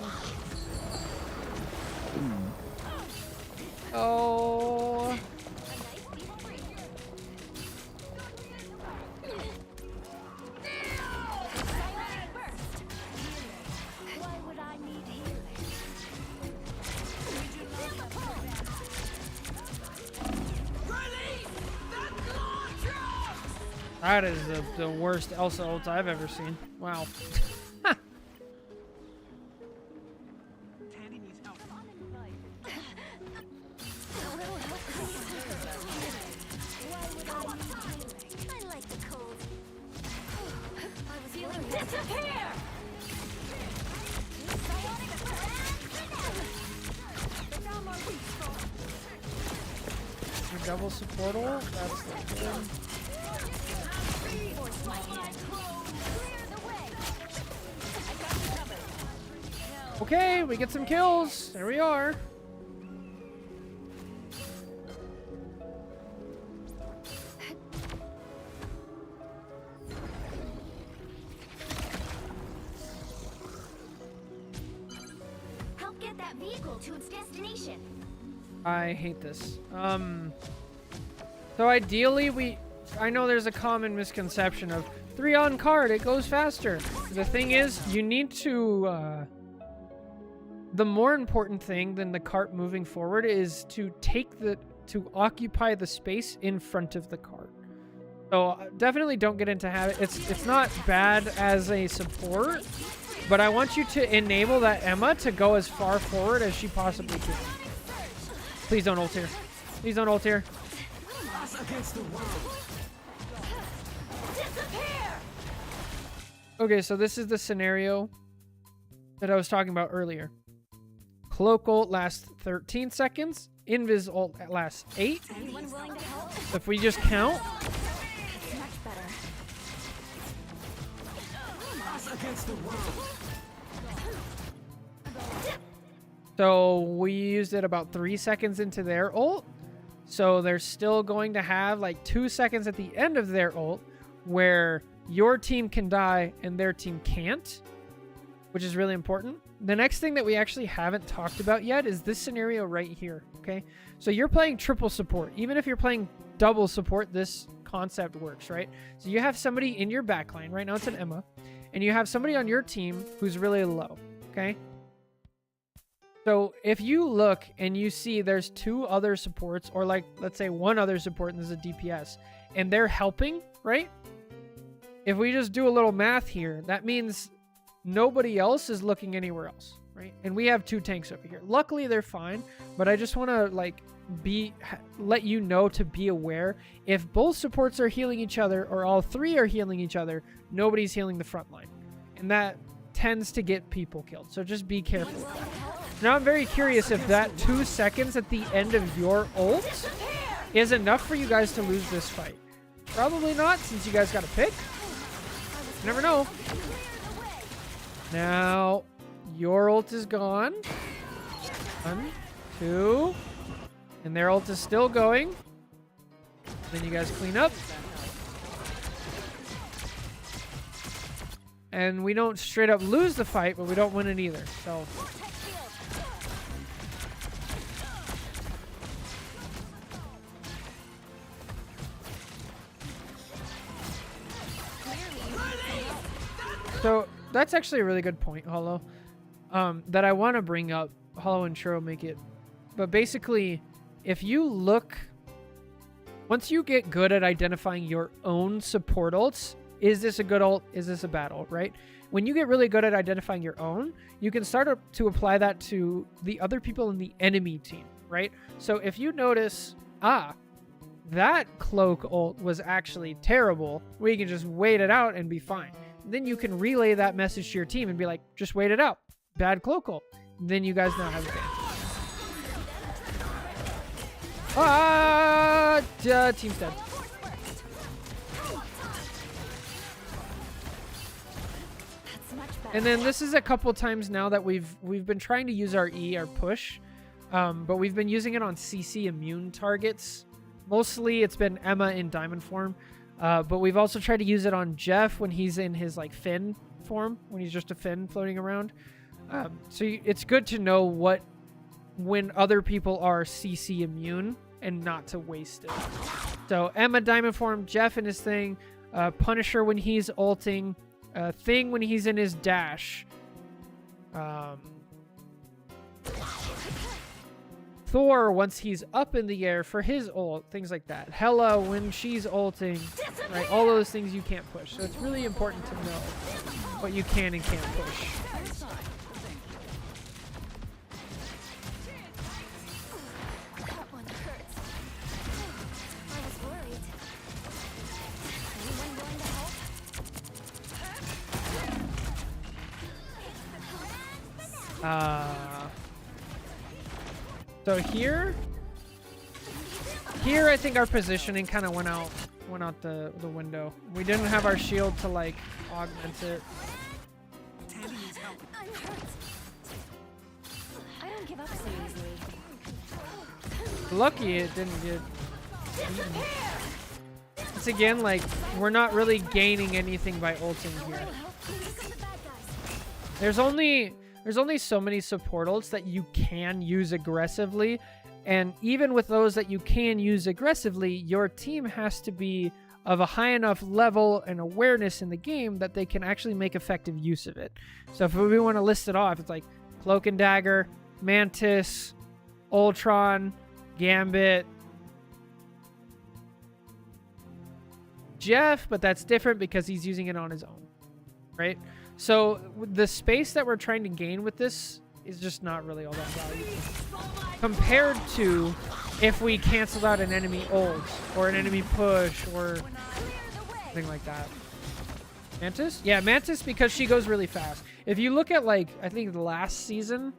Oh. Why would I need healing? That is the worst Elsa ult I've ever seen. Wow. I like the cold. I was feeling disappear! Your double support ult? That's not good. Okay, we get some kills. There we are. Help get that vehicle to its destination. I hate this. So ideally I know there's a common misconception of 3 on card, it goes faster. The thing is, you need to, the more important thing than the cart moving forward is to occupy the space in front of the cart. So definitely don't get into habit. It's not bad as a support, but I want you to enable that Emma to go as far forward as she possibly can. Please don't ult here. Please don't ult here. Okay, so this is the scenario that I was talking about earlier. Cloak ult lasts 13 seconds. Invis ult lasts 8. Anyone willing to help? If we just count, It's much better. so we used it about 3 seconds into their ult. So they're still going to have like 2 seconds at the end of their ult where your team can die and their team can't, which is really important. The next thing that we actually haven't talked about yet is this scenario right here, okay? So you're playing triple support. Even if you're playing double support, this concept works, right? So you have somebody in your backline, right now it's an Emma, and you have somebody on your team who's really low, okay? So if you look and you see there's 2 other supports, or like, let's say 1 other support and this is a DPS, and they're helping, right? If we just do a little math here, that means nobody else is looking anywhere else, right? And we have 2 tanks over here. Luckily, they're fine, but I just want to like let you know to be aware. If both supports are healing each other or all 3 are healing each other, nobody's healing the front line. and that tends to get people killed. So just be careful with that. Now I'm very curious if that 2 seconds at the end of your ult is enough for you guys to lose this fight. Probably not, since you guys got to pick. You never know. Now, your ult is gone. 1, 2, and their ult is still going. Then you guys clean up. And we don't straight up lose the fight, but we don't win it either. So that's actually a really good point, Hollow, that I want to bring up. Hollow and Churro make it. But basically, if you look, once you get good at identifying your own support ults, is this a good ult? Is this a bad ult, right? When you get really good at identifying your own, you can start to apply that to the other people in the enemy team, right? So if you notice, that cloak ult was actually terrible, we can just wait it out and be fine. Then you can relay that message to your team and be like, just wait it out. Bad cloak ult. Then you guys now have advantage. Team's dead. And then this is a couple times now that we've been trying to use our E, our push, but we've been using it on CC immune targets. Mostly it's been Emma in diamond form, but we've also tried to use it on Jeff when he's in his like Finn form, when he's just a Finn floating around. So it's good to know when other people are CC immune and not to waste it. So Emma diamond form, Jeff in his thing, Punisher when he's ulting, Thing when he's in his dash, Thor once he's up in the air for his ult, things like that. Hela when she's ulting, right? All those things you can't push. So it's really important to know what you can and can't push. That one hurts. I was worried. Anyone going to help? So here I think our positioning kind of went out the window. We didn't have our shield to like augment it. I'm hurt. I don't give up so easily. Lucky it didn't get eaten. It's again like we're not really gaining anything by ulting here. There's only so many support ults that you can use aggressively, and even with those that you can use aggressively, your team has to be of a high enough level and awareness in the game that they can actually make effective use of it. So if we want to list it off, it's like Cloak and Dagger, Mantis, Ultron, Gambit, Jeff, but that's different because he's using it on his own, right? So the space that we're trying to gain with this is just not really all that valuable compared to if we canceled out an enemy ult or an enemy push or something like that. Mantis? Yeah, Mantis, because she goes really fast. If you look at, like, I think the last season,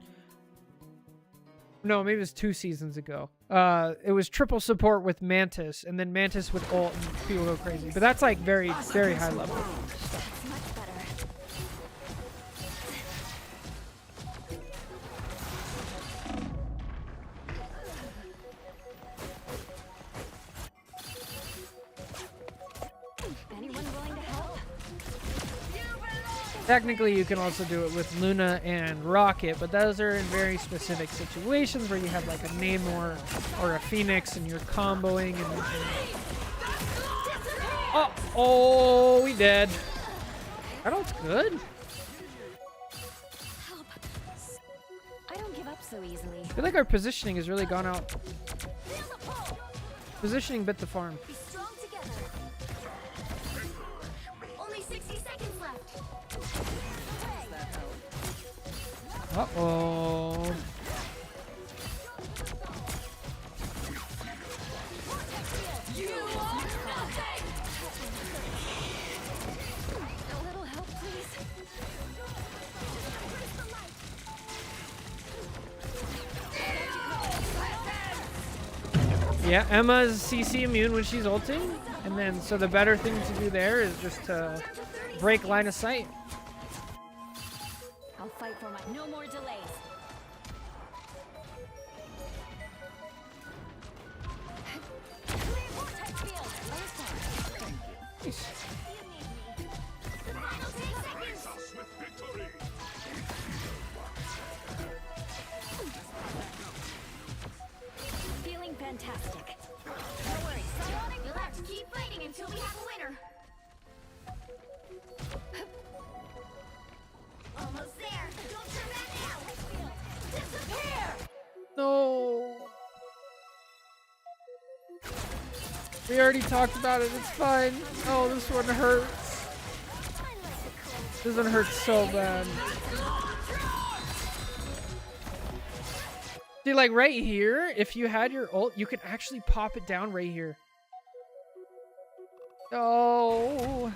no, maybe it was 2 seasons ago, it was triple support with Mantis, and then Mantis would ult and people go crazy. But that's like very, very high level stuff. Technically, you can also do it with Luna and Rocket, but those are in very specific situations where you have like a Namor or a Phoenix and you're comboing and oh, we dead. That ult's good. Help. I don't give up so easily. I feel like our positioning has really gone out. Positioning bit the farm. Be strong together. Only 60 seconds left. Uh-oh. A little help, please. Yeah, Emma's CC immune when she's ulting, and then so the better thing to do there is just to break line of sight. I'll fight for my. No more delays. Clear vortex field. Grace us with victory. Feeling fantastic. No worries. You'll have to keep fighting until we have a winner. Almost there. Don't turn back now. Disappear! No. We already talked about it. It's fine. Oh, this one hurts. This one hurts so bad. See, like right here, if you had your ult, you could actually pop it down right here. Oh.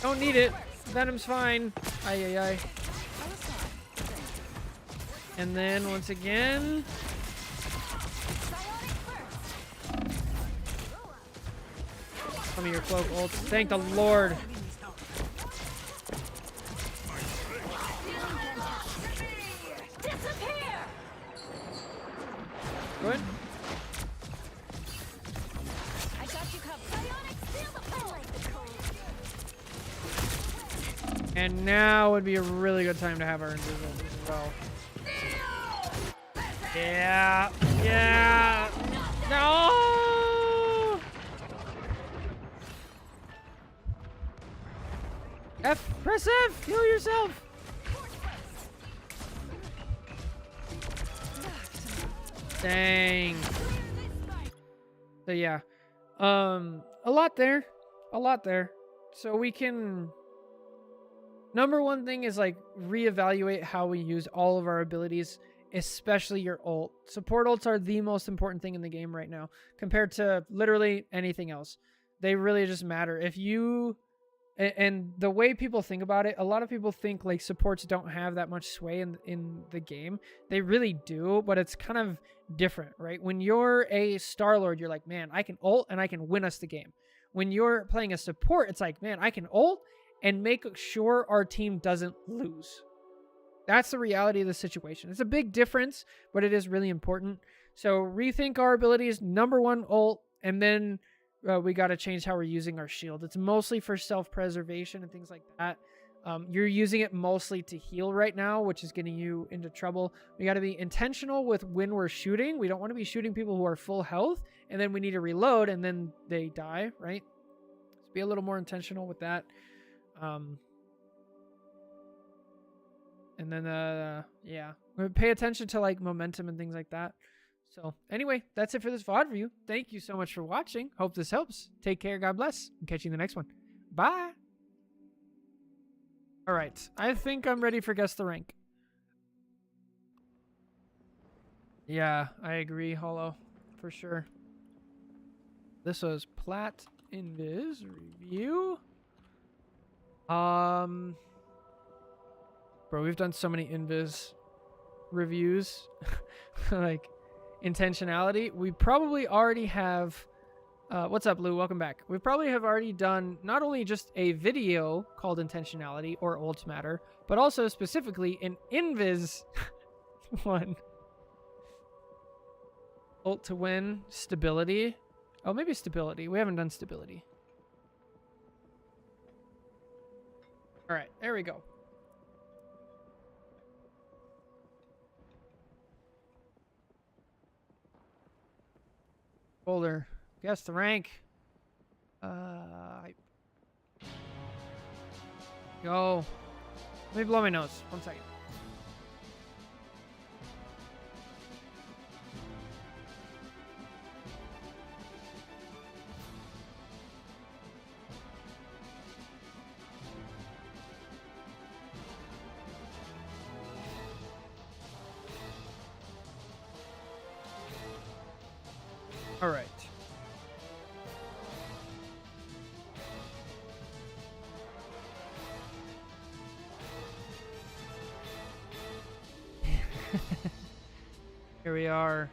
Don't need it. Venom's fine. Ay, ay, ay. And then once again. Some of your cloak ults. Thank the Lord. Disappear! Go ahead. I got you covered. Psionic, feel the pull. And now would be a really good time to have our invisible as well. Yeah. Yeah. No. F. Press F. Heal yourself. Dang. So yeah. A lot there. A lot there. So we can. Number one thing is like reevaluate how we use all of our abilities, especially your ult. Support ults are the most important thing in the game right now compared to literally anything else. They really just matter. If you, and the way people think about it, a lot of people think like supports don't have that much sway in the game. They really do, but it's kind of different, right? When you're a Star-Lord, you're like, man, I can ult and I can win us the game. When you're playing a support, it's like, man, I can ult and make sure our team doesn't lose. That's the reality of the situation. It's a big difference, but it is really important. So rethink our abilities. Number one, ult, and then we got to change how we're using our shield. It's mostly for self-preservation and things like that. You're using it mostly to heal right now, which is getting you into trouble. We got to be intentional with when we're shooting. We don't want to be shooting people who are full health, and then we need to reload, and then they die, right? So be a little more intentional with that. And then, yeah, pay attention to like momentum and things like that. So anyway, that's it for this VOD review. Thank you so much for watching. Hope this helps. Take care. God bless. And catch you in the next one. Bye. All right. I think I'm ready for Guess the Rank. Yeah, I agree, Hollow. For sure. This was Plat Invis review. Bro, we've done so many Invis reviews. Like, intentionality. We probably already have... what's up, Lou? Welcome back. We probably have already done not only just a video called Intentionality or Ult Matter, but also specifically an Invis one. Ult to win. Stability. Oh, maybe Stability. We haven't done Stability. All right, there we go. Folder. Guess the rank. Go. Let me blow my nose. 1 second. All right. Here we are.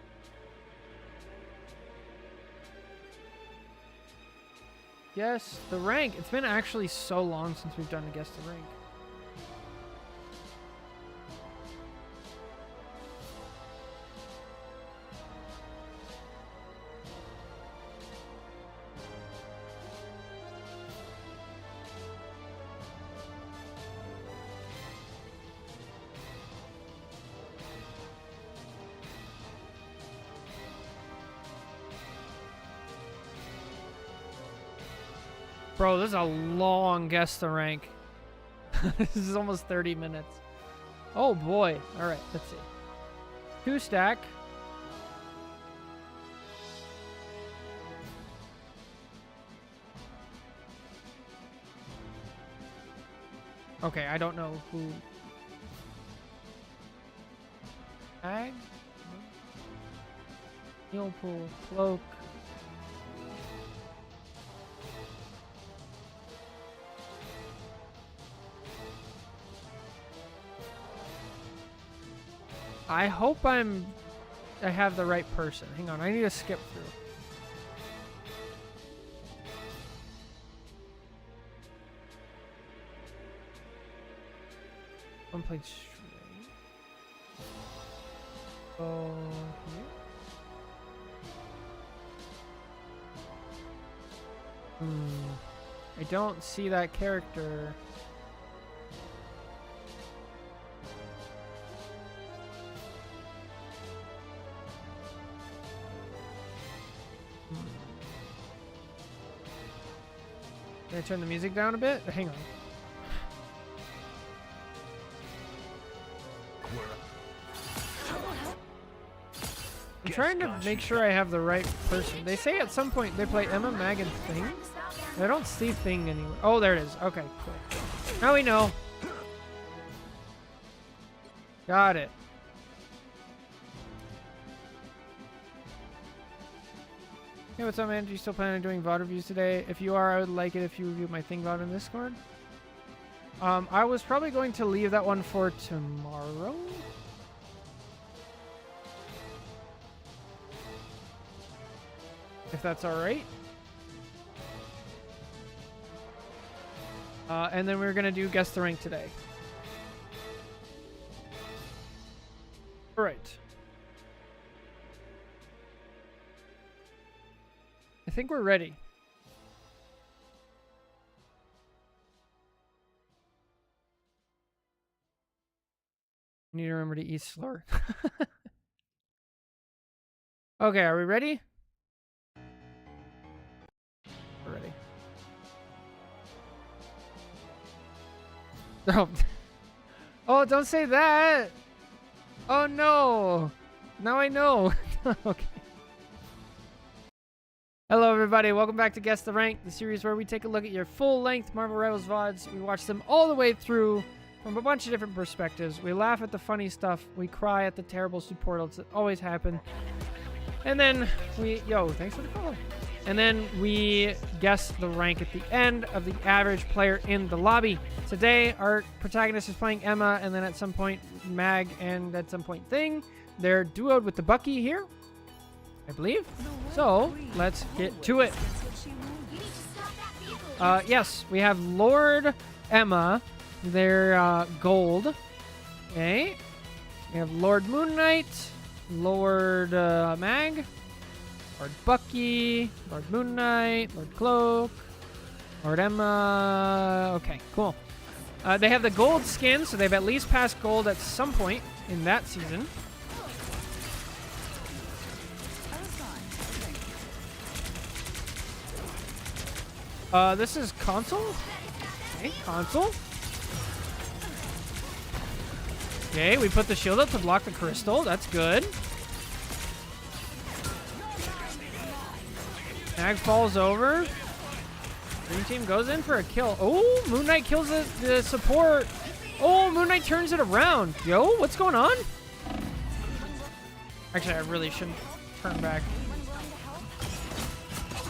guess the rank. It's been actually so long since we've done a guess the rank. Bro, this is a long guess the rank. This is almost 30 minutes. Oh boy. All right, let's see. 2 stack. Okay, I don't know who. Ag? Heal pool, cloak. I hope I have the right person. Hang on, I need to skip through. One plate straight. Oh, here. I don't see that character. Can I turn the music down a bit? Hang on. I'm trying to make sure I have the right person. They say at some point they play Emma, Mag, and Thing. I don't see Thing anywhere. Oh, there it is. Okay, cool. Now we know. Got it. Hey, what's up, man? Do you still plan on doing VOD reviews today? If you are, I would like it if you review my Thing VOD in Discord. I was probably going to leave that one for tomorrow. If that's alright. And then we're going to do Guess the Rank today. Alright. I think we're ready. I need to remember to eat slower. Okay, are we ready? We're ready. Oh. Oh, don't say that. Oh no. Now I know. Okay. Hello everybody, welcome back to Guess the Rank, the series where we take a look at your full-length Marvel Rivals VODs. We watch them all the way through from a bunch of different perspectives. We laugh at the funny stuff, we cry at the terrible supportals that always happen. And then we... Yo, thanks for the follow. And then we guess the rank at the end of the average player in the lobby. Today, our protagonist is playing Emma, and then at some point Mag, and at some point Thing. They're duoed with the Bucky here, I believe. So, let's get to it. Yes, we have Lord Emma. They're gold. Okay. We have Lord Moon Knight, Lord Mag, Lord Bucky, Lord Moon Knight, Lord Cloak, Lord Emma. Okay, cool. They have the gold skin, so they've at least passed gold at some point in that season. This is console. Okay, console. Okay, we put the shield up to block the crystal. That's good. Mag falls over. Green team goes in for a kill. Oh, Moon Knight kills the support. Oh, Moon Knight turns it around. Yo, what's going on? Actually, I really shouldn't turn back.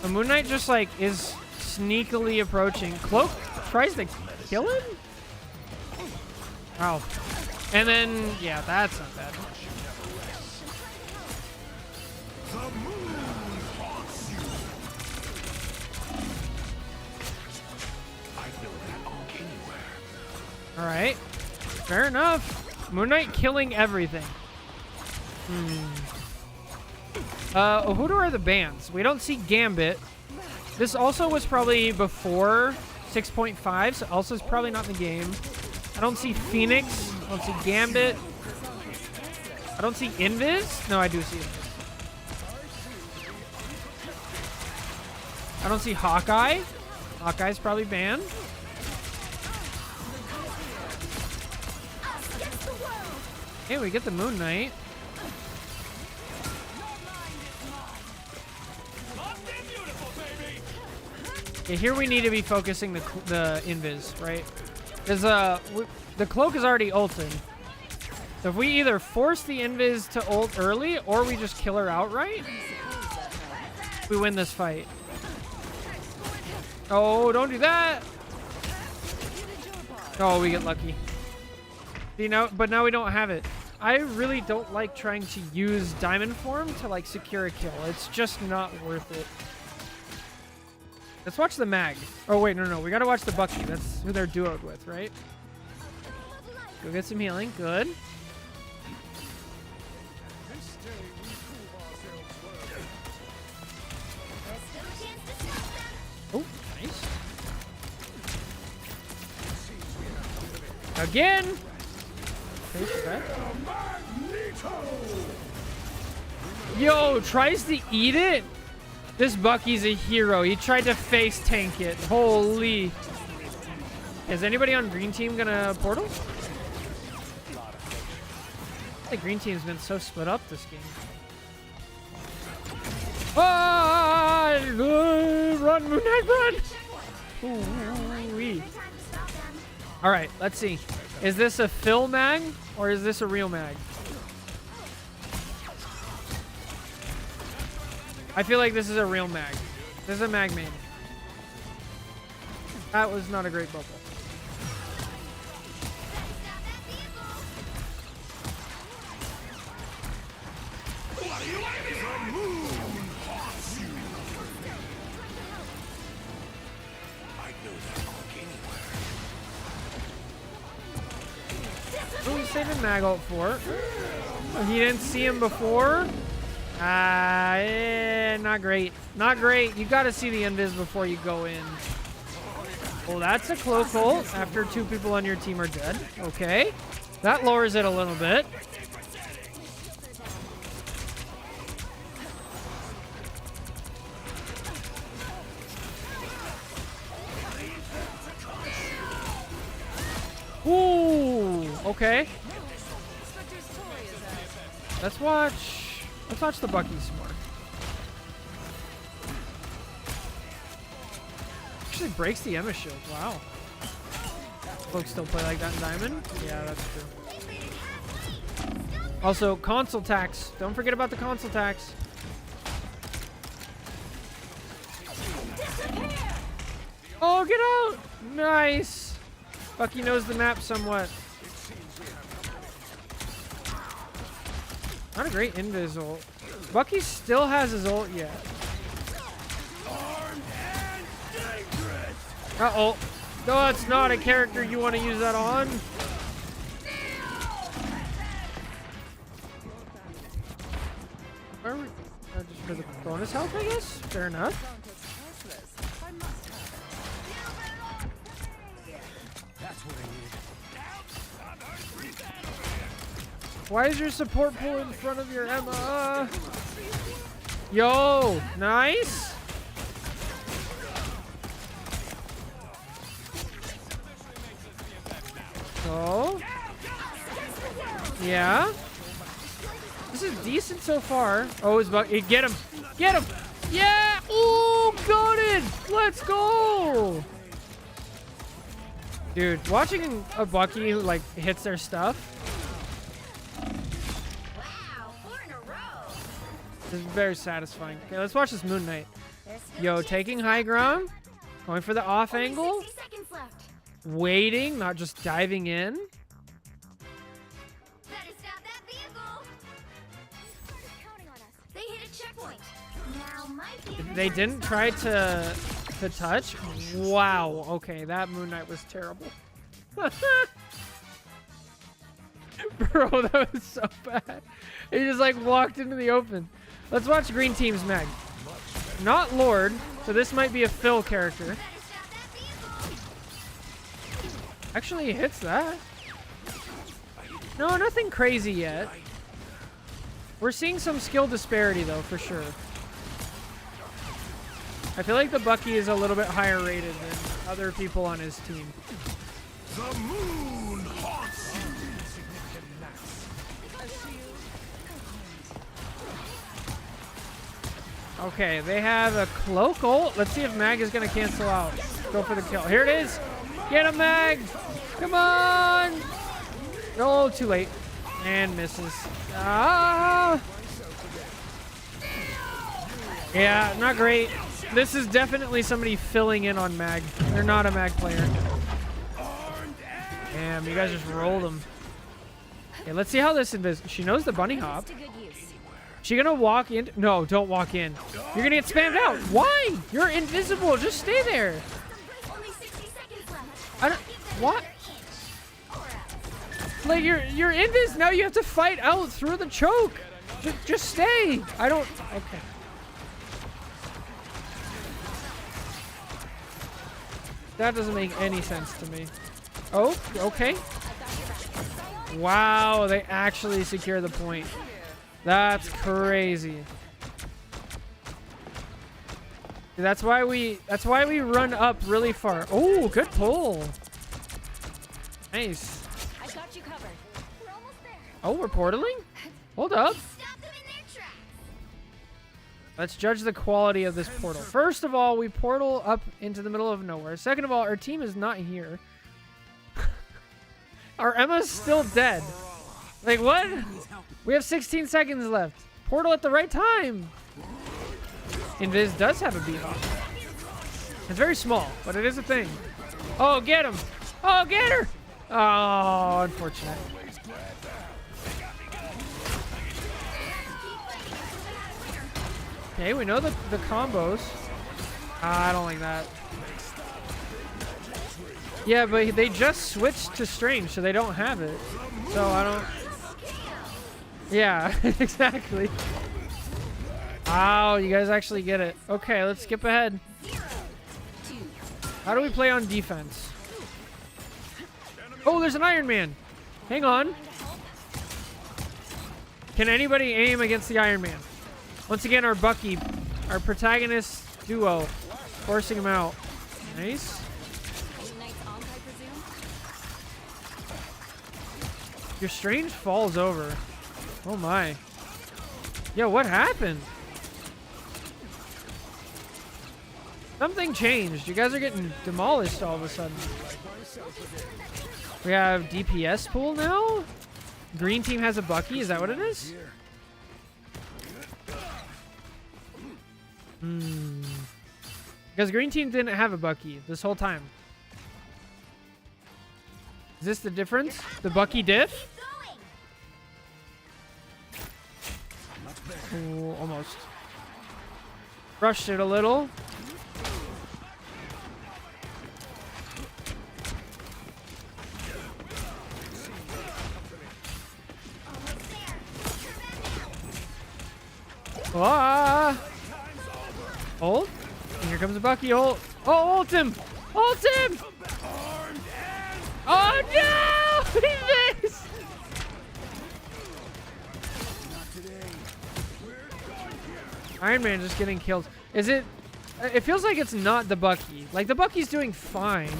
The Moon Knight just like is sneakily approaching. Cloak tries to kill him? Ow. And then, yeah, that's not bad. All right. Fair enough. Moon Knight killing everything. Who are the bans? We don't see Gambit. This also was probably before 6.5, so also is probably not in the game. I don't see Phoenix. I don't see Gambit. I don't see Invis. No, I do see Invis. I don't see Hawkeye. Hawkeye's probably banned. Hey, we get the Moon Knight. Okay, here we need to be focusing the Invis, right? Because the Cloak is already ulted. So if we either force the Invis to ult early, or we just kill her outright, we win this fight. Oh, don't do that! Oh, we get lucky. See, but now we don't have it. I really don't like trying to use Diamond Form to like secure a kill. It's just not worth it. Let's watch the Mag. Oh wait, no, we gotta watch the Bucky. That's who they're duoed with, right? Go get some healing. Good. Oh, nice. Again. Yo, tries to eat it? This Bucky's a hero. He tried to face tank it. Holy. Is anybody on green team gonna portal? The green team's been so split up this game. Ah, run, Moon Knight, run! Ooh-wee. All right, let's see. Is this a fill mag or is this a real mag? I feel like this is a real mag. This is a mag main. That was not a great bubble. Who was saving mag ult for? Oh, he didn't see him before? Not great. Not great. You gotta see the invis before you go in. Well, that's a cloak ult after 2 people on your team are dead. Okay. That lowers it a little bit. Ooh, okay. Let's watch the Bucky some more. Actually breaks the Emma shield. Wow. Folks still play like that in Diamond? Yeah, that's true. Also, console tax. Don't forget about the console tax. Oh, get out! Nice. Bucky knows the map somewhat. Not a great invis ult. Bucky still has his ult yet. Uh-oh. No, that's not a character you want to use that on. Where are we? Just for the bonus health, I guess? Fair enough. Why is your support pool in front of your Emma? Yo, nice. Oh. Yeah. This is decent so far. Oh, it's about get him. Get him. Yeah. Ooh, got it. Let's go. Dude, watching a Bucky who like hits their stuff. This is very satisfying. Okay, let's watch this Moon Knight. Yo, taking high ground. Going for the off angle. Waiting, not just diving in. They didn't try to touch. Wow. Okay, that Moon Knight was terrible. Bro, that was so bad. He just like walked into the open. Let's watch Green Team's Meg. Not Lord, so this might be a Phil character. Actually, he hits that. No, nothing crazy yet. We're seeing some skill disparity though, for sure. I feel like the Bucky is a little bit higher rated than other people on his team. The moon haunts you. Okay, they have a cloak ult. Let's see if Mag is going to cancel out. Go for the kill. Here it is. Get him, Mag. Come on. Oh, too late. And misses. Ah. Yeah, not great. This is definitely somebody filling in on Mag. They're not a Mag player. Damn, you guys just rolled them. Okay, let's see how this is. She knows the bunny hop. She gonna walk in? No, don't walk in. You're gonna get spammed out. Why? You're invisible. Just stay there. Only 60 seconds left. I don't. What? Like you're invis. Now you have to fight out through the choke. Just stay. I don't. Okay. That doesn't make any sense to me. Oh, okay. Wow, they actually secure the point. That's crazy. That's why we run up really far. Oh, good pull. Nice. I got you covered. We're almost there. Oh, we're portaling? Hold up. Stop them in their tracks. Let's judge the quality of this portal. First of all, we portal up into the middle of nowhere. Second of all, our team is not here. Our Emma's still dead. Like, what? We have 16 seconds left. Portal at the right time. Invis does have a B-hop. It's very small, but it is a thing. Oh, get him. Oh, get her. Oh, unfortunate. Okay, we know the combos. I don't like that. Yeah, but they just switched to Strange, so they don't have it. So I don't... Yeah, exactly. Wow, you guys actually get it. Okay, let's skip ahead. How do we play on defense? Oh, there's an Iron Man. Hang on. Can anybody aim against the Iron Man? Once again, our Bucky, our protagonist duo, forcing him out. Nice. Your Strange falls over. Oh my. Yo, what happened? Something changed. You guys are getting demolished all of a sudden. We have DPS pool now? Green team has a Bucky. Is that what it is? Because green team didn't have a Bucky this whole time. Is this the difference? The Bucky diff? Ooh, almost. Rushed it a little. Ah! Ult. And here comes a Bucky ult. Oh, ult him! Ult him! Oh no! He missed! Iron Man just getting killed. Is it... It feels like it's not the Bucky. Like, the Bucky's doing fine.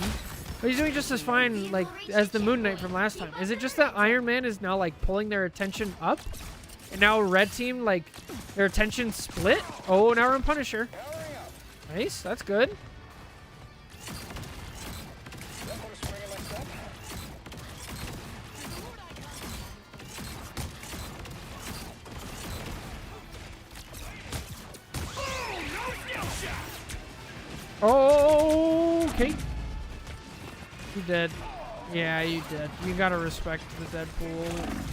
But he's doing just as fine, like, as the Moon Knight from last time. Is it just that Iron Man is now, like, pulling their attention up? And now red team, like, their attention split? Oh, now we're in Punisher. Nice. That's good. Oh, okay. You dead. Yeah, you dead. You gotta respect the Deadpool.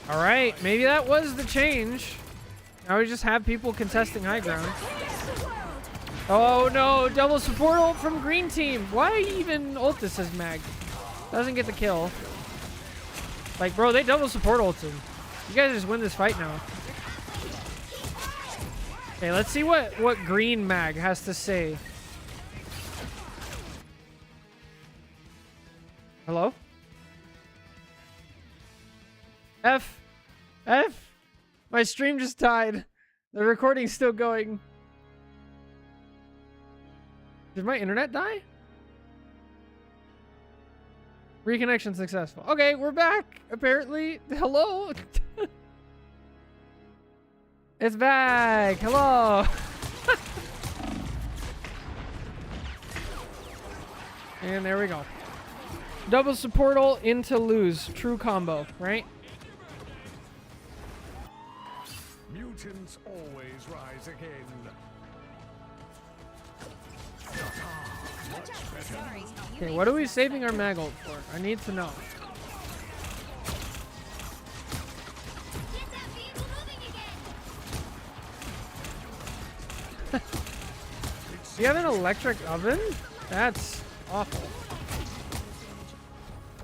Alright, maybe that was the change. Now we just have people contesting high ground. Oh no, double support ult from green team. Why even ult this as Mag? Doesn't get the kill. Like, bro, they double support ulted. You guys just win this fight now. Okay, let's see what Green Mag has to say. Hello? F. My stream just died. The recording's still going. Did my internet die? Reconnection successful. Okay, we're back. Apparently. Hello? It's back. Hello. And there we go. Double support ult into lose. True combo, right? Mutants always rise again. Okay, what are we saving our mag ult for? I need to know. Get that vehicle moving again. Do you have an electric oven? That's awful.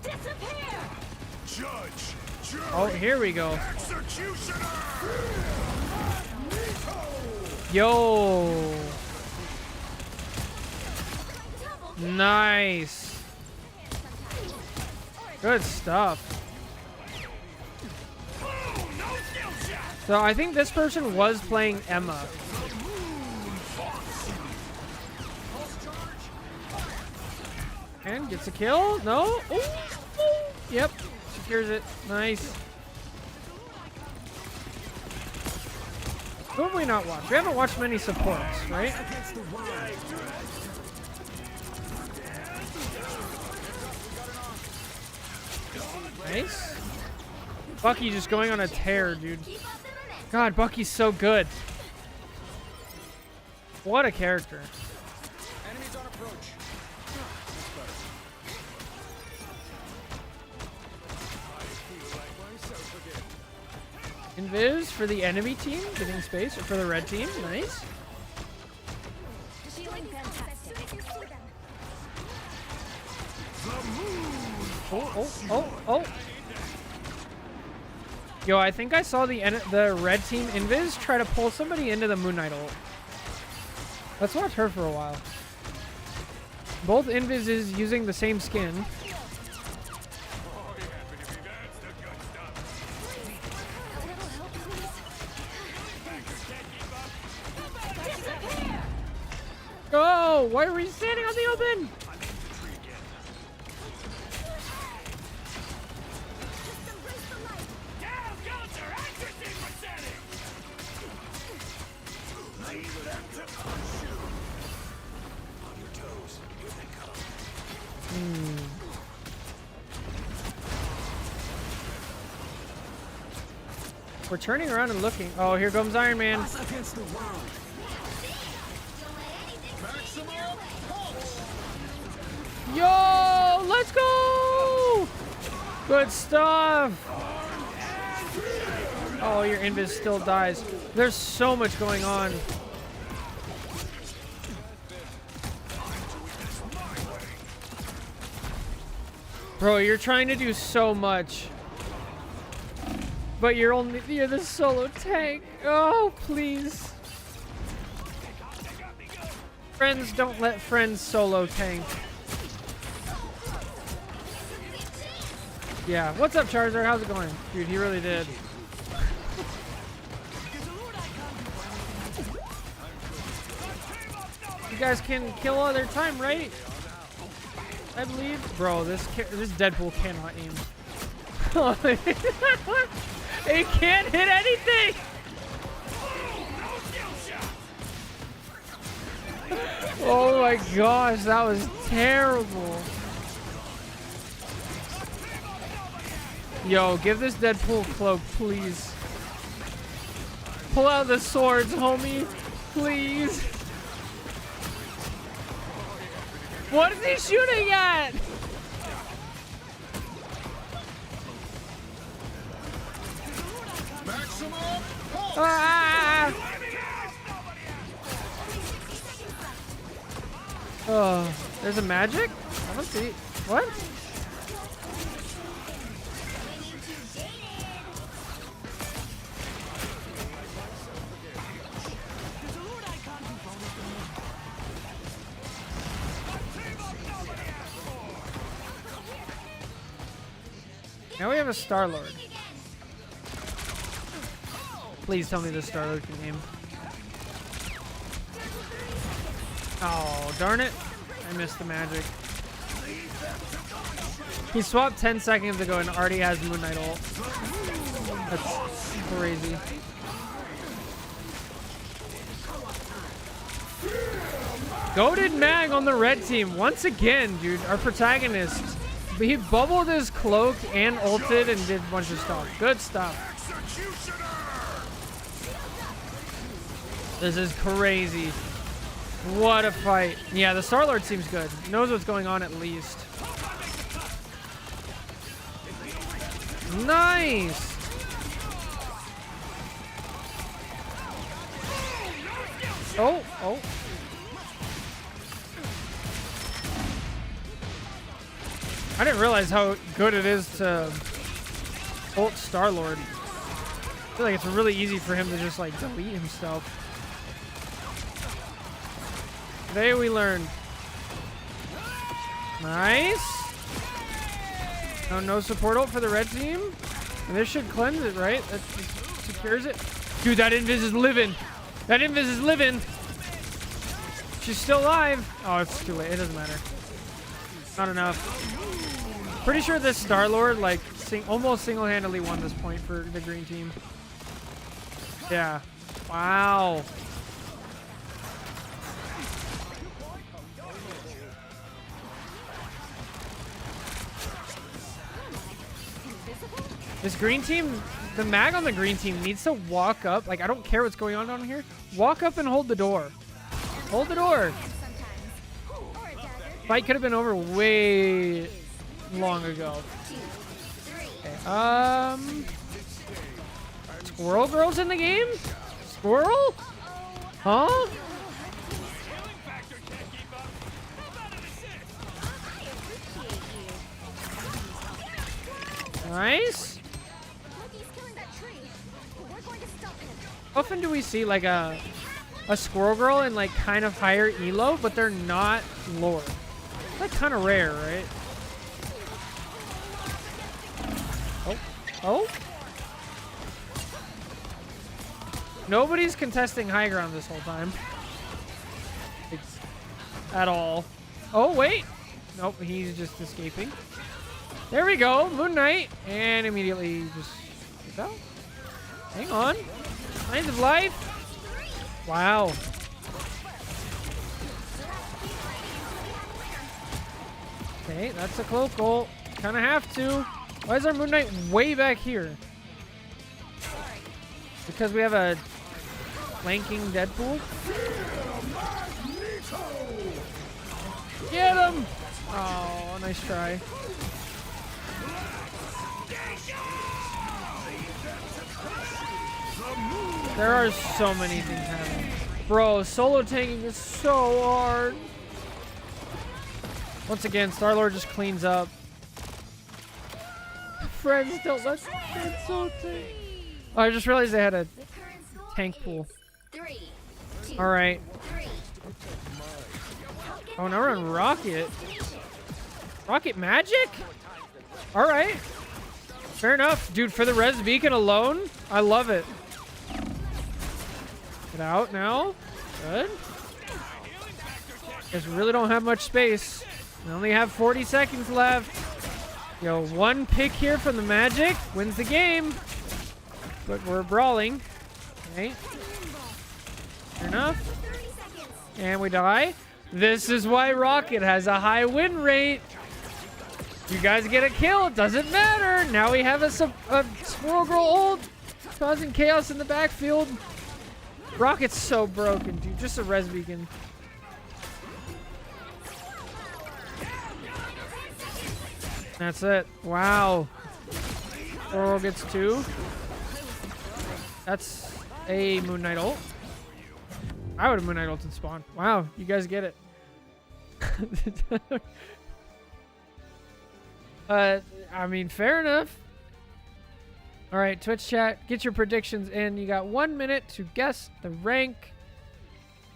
Disappear! Judge, jury, Oh, here we go. executioner. Yo. Nice. Good stuff. So I think this person was playing Emma. And gets a kill. No. Ooh, ooh. Yep. Secures it. Nice. Who have we not watched? We haven't watched many supports, right? Nice. Bucky just going on a tear, dude. God, Bucky's so good. What a character. Enemies on approach. Invis for the enemy team, getting space, or for the red team. Nice. Feeling fantastic. Oh. Yo, I think I saw the red team Invis try to pull somebody into the Moon Knight ult. Let's watch her for a while. Both Invis is using the same skin. Go! Why are we standing on the open? We're turning around and looking. Oh, here comes Iron Man. Yo, let's go! Good stuff. Oh, your invis still dies. There's so much going on. Bro, you're trying to do so much. But you're the solo tank. Oh, please. Friends don't let friends solo tank. Yeah, what's up, Charizard? How's it going? Dude, he really did. You guys can kill all their time, right? I believe. Bro, this Deadpool cannot aim. It can't hit anything! Oh my gosh, that was terrible. Yo, give this Deadpool cloak, please. Pull out the swords, homie. Please. What is he shooting at? Ah! Oh, there's a magic? I don't see. What? Now we have a Star-Lord. Please tell me the Star-Lord can aim. Oh, darn it. I missed the magic. He swapped 10 seconds ago and already has Moon Knight ult. That's crazy. Goated Mag on the red team. Once again, dude, our protagonist. He bubbled his cloak and ulted and did a bunch of stuff. Good stuff. This is crazy. What a fight. Yeah, the Star-Lord seems good. Knows what's going on at least. Nice. Oh, oh. I didn't realize how good it is to ult Star-Lord. I feel like it's really easy for him to just like delete himself. Today we learned. Nice. No support ult for the red team. And this should cleanse it, right? That secures it. Dude, that Invis is living. That Invis is living. She's still alive. Oh, it's too late. It doesn't matter. Not enough. Pretty sure this Star-Lord, like, almost single-handedly won this point for the green team. Yeah. Wow. This green team, the mag on the green team needs to walk up. Like, I don't care what's going on down here. Walk up and hold the door. Hold the door. Fight could have been over way long ago. Okay, Squirrel Girl's in the game? Squirrel? Huh? Nice. How often do we see like a Squirrel Girl in like kind of higher elo, but they're not lore? That's kind of rare, right? Oh, oh. Nobody's contesting high ground this whole time. At all. Oh, wait. Nope, he's just escaping. There we go, Moon Knight. And immediately just get out. Hang on. Signs of life. Wow. Okay, that's a cloak ult. Kind of have to. Why is our Moon Knight way back here? Because we have a flanking Deadpool? Get him! Oh, nice try. There are so many things happening. Bro, solo tanking is so hard. Once again, Star-Lord just cleans up. Friends don't let friends solo tank. Oh, I just realized they had a tank pool. Alright. Oh, now we're on Rocket. Rocket Magic? Alright. Fair enough. Dude, for the Res Beacon alone, I love it. Get out now. Good. Guess we really don't have much space. We only have 40 seconds left. Yo, one pick here from the Magic wins the game. But we're brawling. Okay. Fair enough. And we die. This is why Rocket has a high win rate. You guys get a kill, it doesn't matter. Now we have a Squirrel Girl ult causing chaos in the backfield. Rocket's so broken, dude. Just a Res Beacon. That's it. Wow. Squirrel gets 2. That's a Moon Knight ult. I would have Moon Knight ulted spawn. Wow, you guys get it. I mean, fair enough. All right, Twitch chat, get your predictions in. You got 1 minute to guess the rank.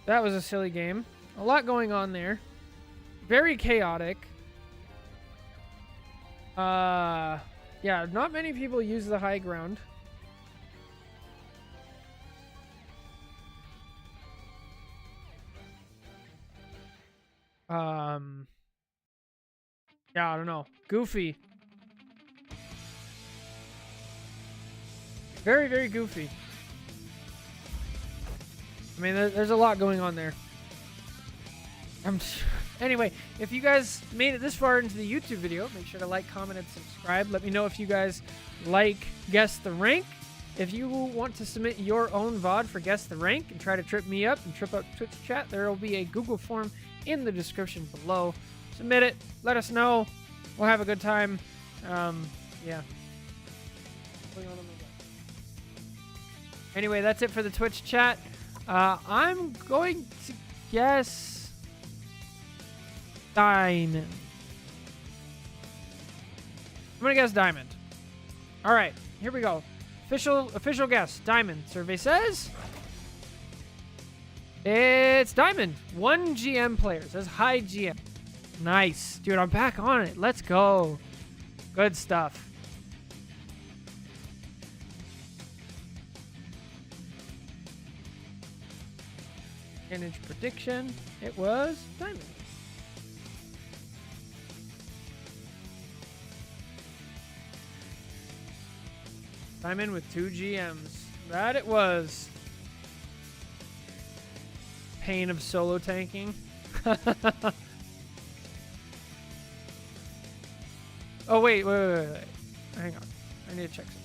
That was a silly game. A lot going on there. Very chaotic. Yeah, not many people use the high ground. Yeah, I don't know. Goofy. Very, very goofy. I mean, there's a lot going on there. Anyway, if you guys made it this far into the YouTube video, make sure to like, comment, and subscribe. Let me know if you guys like Guess the Rank. If you want to submit your own VOD for Guess the Rank and try to trip me up and trip up Twitch chat, there will be a Google form in the description below. Submit it. Let us know. We'll have a good time. Yeah. Anyway, that's it for the Twitch chat. I'm going to guess Diamond. I'm going to guess Diamond. All right, here we go. Official guess. Diamond. Survey says it's Diamond. 1 GM player. It says high GM. Nice. Dude, I'm back on it. Let's go. Good stuff. Image prediction. It was Diamond. Diamond with 2 GMs. That it was. Pain of solo tanking. Oh, wait. Hang on. I need to check something.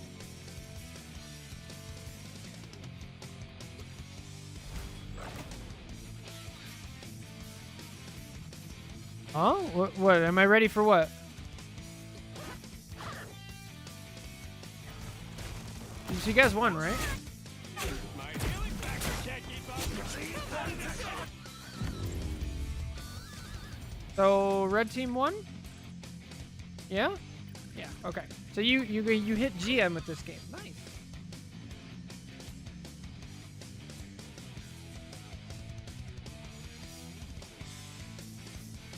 Oh? What? Am I ready for what? So you guys won, right? So red team won? Yeah? Yeah, okay. So you hit GM with this game. Nice.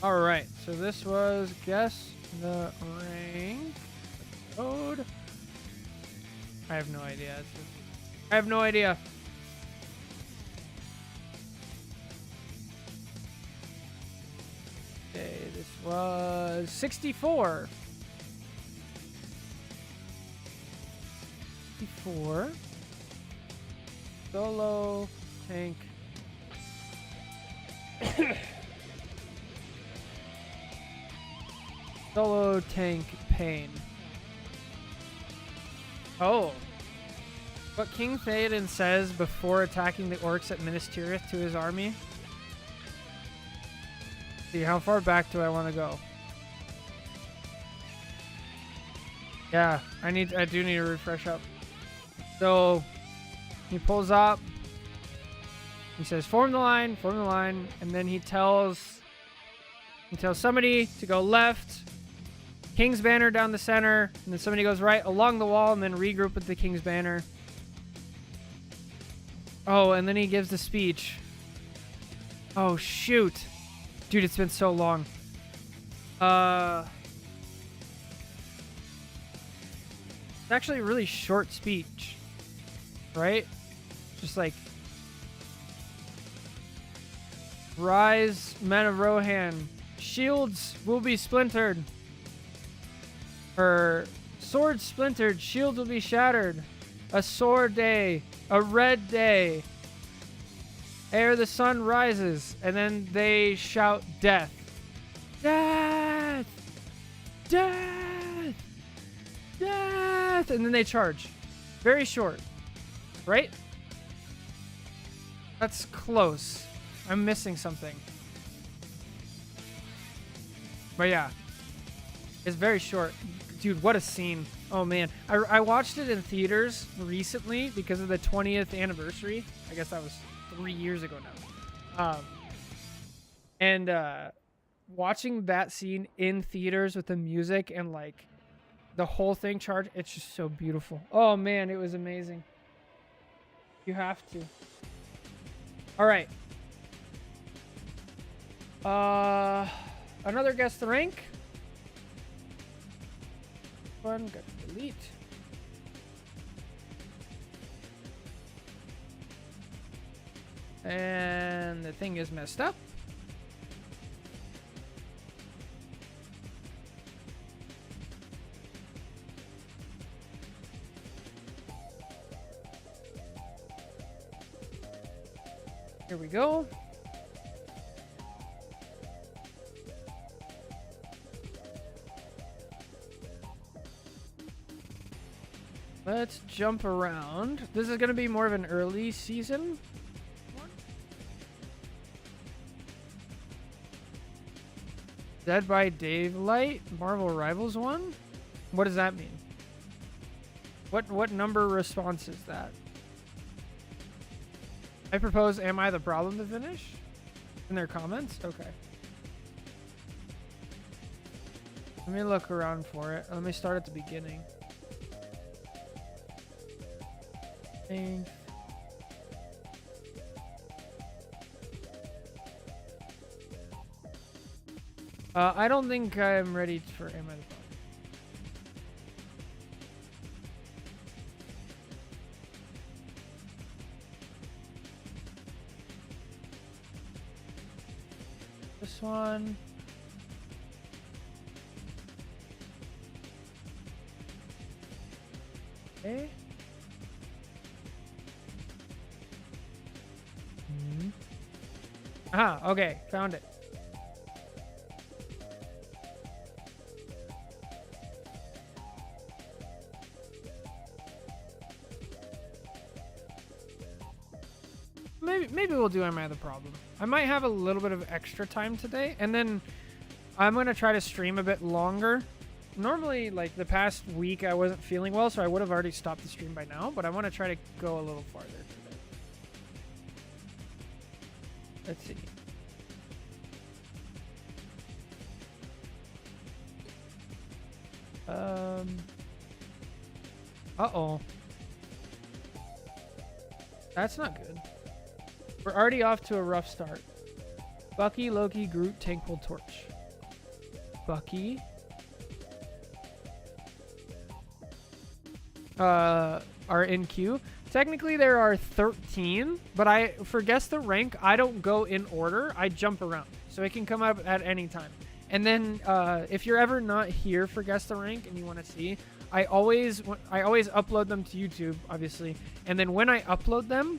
All right. So this was Guess the Rank code. I have no idea. I have no idea. Okay, this was 64. 64. Solo tank. Solo tank pain. Oh. What King Theoden says before attacking the orcs at Minas Tirith to his army. See, how far back do I want to go? Yeah, I do need to refresh up. So he pulls up. He says, form the line, and then he tells somebody to go left. King's banner down the center, and then somebody goes right along the wall and then regroup with the King's banner. Oh, and then he gives the speech. Oh, shoot. Dude, it's been so long. It's actually a really short speech. Right? Just like, rise, men of Rohan. Shields will be splintered. Her sword splintered, shield will be shattered. A sword day, a red day. Ere the sun rises, and then they shout death. Death! Death! Death! And then they charge. Very short. Right? That's close. I'm missing something. But yeah. It's very short. Dude, what a scene. Oh, man. I watched it in theaters recently because of the 20th anniversary. I guess that was 3 years ago now. And watching that scene in theaters with the music and, like, the whole thing charged, it's just so beautiful. Oh, man, it was amazing. You have to. All right. Another Guess the Rank. One, got the delete. And the thing is messed up. Here we go. Let's jump around. This is going to be more of an early season one. Dead by Daylight, Marvel Rivals 1? What does that mean? What number response is that? I propose Am I the Problem to finish? In their comments? Okay. Let me look around for it. Let me start at the beginning. I don't think I'm ready for Am I the Problem. This one. Okay. Ah, okay, found it. Maybe we'll do Am I the Problem. I might have a little bit of extra time today, and then I'm gonna try to stream a bit longer. Normally, like the past week, I wasn't feeling well, so I would have already stopped the stream by now, but I want to try to go a little farther today. Let's see. Uh-oh. That's not good. We're already off to a rough start. Bucky, Loki, Groot, Tankful, Torch. Bucky. Are in queue. Technically there are 13, but for guess the rank, I don't go in order. I jump around. So it can come up at any time. And then if you're ever not here for guess the rank and you want to see, I always upload them to YouTube, obviously. And then when I upload them,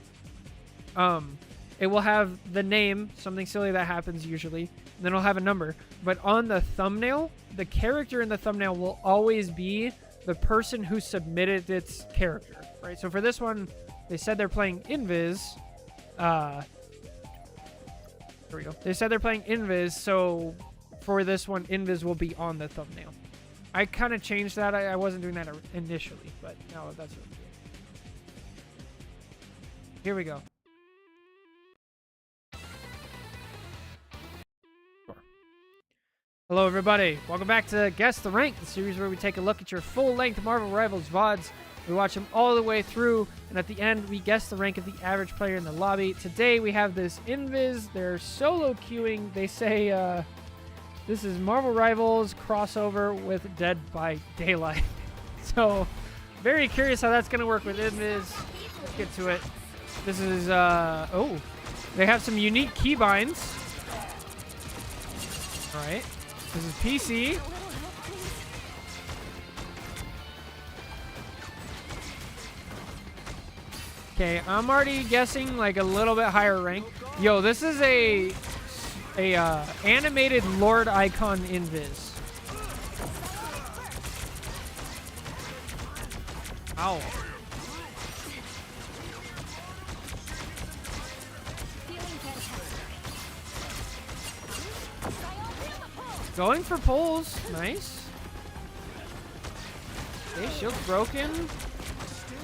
it will have the name, something silly that happens usually, and then it'll have a number. But on the thumbnail, the character in the thumbnail will always be the person who submitted its character, right? So for this one, they said they're playing Invis. Here we go. They said they're playing Invis, so for this one, Invis will be on the thumbnail. I kind of changed that. I wasn't doing that initially, but now that's what I'm doing. Here we go. Hello everybody, welcome back to Guess the Rank, the series where we take a look at your full-length Marvel Rivals VODs. We watch them all the way through, and at the end, we guess the rank of the average player in the lobby. Today, we have this Invis. They're solo queuing. They say this is Marvel Rivals crossover with Dead by Daylight. So, very curious how that's going to work with Invis. Let's get to it. This is, oh, they have some unique keybinds. All right. This is PC. Okay, I'm already guessing like a little bit higher rank. Yo, this is a animated Lord Icon Invis. Ow. Going for pulls. Nice. Okay, shield's broken.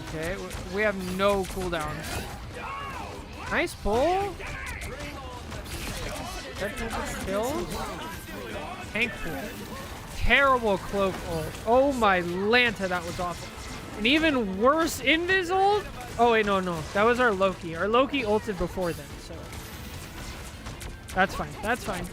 Okay, we have no cooldowns. Nice pull. Kills. Tank pull. Terrible cloak ult. Oh my Lanta, that was awful. An even worse Invis ult? Oh wait, no. That was our Loki. Our Loki ulted before then, so. That's fine. That's fine.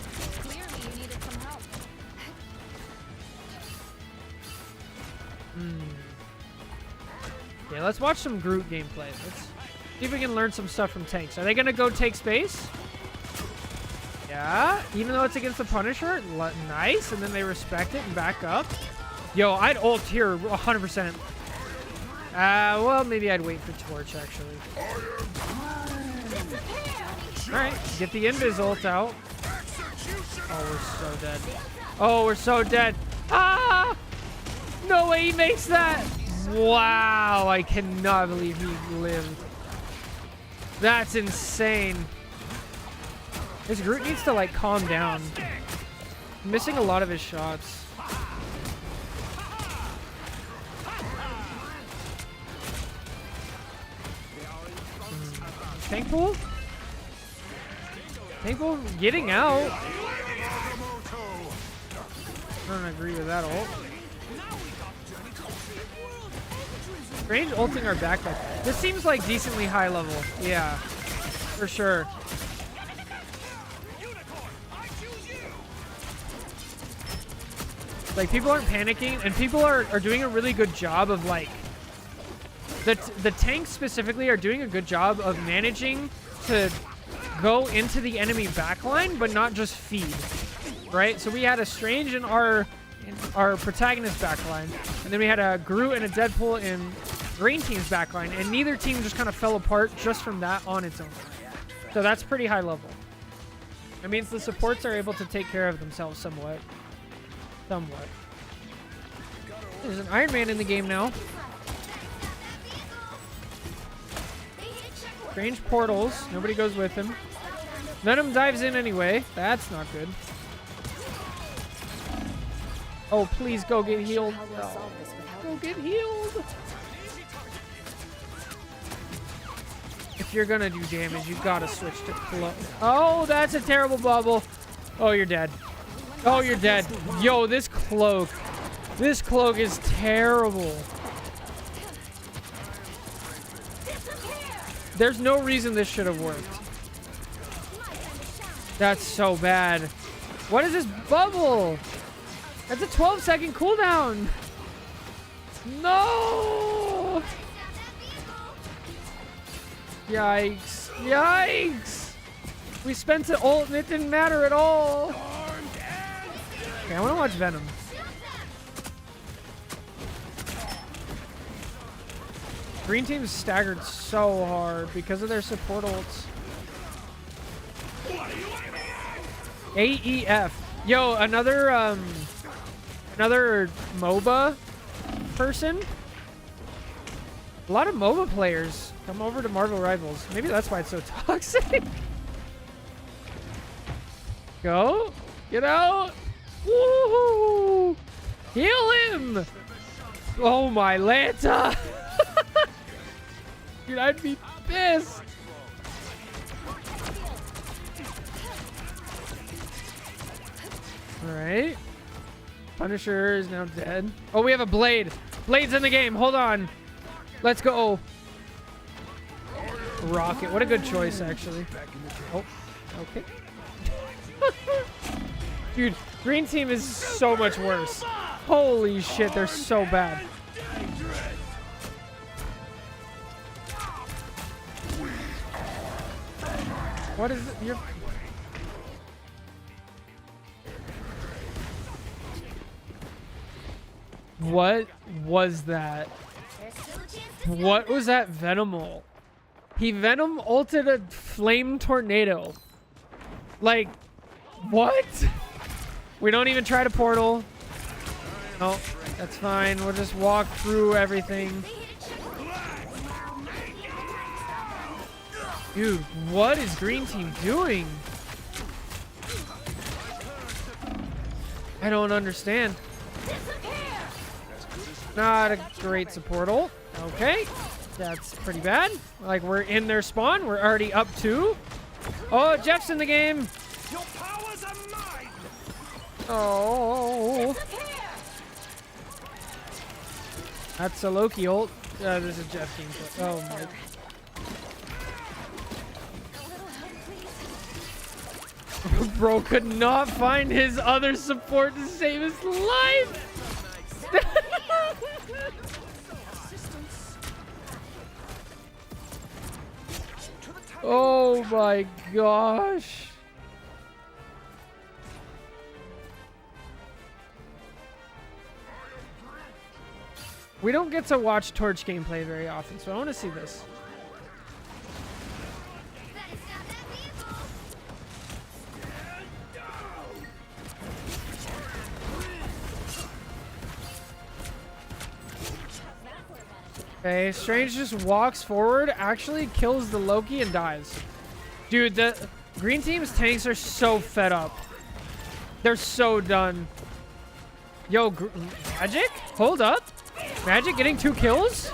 Okay, let's watch some Groot gameplay. Let's see if we can learn some stuff from tanks. Are they gonna go take space? Yeah, even though it's against the Punisher. Nice, and then they respect it and back up. Yo, I'd ult here 100%. Well, maybe I'd wait for Torch, actually. Alright, get the Invis ult out. Oh, we're so dead. Oh, we're so dead. Ah! No way he makes that! Wow, I cannot believe he lived. That's insane. This Groot needs to, like, calm down. Missing a lot of his shots. Tank pool? Tank pool getting out. I don't agree with that ult. Strange ulting our backpack. This seems like decently high level. Yeah, for sure. Like, people aren't panicking, and people are doing a really good job of, like, the tanks specifically are doing a good job of managing to go into the enemy backline, but not just feed, right? So we had a Strange in our protagonist backline, and then we had a Groot and a Deadpool in Green Team's backline, and neither team just kind of fell apart just from that on its own. So that's pretty high level. It means the supports are able to take care of themselves somewhat. There's an Iron Man in the game now. Strange portals. Nobody goes with him. Venom dives in anyway. That's not good. Oh, please go get healed. No. Go get healed. If you're gonna do damage, you gotta switch to cloak. Oh, that's a terrible bubble. Oh, you're dead. Oh, you're dead. Yo, this cloak. This cloak is terrible. There's no reason this should have worked. That's so bad. What is this bubble? That's a 12-second cooldown. No! Yikes. Yikes! We spent an ult and it didn't matter at all. Okay, I want to watch Venom. Green Team's staggered so hard because of their support ults. AEF. Yo, another MOBA person. A lot of MOBA players come over to Marvel Rivals. Maybe that's why it's so toxic. Go. Get out. Woohoo! Heal him! Oh my Lanta! Dude, I'd be pissed. Alright. Punisher is now dead. Oh, we have a Blade. Blade's in the game. Hold on. Let's go. Rocket. What a good choice, actually. Oh, okay. Dude, Green Team is so much worse. Holy shit, they're so bad. What is it? You're... What was that? What was that Venom ult? He Venom ulted a flame tornado. Like, what? We don't even try to portal. No, that's fine. We'll just walk through everything. Dude, what is Green Team doing? I don't understand. Not a great support ult. Okay. That's pretty bad. Like, we're in their spawn. We're already up 2. Oh, Jeff's in the game. Your powers are mine. Oh. That's a Loki ult. There's a Jeff gameplay. Oh, my. Bro could not find his other support to save his life. Oh my gosh. We don't get to watch Torch gameplay very often, so I want to see this. Okay, Strange just walks forward, actually kills the Loki and dies. Dude, the green team's tanks are so fed up. They're so done. Yo, Magic? Hold up. Magic getting 2 kills?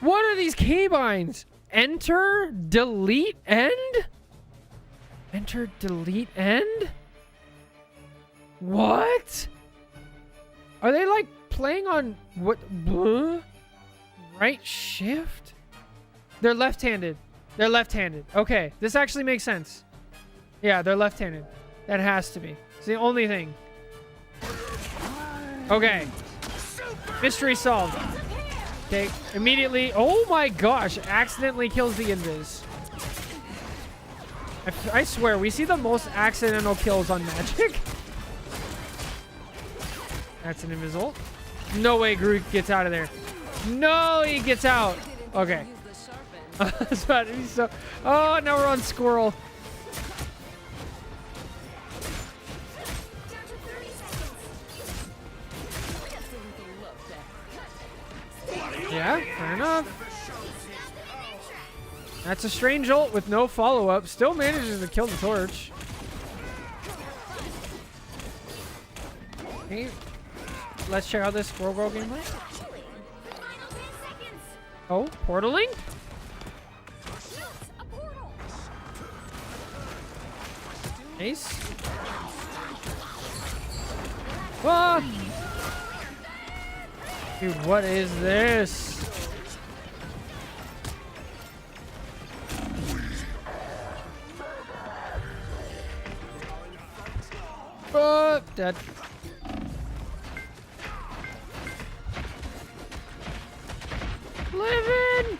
What are these keybinds? Enter, delete, end? Enter, delete, end? What? Are they like playing on what? Bleh? Right shift? They're left-handed. They're left-handed. Okay, this actually makes sense. Yeah, they're left-handed. That has to be. It's the only thing. Okay. Mystery solved. Okay, immediately. Oh my gosh, accidentally kills the invis. I swear, we see the most accidental kills on Magic. That's an invis ult. No way Groot gets out of there. No, he gets out. Okay. That's about to be so. Oh, now we're on Squirrel. Yeah, fair enough. That's a Strange ult with no follow-up. Still manages to kill the Torch. Okay. Let's check out this Squirrel Girl gameplay. Oh, portaling? Nice. Ah! Dude, what is this? Oh, dead. Living!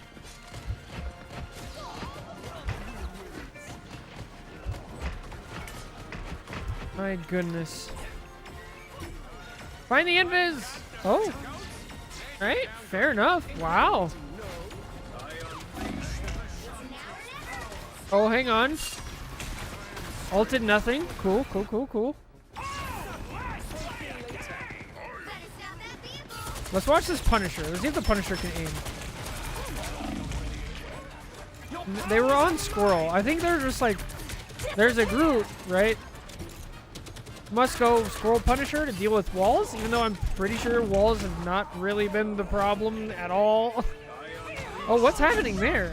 My goodness. Find the invis! Oh. Right, fair enough. Wow. Oh, hang on. Ulted nothing. Cool, cool, cool, cool. Let's watch this Punisher. Let's see if the Punisher can aim. They were on Squirrel. I think they're just like... There's a Groot, right? Must go Squirrel Punisher to deal with walls, even though I'm pretty sure walls have not really been the problem at all. Oh, what's happening there?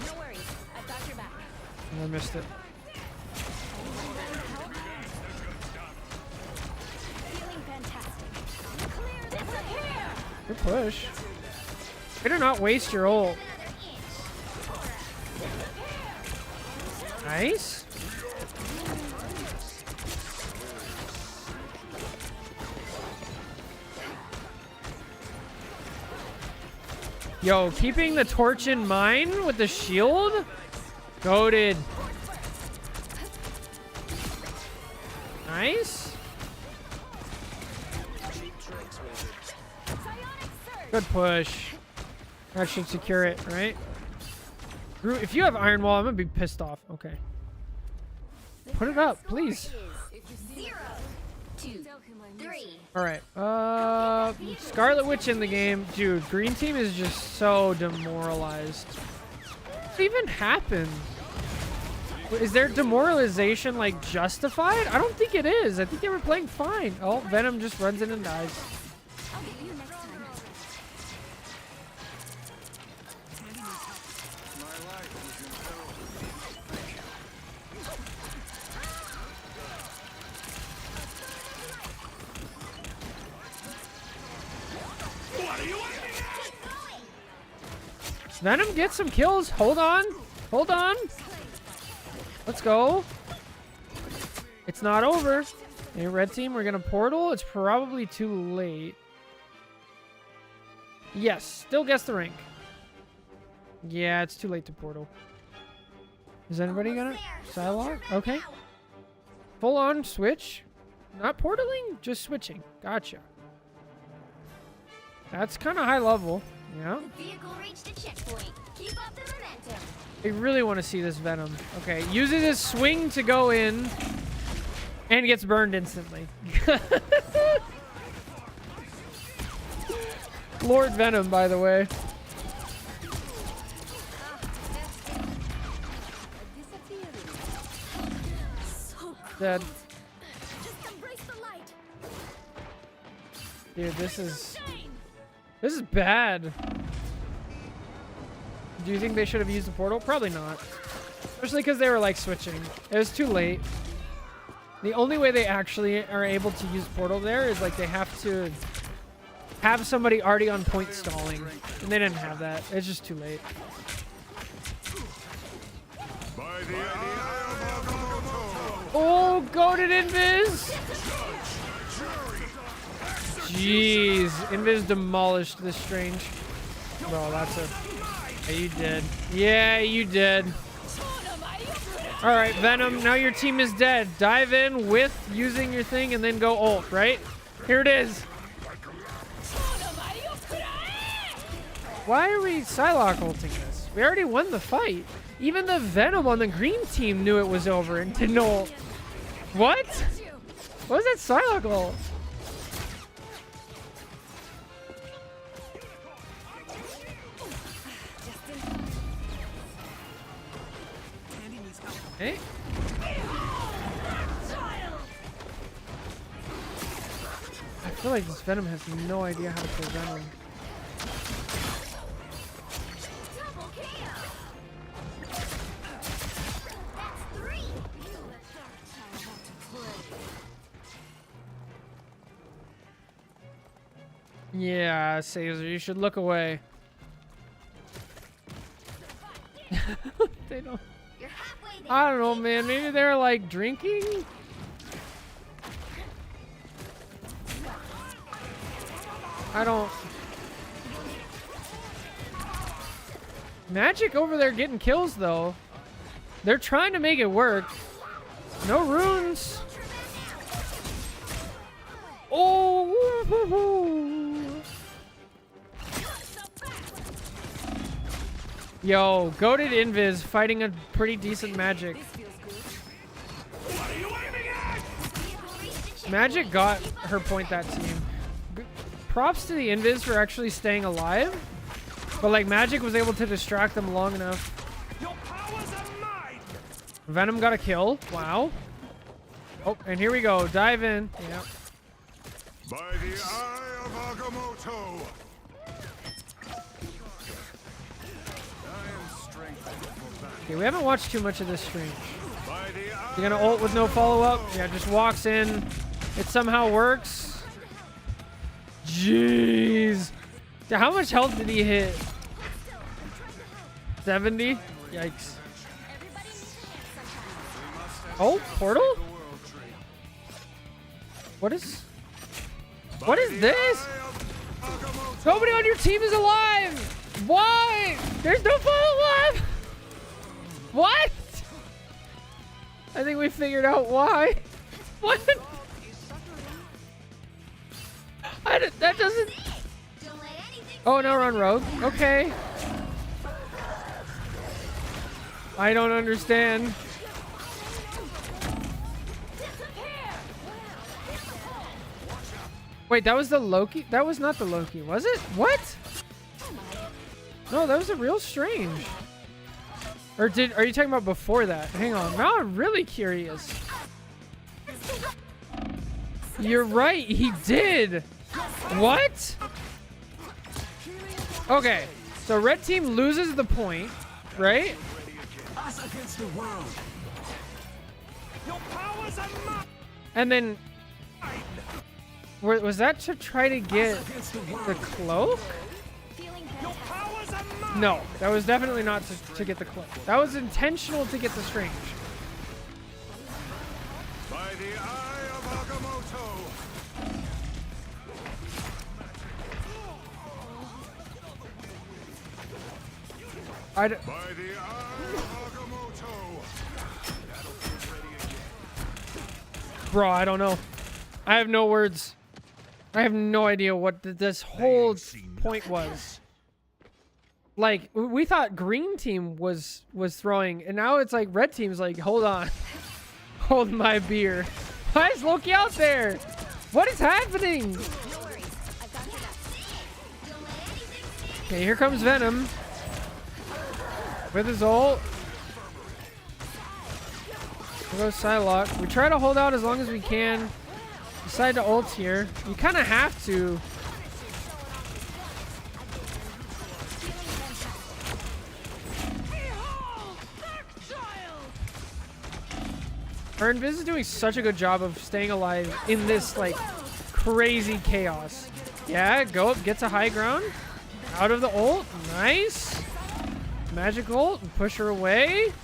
No worries, I've got your back. I missed it. Feeling fantastic. Clear this up here. Good push. Better not waste your ult. Nice. Yo, keeping the Torch in mind with the shield? Goated. Nice. Good push. That should secure it, right? Groot, if you have Iron Wall, I'm gonna be pissed off. Okay. Put it up, please. 0, 2, 3. Alright. Scarlet Witch in the game. Dude, green team is just so demoralized. What even happened? Is their demoralization, like, justified? I don't think it is. I think they were playing fine. Oh, Venom just runs in and dies. I'll get you next time. Venom gets some kills. Hold on. Hold on. Let's go. It's not over. Hey, red team, we're going to portal. It's probably too late. Yes, still gets the rank. Yeah, it's too late to portal. Is anybody gonna Psylocke? Okay. Full on switch. Not portaling, just switching. Gotcha. That's kind of high level. Yeah. The vehicle reached a checkpoint. Keep up the momentum. I really want to see this Venom. Okay, uses his swing to go in and gets burned instantly. Lord Venom, by the way. So Dead. just embrace the light. Dude, this is Shine. bad. Do you think they should have used the portal? Probably not. Especially because they were like switching. It was too late. The only way they actually are able to use portal there is like they have to have somebody already on point stalling. And they didn't have that. It's just too late. By the eye of Agamotto. Oh, goated Invis! Jeez. Invis demolished this Strange. Bro, that's a... Yeah, you did. Yeah, you did. Alright, Venom, now your team is dead. Dive in with using your thing and then go ult, right? Here it is. Why are we Psylocke ulting this? We already won the fight. Even the Venom on the green team knew it was over and didn't ult. What? What was that Psylocke ult? Hey? I feel like this Venom has no idea how to play Venom. Double kill. That's 3. Yeah, Caesar, you should look away. They don't. You're halfway there. I don't know, man. Maybe they're like drinking? I don't. Magic over there getting kills, though. They're trying to make it work. No runes. Oh. Yo, goated Invis fighting a pretty decent Magic. Magic got her point that team. Props to the Invis for actually staying alive. But like Magic was able to distract them long enough. Your powers are mine. Venom got a kill. Wow. Oh, and here we go. Dive in. Yeah. By the eye of Agamotto. Okay, we haven't watched too much of this Strange. By the eye. You're gonna ult with no follow-up? Yeah, just walks in. It somehow works. Jeez. Dude, how much health did he hit? 70? Yikes. Oh, portal? What is this? Nobody on your team is alive! Why? There's no follow-up! What? I think we figured out why. What? That doesn't... Don't let anything Oh, no, run rogue. Okay. I don't understand. Wait, that was the Loki? That was not the Loki, was it? What? No, that was a real Strange. Or are you talking about before that? Hang on, now I'm really curious. You're right, he did. What? Okay, so red team loses the point, right? Us against the world. Your powers are mine. And then, was that to try to get Against the world. the cloak? Your powers are mine. No, that was definitely not to get the cloak. That was intentional to get the Strange. By the eye of Agamotto. I d By the eye of Agamotto. Battlefield ready again. Bro, I don't know. I have no words. I have no idea what this whole point was. Like, we thought green team was throwing, and now it's like red team's like, hold on. Hold my beer. Why is Loki out there? What is happening? No worries. I've got your back. Okay, here comes Venom. With his ult. There goes Psylocke. We try to hold out as long as we can. Decide to ult here. You kind of have to. Her Invis is doing such a good job of staying alive in this, like, crazy chaos. Yeah, go up, get to high ground. Out of the ult. Nice. Magic ult. Push her away.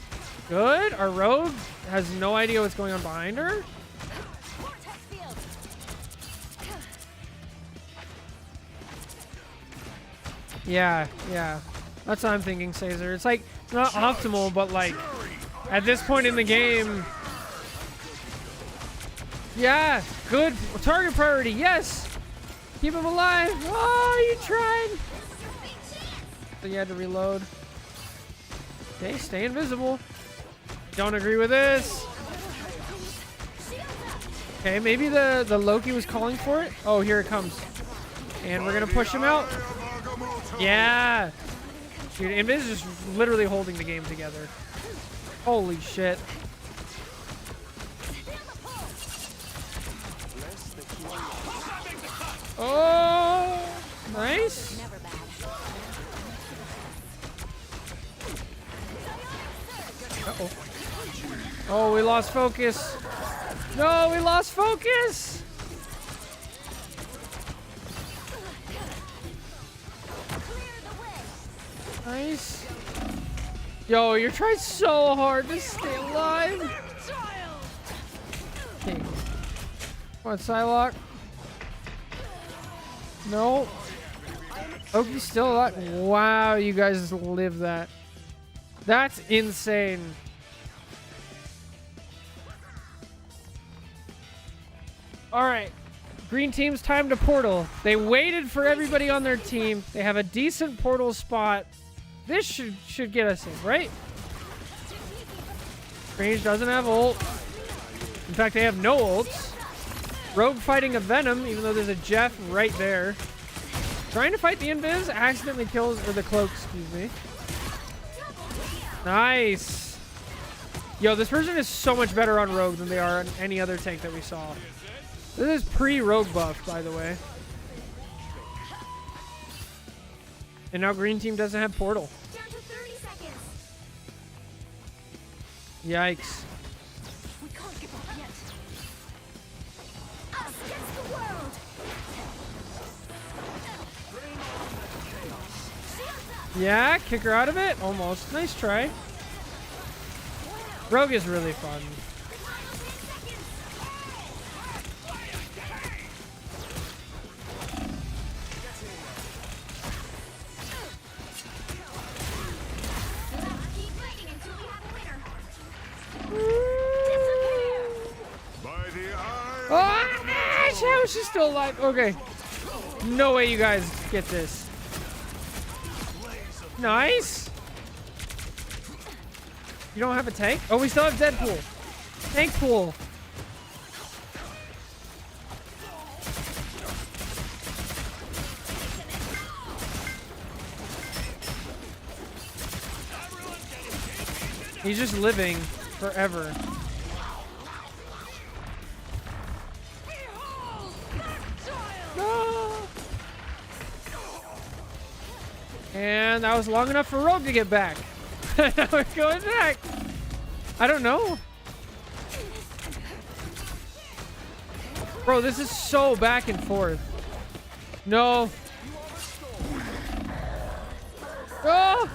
Good. Our rogue has no idea what's going on behind her. Vortex field. Yeah, yeah. That's what I'm thinking, Caesar. It's like, it's not optimal, but like, at this point in the game. Yeah, good. Target priority, yes. Keep him alive. Oh, you tried. So you had to reload. Okay, stay invisible. Don't agree with this. Okay, maybe the Loki was calling for it. Oh, here it comes. And we're gonna push him out. Yeah. Dude, Invis is just literally holding the game together. Holy shit. Oh, nice. Never bad. Uh-oh. Oh, we lost focus. No, we lost focus. Nice. Yo, you're trying so hard to stay alive. Okay. Come on, Psylocke. No. Loki's still alive. Wow, you guys live that. That's insane. All right. Green team's time to portal. They waited for everybody on their team. They have a decent portal spot. This should get us in, right? Strange doesn't have ult. In fact, they have no ults. Rogue fighting a Venom, even though there's a Jeff right there. Trying to fight the Invis, accidentally kills, or the cloak, excuse me. Nice. Yo, this person is so much better on Rogue than they are on any other tank that we saw. This is pre-Rogue buff, by the way. And now green team doesn't have portal. Down to 30 seconds. Yikes. We can't give up yet. Us against the world. Yeah, kick her out of it. Almost. Nice try. Rogue is really fun. Keep fighting until we have a winner. By the eye Ah, how is she still alive? Okay. No way you guys get this. Nice. You don't have a tank? Oh, we still have Deadpool. Tank pool. He's just living forever. No. And that was long enough for Rogue to get back. Now we're going back. I don't know. Bro, this is so back and forth. No. Oh!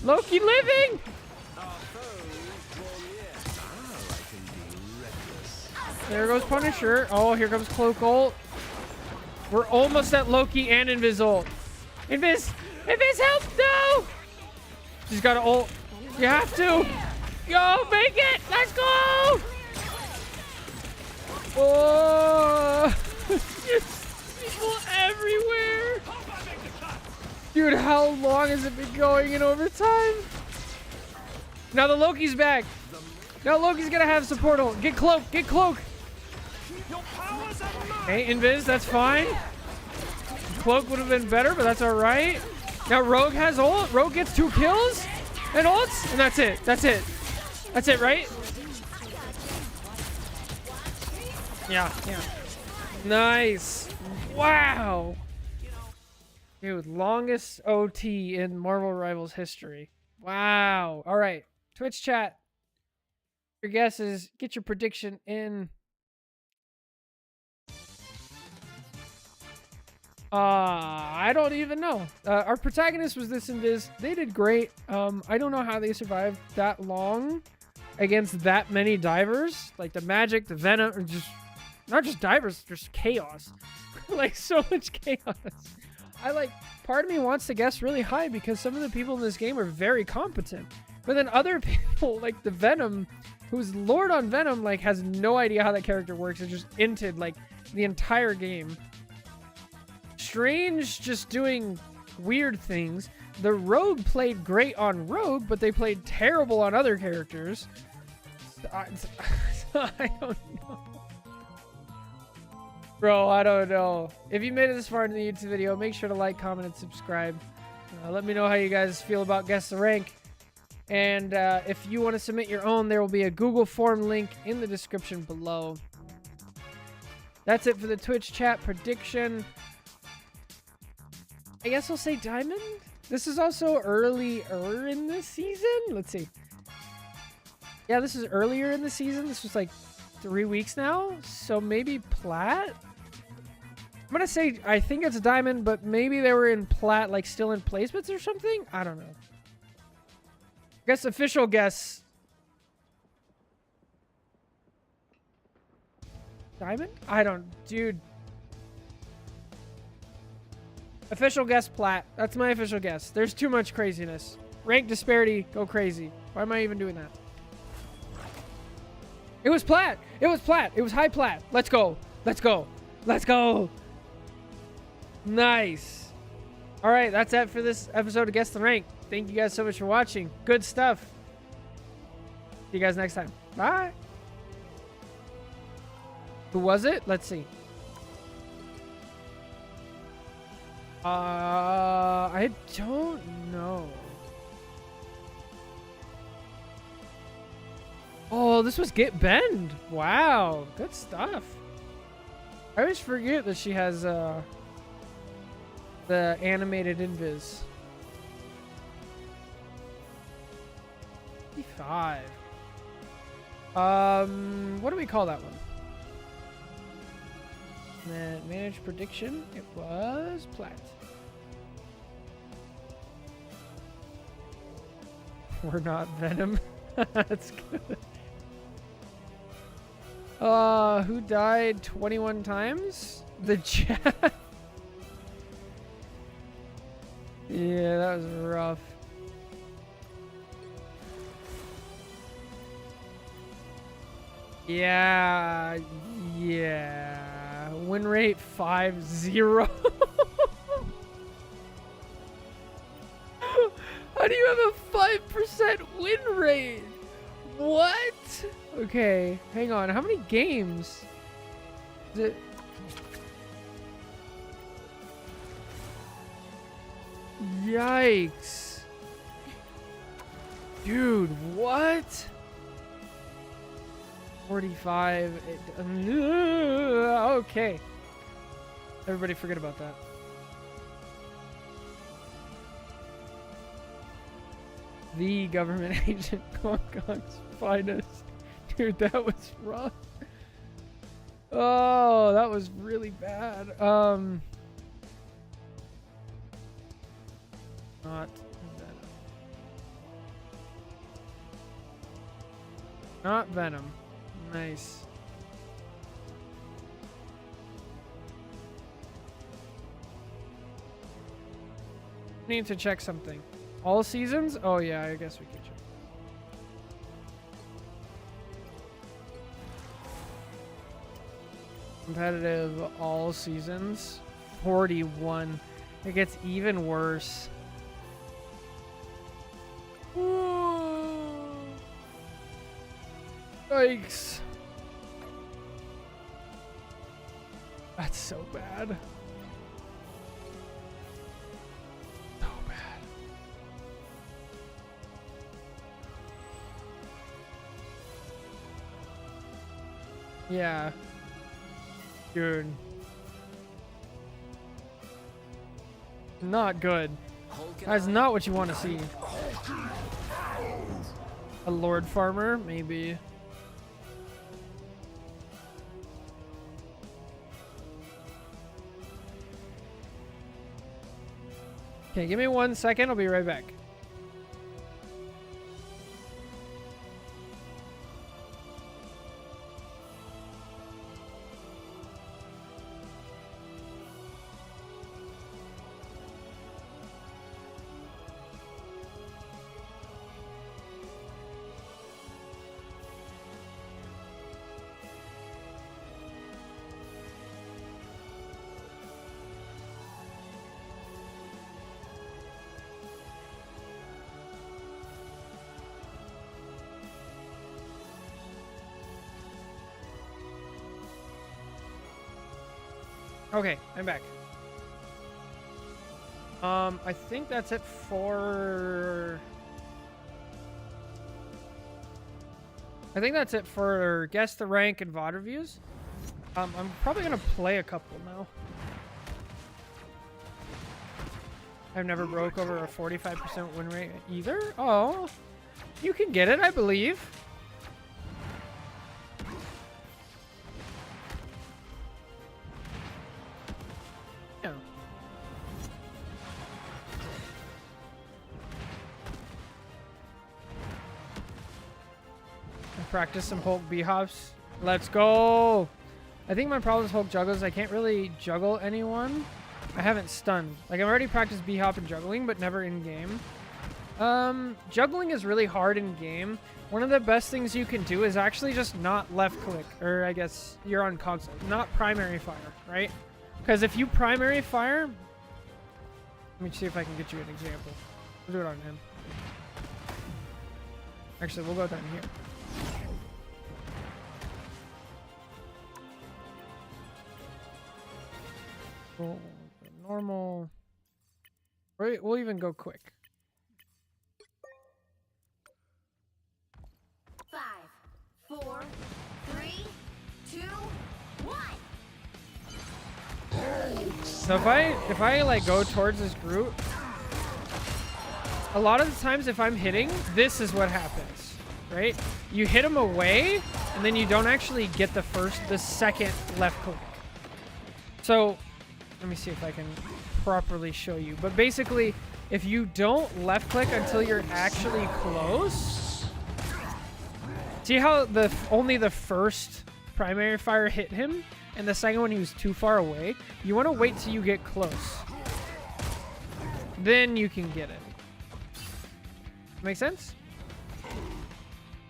Loki living! There goes Punisher. Oh, here comes Cloak ult. We're almost at Loki and Invis ult. Invis! Invis, help! No! She's got to ult. You have to. Yo, make it. Let's go. Oh, just people everywhere. Dude, how long has it been going in overtime? Now the Loki's back. Now Loki's gonna have support ult. Get cloak. Get cloak. Okay, invis. That's fine. Cloak would have been better, but that's all right. Now Rogue has ult. Rogue gets 2 kills and ults, and that's it. That's it. That's it, right? Yeah. Nice. Wow. Dude, longest OT in Marvel Rivals history. Wow. All right. Twitch chat. Your guesses. Get your prediction in. I don't even know. Our protagonist was this invis. They did great. I don't know how they survived that long against that many divers. Like the magic, the venom, or just not just divers, just chaos. Like so much chaos. Part of me wants to guess really high because some of the people in this game are very competent. But then other people, like the Venom, who's Lord on Venom, like has no idea how that character works. It just inted like the entire game. Strange just doing weird things. The Rogue played great on Rogue, but they played terrible on other characters. I don't know. Bro, I don't know. If you made it this far into the YouTube video, make sure to like, comment, and subscribe. Let me know how you guys feel about Guess the Rank. And if you want to submit your own, there will be a Google form link in the description below. That's it for the Twitch chat prediction. I guess I'll say Diamond. This is also earlier in the season. Let's see. Yeah, this is earlier in the season. This was like 3 weeks now. So maybe Plat? I'm going to say I think it's Diamond, but maybe they were in Plat, like still in placements or something. I don't know. I guess official guess. Diamond? I don't... Dude. Official guess Plat. That's my official guess. There's too much craziness. Rank disparity, go crazy. Why am I even doing that? It was Plat. It was Plat. It was high Plat. Let's go. Let's go. Let's go. Nice. All right, that's it for this episode of Guess the Rank. Thank you guys so much for watching. Good stuff. See you guys next time. Bye. Who was it? Let's see. I don't know. Oh, this was Get Bend. Wow, good stuff. I always forget that she has the animated invis. 55. What do we call that one? Manage prediction. It was Plat. We're not Venom. That's good. Who died 21 times? The chat. Yeah, that was rough. Yeah. Win rate 5-0. How do you have a 5% win rate? What? Okay, hang on. How many games? Is it... Yikes. Dude, what? 45. Okay. Everybody forget about that. The government agent Hong Kong's finest. Dude, that was rough. Oh, that was really bad. Not Venom. Not Venom. Nice. Need to check something. All seasons? Oh yeah, I guess we could check. Competitive all seasons. 41. It gets even worse. Yikes. That's so bad. So bad. Yeah. Dude. Not good. That's not what you want to see. A Lord Farmer, maybe. Okay, give me 1 second. I'll be right back. Okay, I'm back. I think that's it for... I think that's it for Guess the Rank and VOD reviews. I'm probably gonna play a couple now. I've never broke over a 45% win rate either. Oh, you can get it, I believe. Yeah. Practice some Hulk B-hops. Let's go. I think my problem is Hulk juggles. I can't really juggle anyone. I haven't stunned. Like, I've already practiced B-hop and juggling, but never in-game. Juggling is really hard in-game. One of the best things you can do is actually just not left-click. Or, I guess, you're on console. Not primary fire, right? Because if you primary fire... Let me see if I can get you an example. We'll do it on him. Actually, we'll go down here. Normal. We'll even go quick. 5, 4, 3, 2, 1. So if I like go towards this Groot, a lot of the times if I'm hitting, this is what happens, right? You hit him away, and then you don't actually get the second left click. So let me see if I can properly show you. But basically, if you don't left click until you're actually close, see how only the first primary fire hit him, and the second one he was too far away? You want to wait till you get close. Then you can get it. Make sense?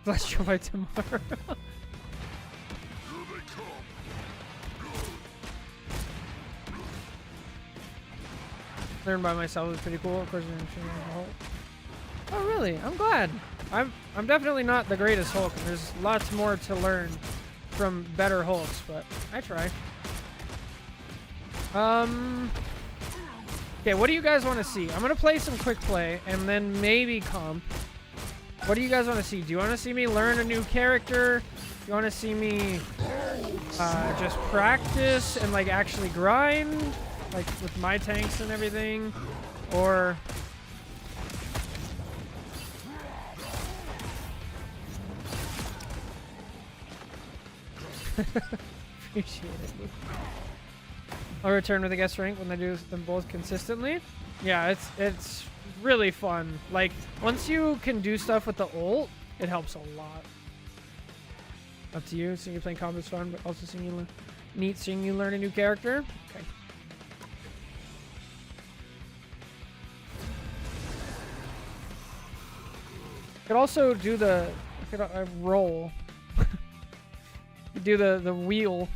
Let's try tomorrow. Learn by myself is pretty cool. Of course, oh really? I'm glad. I'm definitely not the greatest Hulk. There's lots more to learn from better Hulks, but I try. Okay, what do you guys want to see? I'm gonna play some quick play and then maybe comp. What do you guys want to see? Do you want to see me learn a new character? Do you want to see me just practice and like actually grind? Like with my tanks and everything, or appreciate it. I'll return with a guest rank when I do them both consistently. Yeah, it's really fun. Like once you can do stuff with the ult, it helps a lot. Up to you. Seeing you playing combat's fun, but also seeing you seeing you learn a new character. Okay. could also do the I could roll. Do the wheel.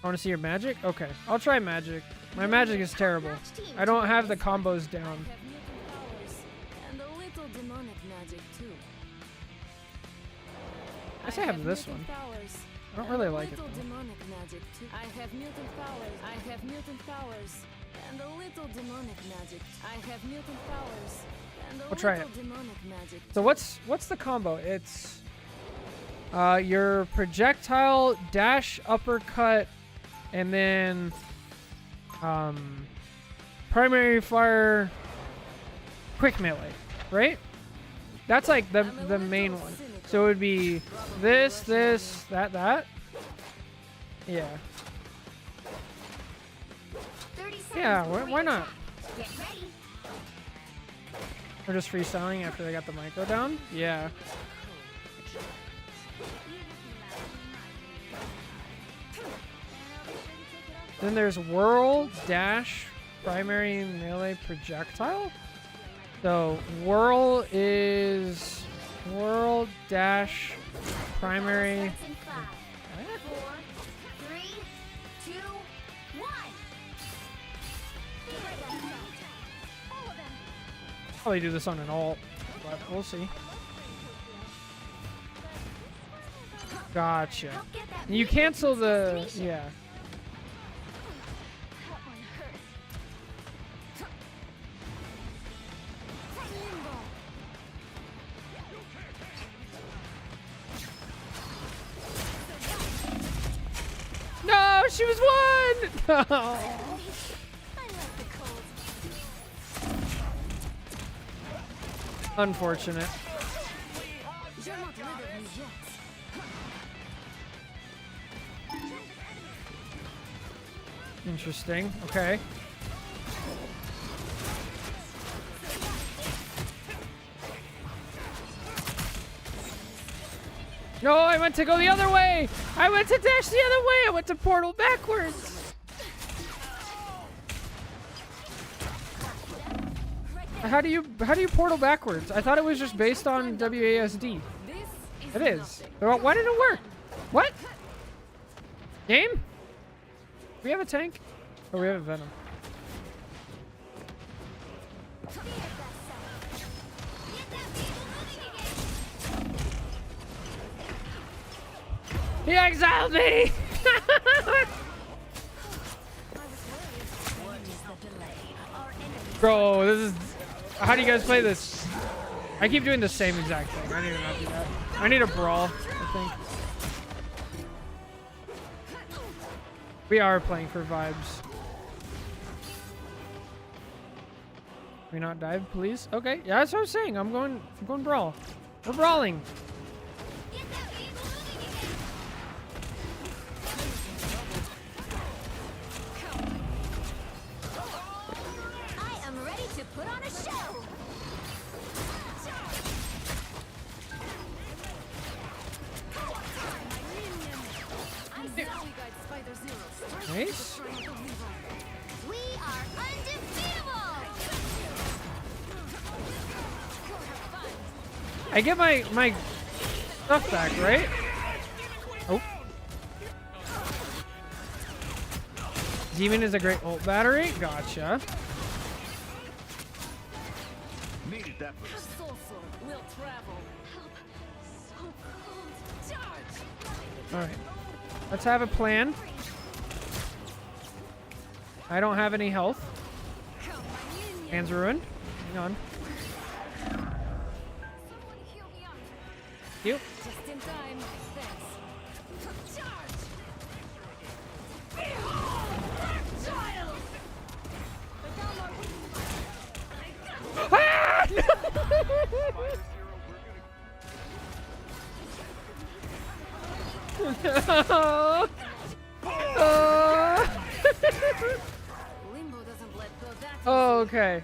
I want to see your magic? Okay, I'll try magic. My magic is terrible. I don't have the combos down. I have mutant powers and a little demonic magic too. I guess I have this one. mutant powers I don't and really a like it little though. demonic magic too. I have mutant powers. I have mutant powers and a little demonic magic. I have mutant powers and a We'll try little it. demonic magic. So what's the combo? It's your projectile dash uppercut and then primary fire quick melee, right? That's like the main one. So it would be this, that. Yeah. 30 seconds Yeah, before why you not? attack. Get ready. We're just freestyling after they got the micro down? Yeah. Then there's whirl, dash, primary melee projectile. So whirl is whirl, dash, primary. Starts in 5, 4, 3, 2, 1. Probably do this on an alt, but we'll see. Gotcha. Help get that You vehicle cancel to the its destination. yeah. That one hurt. Limbo. No, she was one. No. I like the cold. Unfortunate. You're not rid of me yet. Interesting. Okay. No, I went to go the other way. I went to dash the other way. I went to portal backwards. How do you portal backwards? I thought it was just based on WASD. This is It is. nothing. Well, why didn't it work? What? Game? We have a tank? Or we have a venom? He exiled me! Bro, this is... How do you guys play this? I keep doing the same exact thing. I need to not do that. I need a brawl, I think. We are playing for vibes. Can we not dive, please? Okay, yeah, that's what I was saying. I'm going brawl. We're brawling. I am ready to put on a show. I'm Zoe Guide Spider Zero. Nice. We are undefeatable! I get my stuff back, right? Oh. Demon is a great ult battery. Gotcha. Needed that boost. Soul Sword will travel. Help. So cold. Charge. All right. Let's have a plan. I don't have any health. Come, my minion. Hands ruined. Hang on. Someone heal me up. You. Just in time. Thanks. Charge. Child. Ah! No. Limbo doesn't let go that Oh, okay.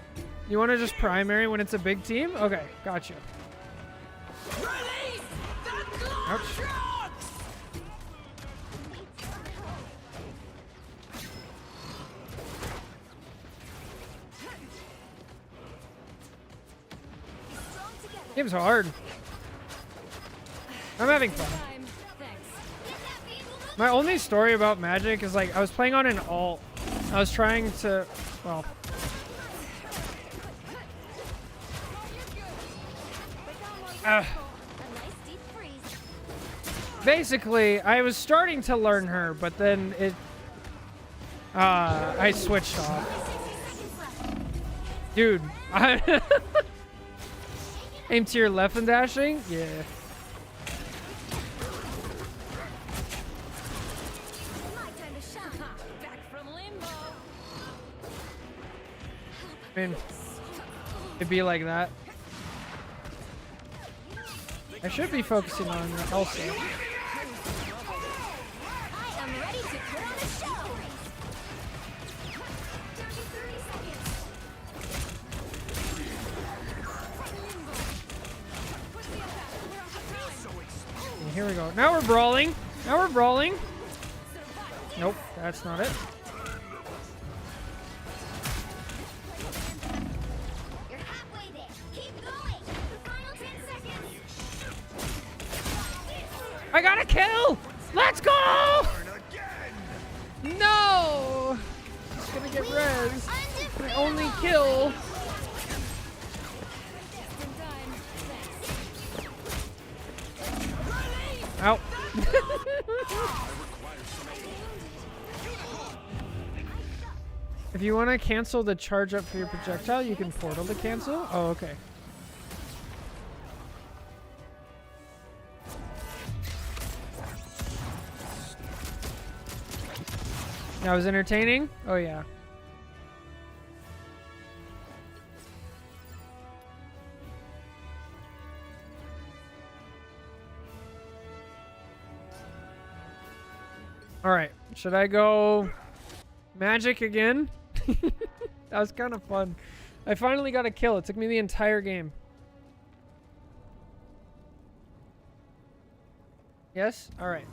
You want to just primary when it's a big team? Okay, gotcha. Ouch. Game's hard. I'm having fun. Time. Thanks. My only story about Magic is like I was playing on an alt. I was trying to, well, A nice deep freeze. basically I was starting to learn her, but then it, I switched off. 60 seconds left. Dude, I aim to your left and dashing? Yeah. My time to shine. Back from limbo. I mean, it'd be like that. I should be focusing on Elsa. I am ready to put on a show. Down to 30 seconds. And here we go. Now we're brawling. Now we're brawling. Nope, that's not it. You're halfway there. Keep going. The final 10 seconds. I got a kill! Let's go! No! Just gonna get res. My only kill. Just in time. Thanks. Ow. If you want to cancel the charge up for your projectile, you can portal to cancel. Oh, okay. That was entertaining? Oh, yeah. All right. Should I go Magic again? That was kind of fun. I finally got a kill. It took me the entire game. Yes? All right.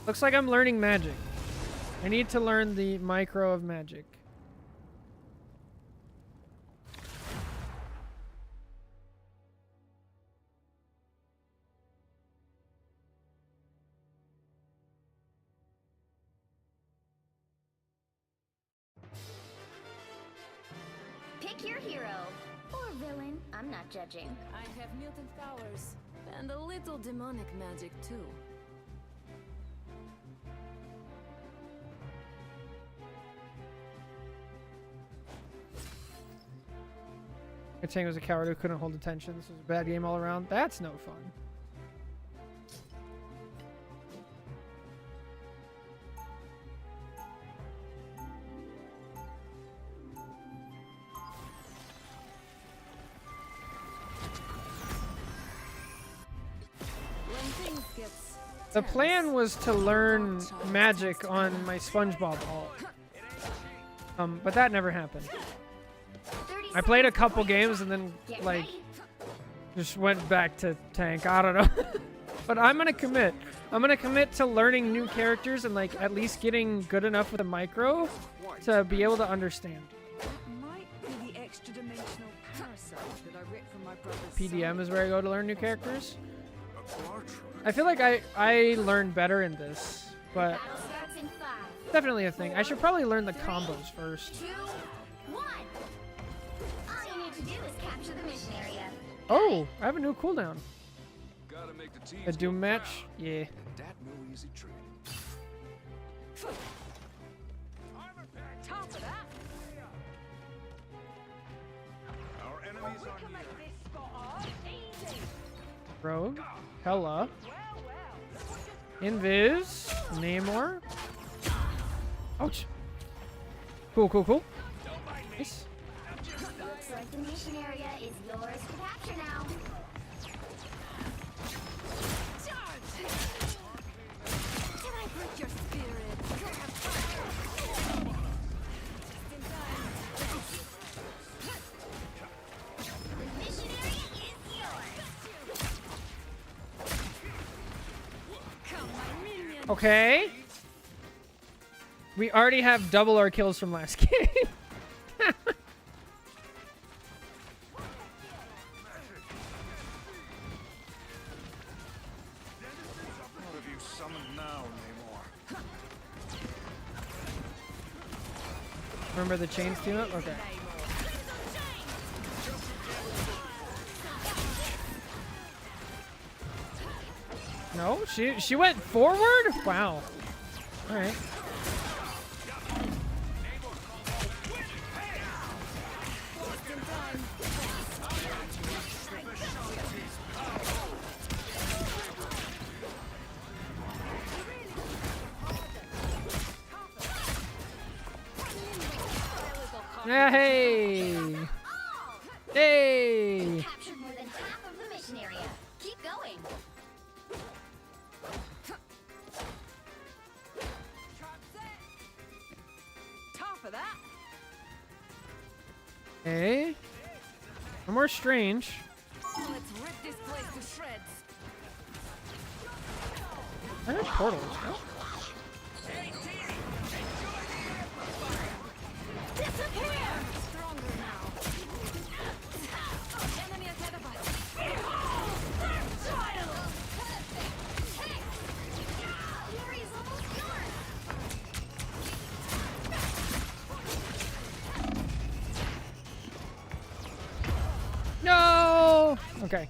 Looks like I'm learning Magic. I need to learn the micro of Magic. Pick your hero. Or villain. I'm not judging. I have mutant powers and a little demonic magic too. Katang was a coward who couldn't hold attention. This was a bad game all around. That's no fun. When things get The plan was to learn Magic on my SpongeBob alt. But that never happened. 30 I played a seconds couple before games you and then Get like ready. just went back to tank. I don't know. But I'm gonna commit. I'm gonna commit to learning new characters and like at least getting good enough with a micro to be able to understand. That might be the extra dimensional parasite that I ripped from my brother's PDM is where I go to learn new characters. A Bartram. I feel like I learned better in this, but Battle starts in 5, definitely a thing. I should probably learn the combos first. 2, 1. All you need to do is capture the mission area. Oh, I have a new cooldown. Gotta make the teams A Doom go match? proud. Yeah. And that no easy trick. Top of that. Our enemies are near. Rogue. Hella. Invis. Namor. Ouch. Cool, cool, cool. Nice. Looks like the mission area is yours to capture now. Can I break your spirit? Just in time. The mission area is yours. Come, my minion. Okay. We already have double our kills from last game. Remember the chains team up? Okay. No, she went forward? Wow. All right. Yeah, hey. Hey. Captured more than half of the mission area. Keep going. Top of that. Hey. No more strange. Let's rip this place to shreds. I have portals. No? Disappear! Stronger now. Enemy ahead of us. Fury is almost yours. No. Okay.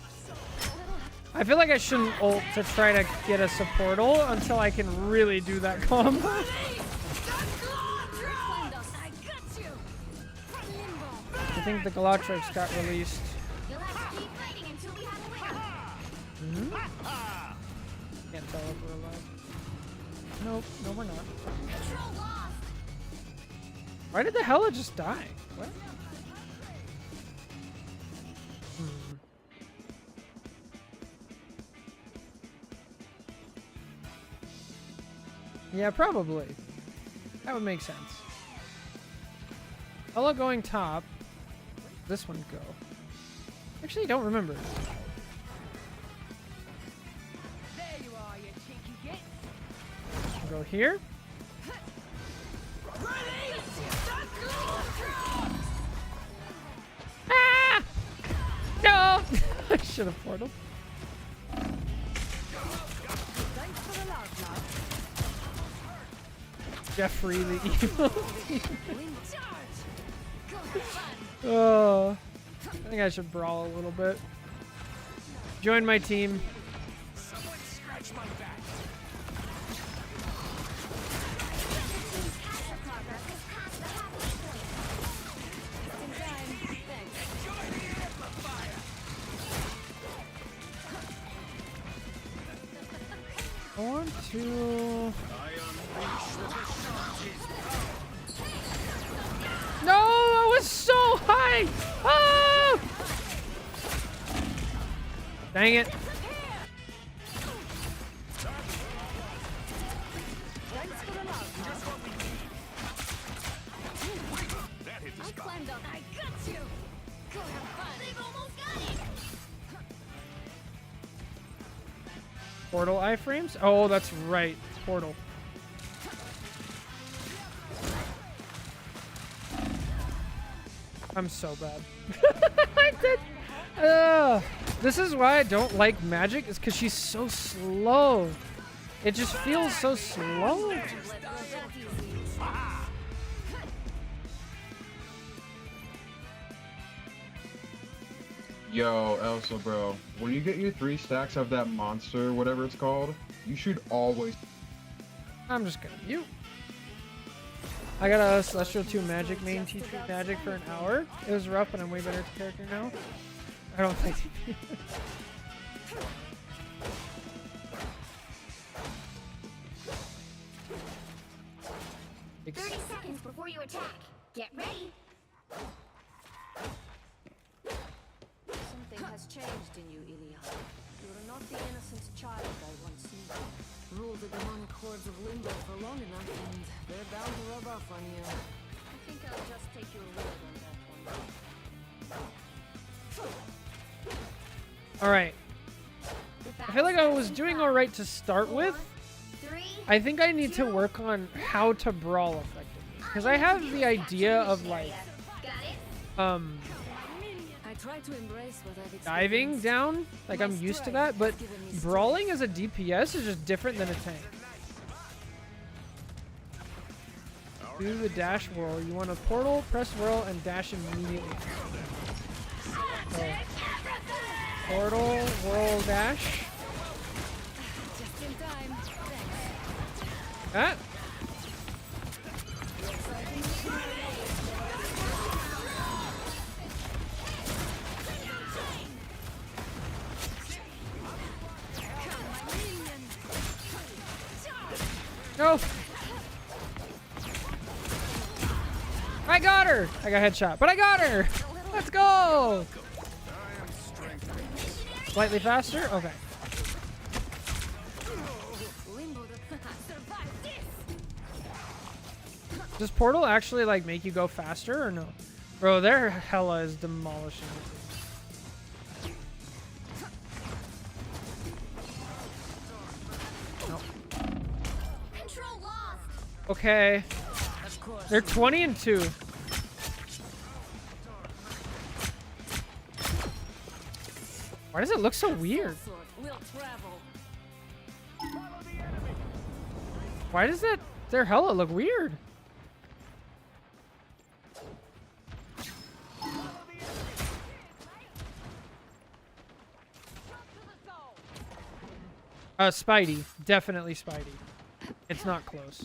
I feel like I shouldn't ult to try to get us a portal until I can really do that combo. I got you. I think the Galatrix got released. You'll have to keep fighting until we have a winner. Can't tell if we're alive. Nope, no we're not. Control lost. Why did the Hela just die? What? Yeah, probably. That would make sense. Hela going top. This one go. Actually, don't remember. There you are, you cheeky git. Go here. Ah! No! I should have portaled. Thanks for the love, love. Jeffrey the evil. In charge. Go have fun. Oh, I think I should brawl a little bit. Join my team. Someone scratch my back. Capture progress has passed the halfway point. In time. Thanks. Enjoy the amplifier. I want to. I unleash the Vishanti's No, I was so high. Oh! Dang it. Thanks for the love, love. That hit the I spot. climbed up. I got you. Go have fun. They've almost got it. Portal iframes? Oh, that's right. Portal. I'm so bad. I did. This is why I don't like Magic, is because she's so slow. It just feels so slow. Let go that easy. Yo, Elsa, bro, when you get your 3 stacks of that monster, whatever it's called, you should always. I'm just gonna mute. I got a Celestial 2 Magic main teach me Magic for an hour. It was rough, but I'm way better at the character now. I don't think. 30 seconds before you attack. Get ready. Something has changed in you, Ilya. You are not the innocent child I once knew. Rule the demonic hordes of Limbo for long enough, and they're bound to rub off on you. I think I'll just take your word on that one. All right. I feel like I was doing all right to start with. 3, I think I need to work on how to brawl effectively, because I have the idea of like got it. I try to embrace what I've experienced. diving down, like I'm used to that, but brawling as a DPS is just different than a tank. All Do the dash whirl. You want a portal, press whirl, and dash immediately. So, portal, whirl, dash. Just in time. Thanks. Ah. No. I got her. I got headshot, but I got her. Let's go. Slightly faster. Okay. Limbo survive this. Does portal actually like make you go faster or no? Bro, their Hela is demolishing it. Control lost. Okay. Of course. They're 20 and 2. Why does it look so weird? We'll travel. Why does that their Hela look weird? Spidey. Definitely Spidey. It's not close.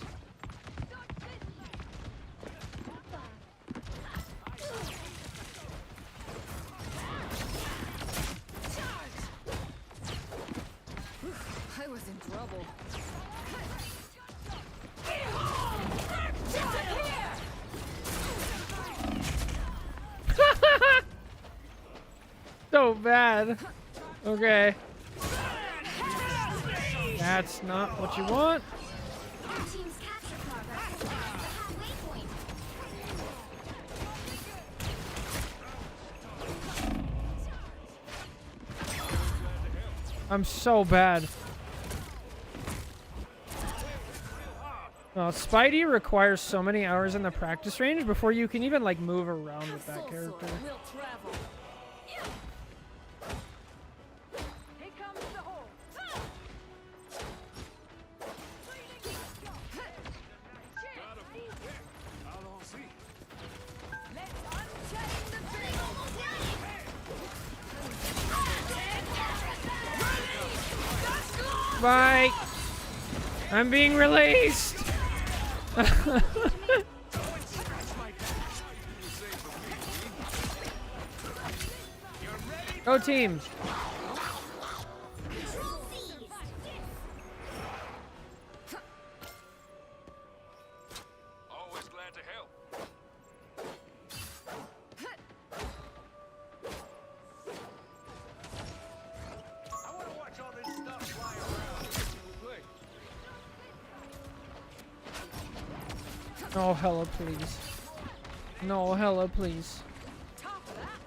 I was in trouble. So bad. Okay. That's not what you want. Our team's capture progress is past the halfway point. I'm so bad. Well, Spidey requires so many hours in the practice range before you can even like move around with that character. We'll travel. Here comes the hole. Let's unchain the thing. Bye. I'm being released. Go teams. Control seized. Always glad to help. I want to watch all this stuff fly around. Look. No Hela, please. No Hela, please. Top of that.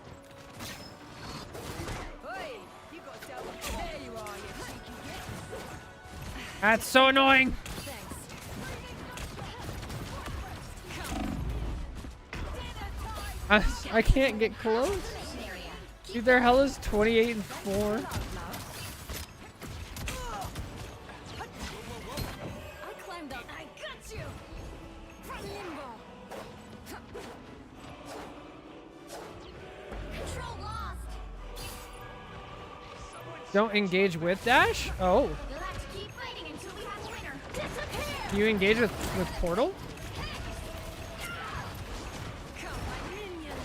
Hey, you got self. There you are, you cheeky git. That's so annoying. I can't get close. Mission area. Dude, their Hela's 28 and 4. I climbed up. I got you. From limbo. Control lost. Don't engage with dash? Oh. You'll have to keep fighting until we have a winner. Disappear. You engage with portal? Come, my minion.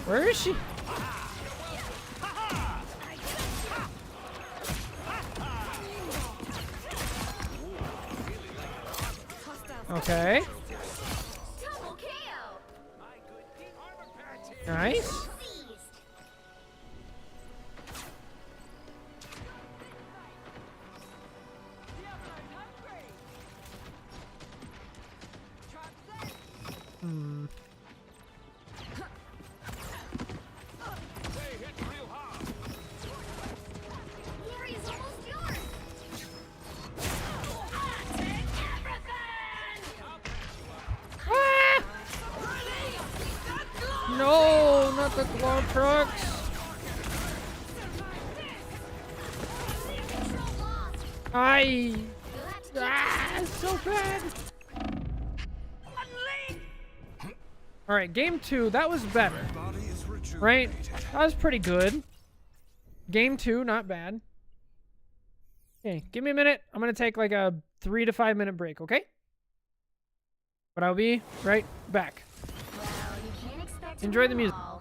Where is she? Okay. Double KO. Nice. Seized. Hmm. The area's almost yours. Take everything. Ah! No, not the claw trucks. I. Ah, it's so bad. All right, game 2. That was better, Body is right? rejuvenated. That was pretty good. Game 2, not bad. Okay, give me a minute. I'm gonna take like a 3 to 5 minute break, okay? But I'll be right back. Well, you can't expect to Enjoy win the them music. all.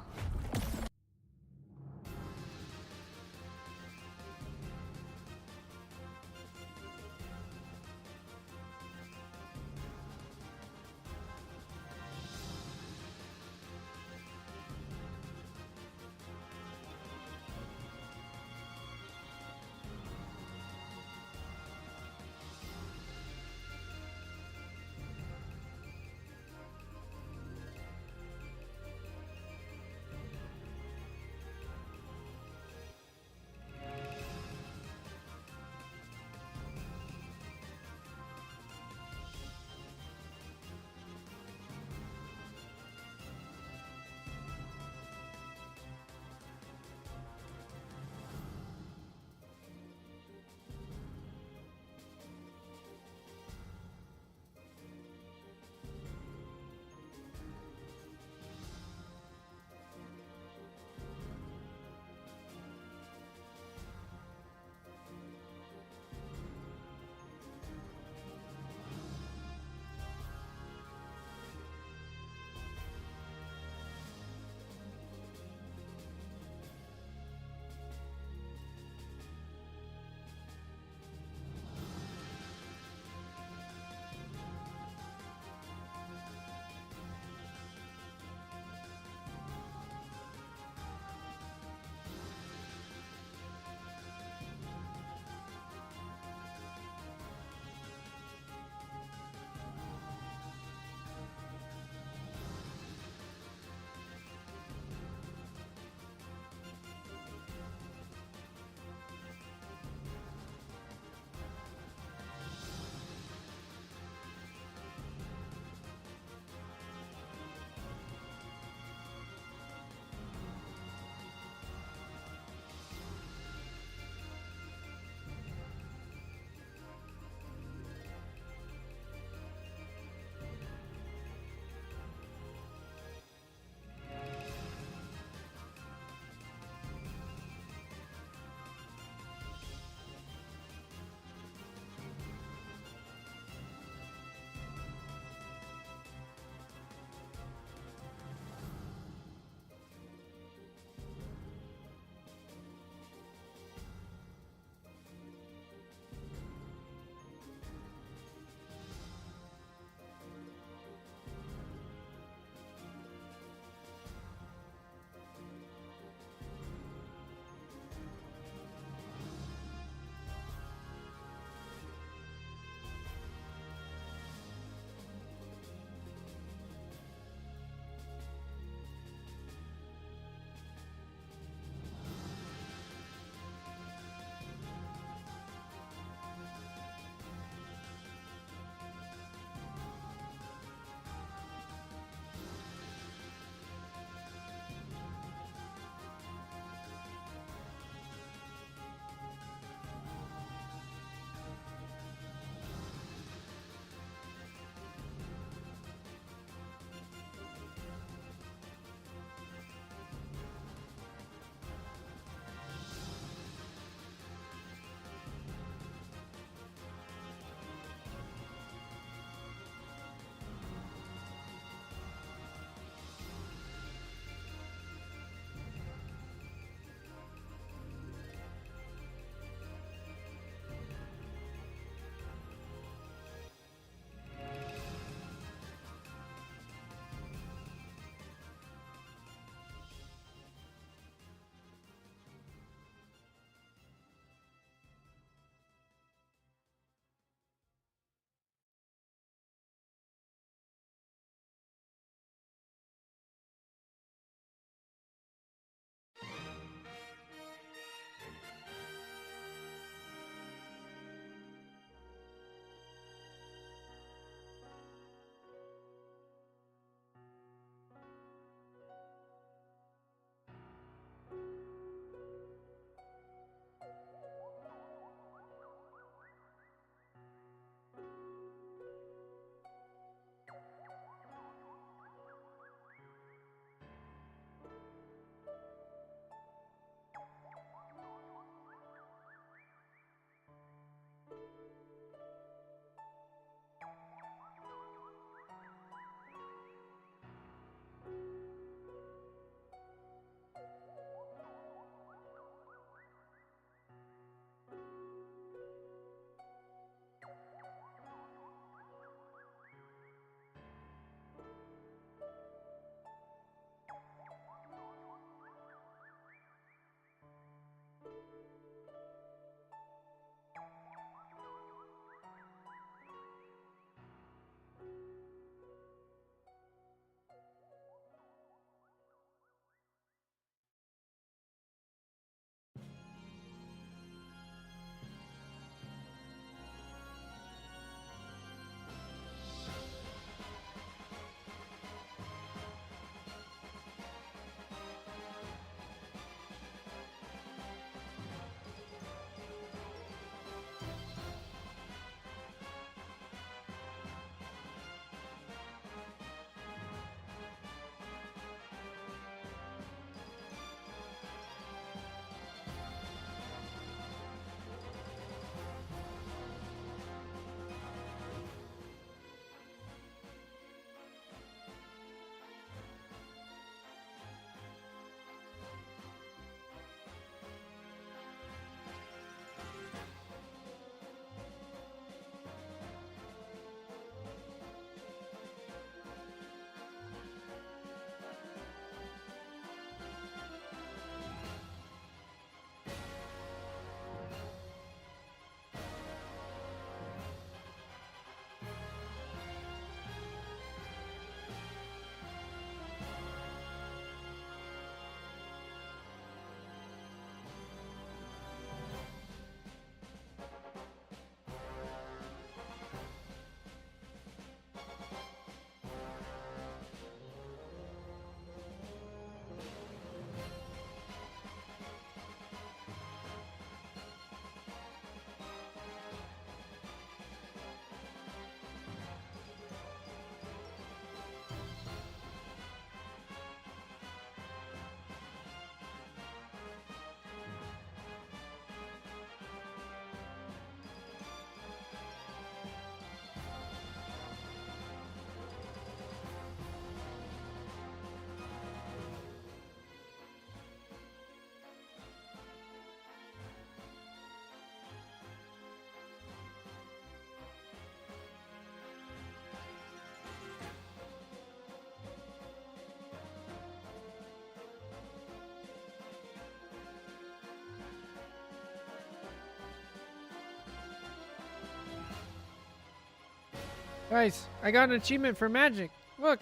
Guys, I got an achievement for magic. Look.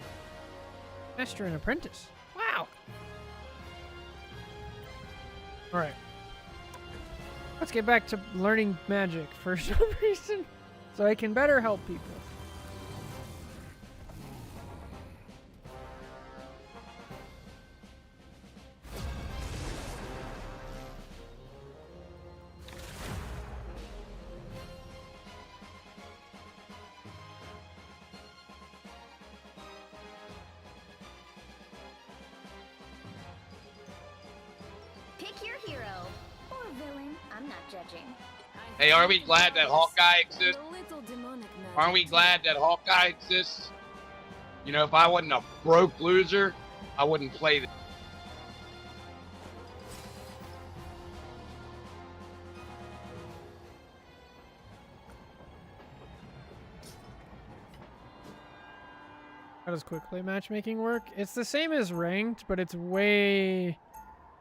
Master and apprentice. Wow. Alright. Let's get back to learning magic for some reason. So I can better help people. Pick your hero. Or villain. I'm not judging. Hey, aren't we glad that Hawkeye exists? A little demonic magic. Aren't we glad that Hawkeye exists? You know, if I wasn't a broke loser, I wouldn't play this. How does quick play matchmaking work? It's the same as ranked, but it's way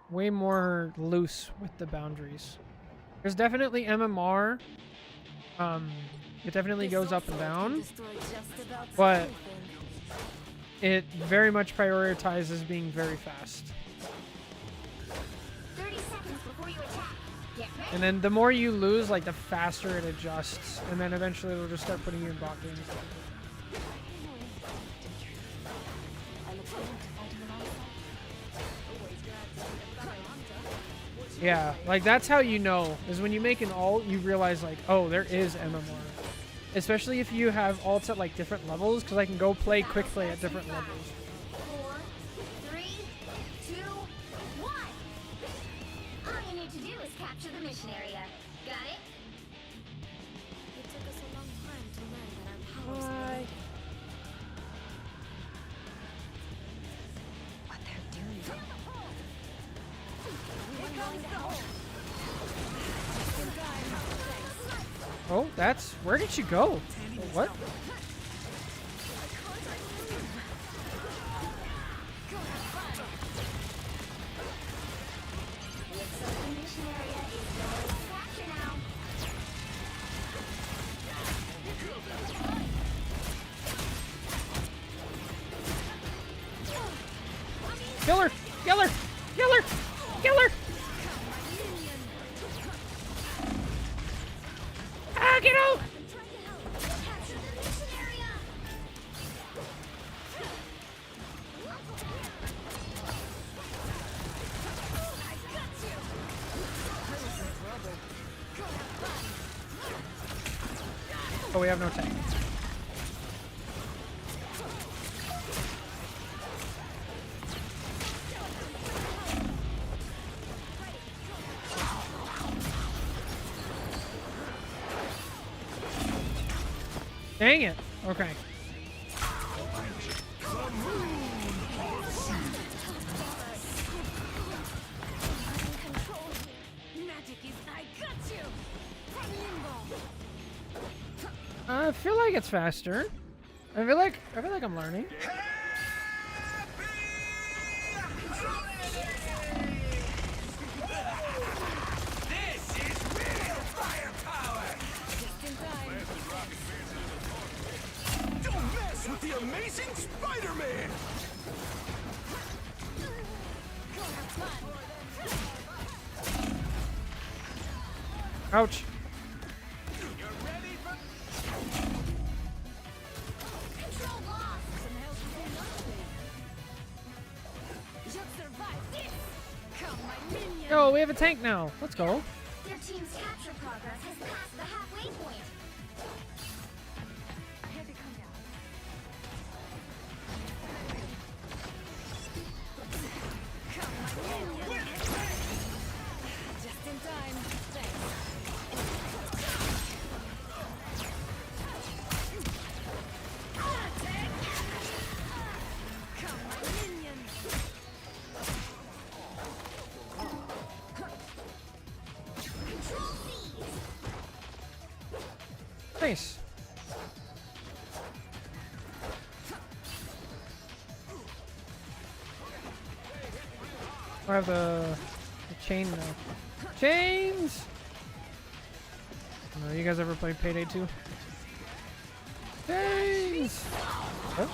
more loose with the boundaries. There's definitely MMR. It definitely goes up and down, but it very much prioritizes being very fast. 30 seconds before you attack. Get ready. And then the more you lose, like the faster it adjusts, and then eventually it'll just start putting you in bot games. Yeah, like that's how you know, is when you make an ult, you realize like, oh, there is MMR. Especially if you have ults at like different levels, because I can go play quick play at different levels. 4, 3, 2, 1. All you need to do is capture the mission area. Got it? It took us a long time to learn that our powers. What they're doing. Oh, that's, where did she go? What? Looks like the mission area is yours to capture now. Kill her! Kill her! Kill her! Kill her! Ah, get out! Capture the mission area. Oh, we have no tank. Dang it. Okay. Magic is I got you. Limbo. I feel like it's faster. I feel like I'm learning. This is real firepower! Just in time. Don't mess with the amazing Spider-Man! Ouch. You're ready for... Control lost. Some help is in nothing. You'll survive this. Come, my minion. Yo, we have a tank now. Let's go. Their team's capture progress has passed the halfway point. Here they come now. Come, my minion. Just in time. Thanks. Come, my minion. Control C. Nice. I have the chain now. Chains! You guys ever played Payday 2? Hey! minions. Huh?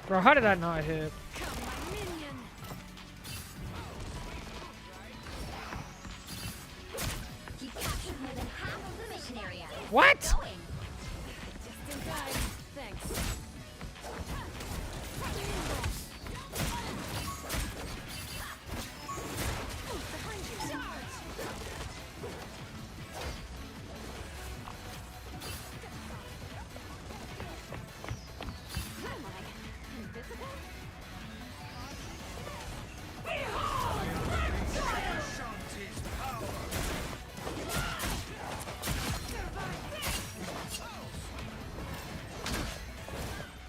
Bro, how did that not hit? You captured more than half of the mission area. What? Going. Just in time. Thanks.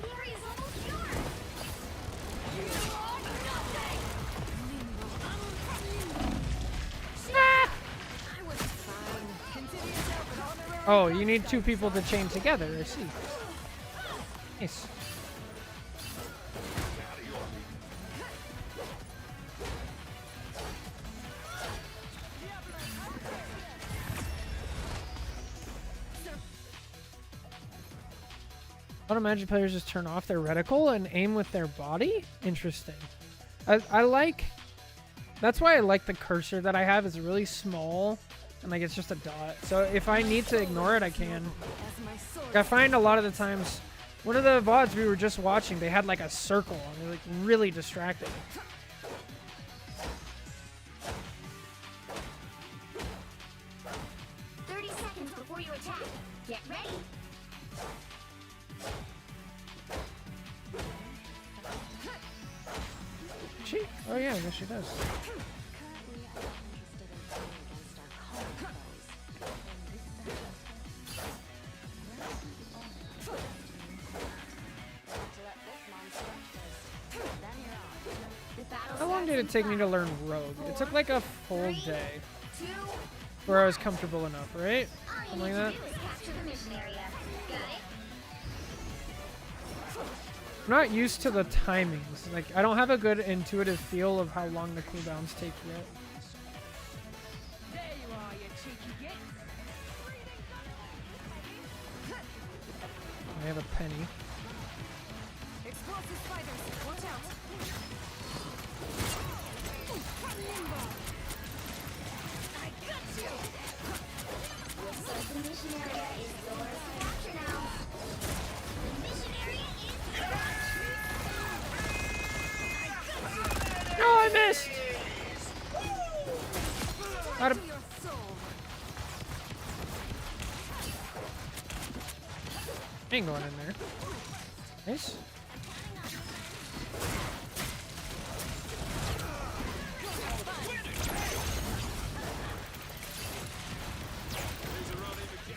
Fury is almost yours. I was fine. Continue yourself and on the road. Oh, you need two people to chain together. I see. Nice. I would imagine players just turn off their reticle and aim with their body. Interesting. I like. That's why I like the cursor that I have. Is really small and like it's just a dot. So if I need to ignore it, I can. As my sword. I find a lot of the times, one of the VODs we were just watching, they had like a circle and they're like really distracting. "30 seconds before you attack. Get ready." She? Oh yeah, I guess she does. Currently, I'm not interested in playing against our common foes. When this battle to let this mon stretch first. Then you're on. The battle How long starts did in it take me 5, to learn Rogue? It took like a full 3, day 2. where I was comfortable enough, right? All you Something need like to that. do is capture the mission area. Got it? I'm not used to the timings. Like, I don't have a good intuitive feel of how long the cooldowns take yet. There you are, you cheeky git. I have a penny. Explosive spiders. Watch out. I got you. Looks like the mission area is yours to capture now. The mission area is yours. No, I missed! Got him. Your soul. Ain't going in there. Nice.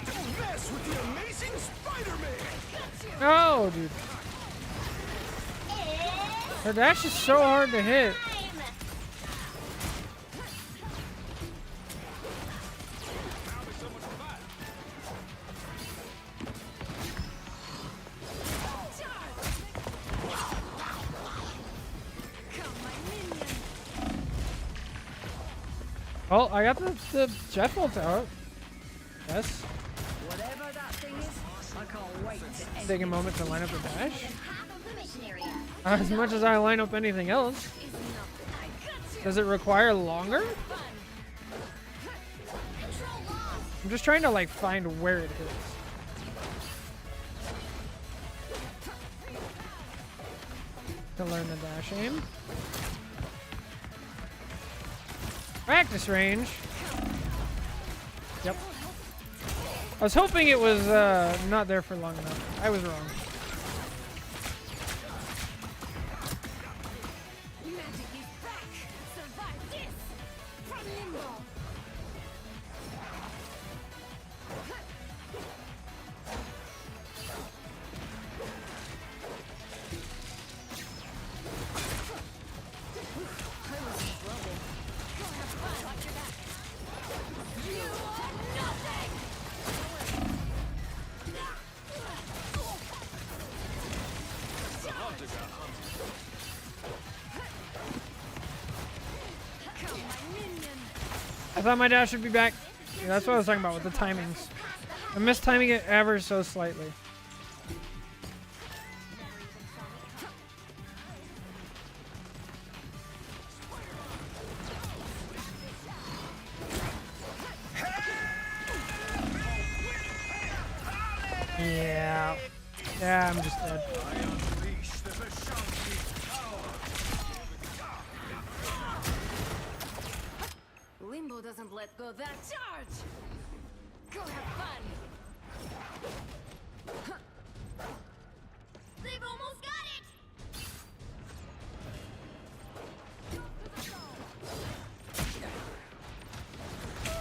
Don't mess with the amazing Spider-Man! Oh, dude. Her dash is so hard to hit. Oh, I got the Jeff ult out. Yes. Whatever that thing is, I can't wait to end Take a moment to line up the dash. Half of the mission area As much as I line up anything else. is nothing. I got you. Does it require longer? Control lost. I'm just trying to like find where it hits. To learn the dash aim. Practice range. Yep. I was hoping it was not there for long enough. I was wrong. Magic is back. Survive this. From limbo. I thought my dash would be back. Yeah, that's what I was talking about with the timings. I'm mistiming it ever so slightly. Yeah. Yeah, I'm just dead. Limbo doesn't let go that charge! Go have fun! They've almost got it!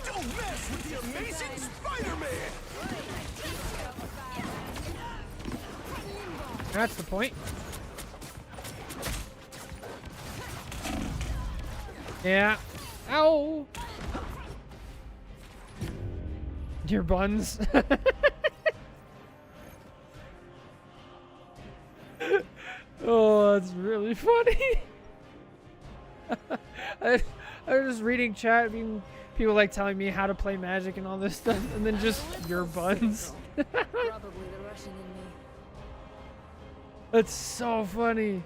Don't mess with the amazing Spider-Man! That's the point. Yeah. Ow! Your buns. Oh, that's really funny. I was just reading chat, being people like telling me how to play Magic and all this stuff, and then just your buns. Probably the Russian in me. That's so funny.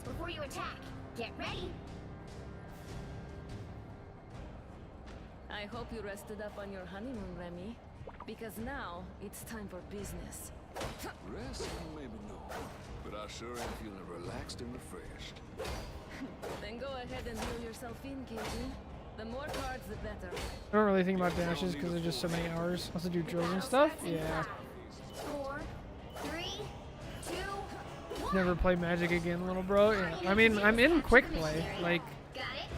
Before you attack. Get ready. I hope you rested up on your honeymoon, Remy. Because now, it's time for business. Rest? Maybe no. But I sure am feeling relaxed and refreshed. Then go ahead and heal yourself in, Katie. The more cards, the better. I don't really think about banishes because there's just so many hours. Also do drills and stuff. Yeah. 4, 3, 2, 1. Never play Magic again, little bro. Yeah. I mean, I'm in quick play. Like, Got it?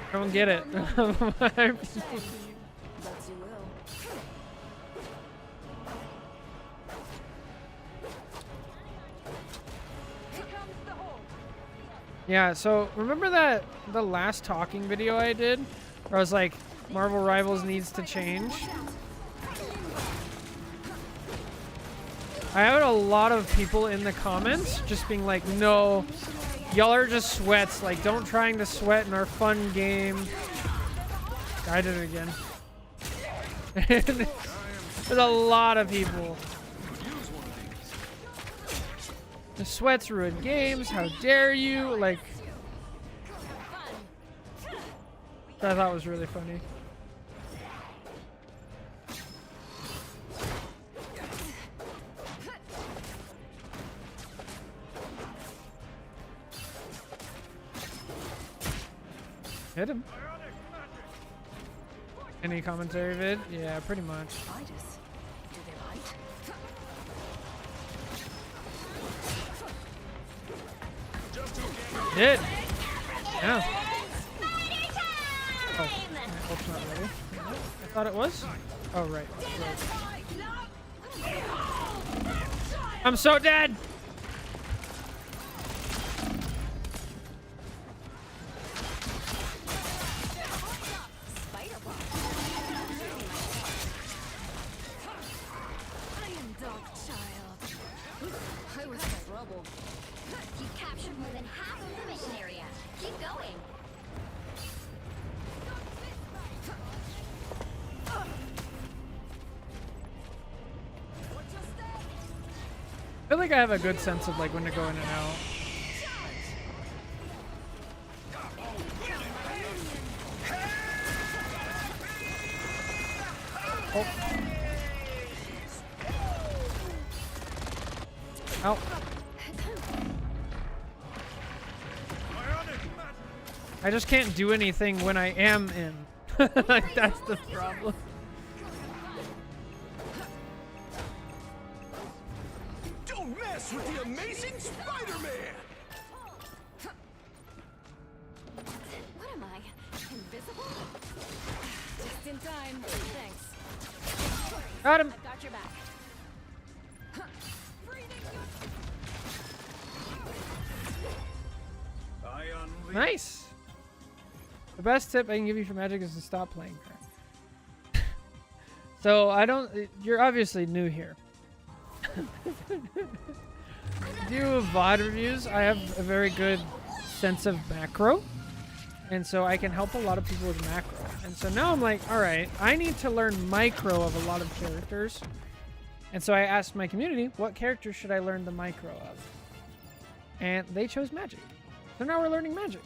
I don't get it. But you will. Yeah, so remember that the last talking video I did where I was like, Marvel Rivals needs to change? I had a lot of people in the comments just being like, no, y'all are just sweats. Like, don't trying to sweat in our fun game. I did it again. There's a lot of people. The sweats ruin games. How dare you? Like, I thought was really funny. Hit him. Any commentary vid? Yeah, pretty much. Did. Yeah. Oh, ult's not ready. I thought it was. Oh, right. I'm so dead. You captured more than half of the mission area. Keep going. I feel like I have a good sense of like when to go in and out. Oh. Ow. I just can't do anything when I am in. Like, that's the problem. Don't mess with the amazing Spider-Man! What am I? Invisible? Just in time. Thanks. Got him. Got your back. Nice. The best tip I can give you for Magic is to stop playing crap. So I don't. You're obviously new here. do VOD reviews, I have a very good sense of macro. And so I can help a lot of people with macro. And so now I'm like, all right, I need to learn micro of a lot of characters. And so I asked my community, what characters should I learn the micro of? And they chose magic. So now we're learning magic.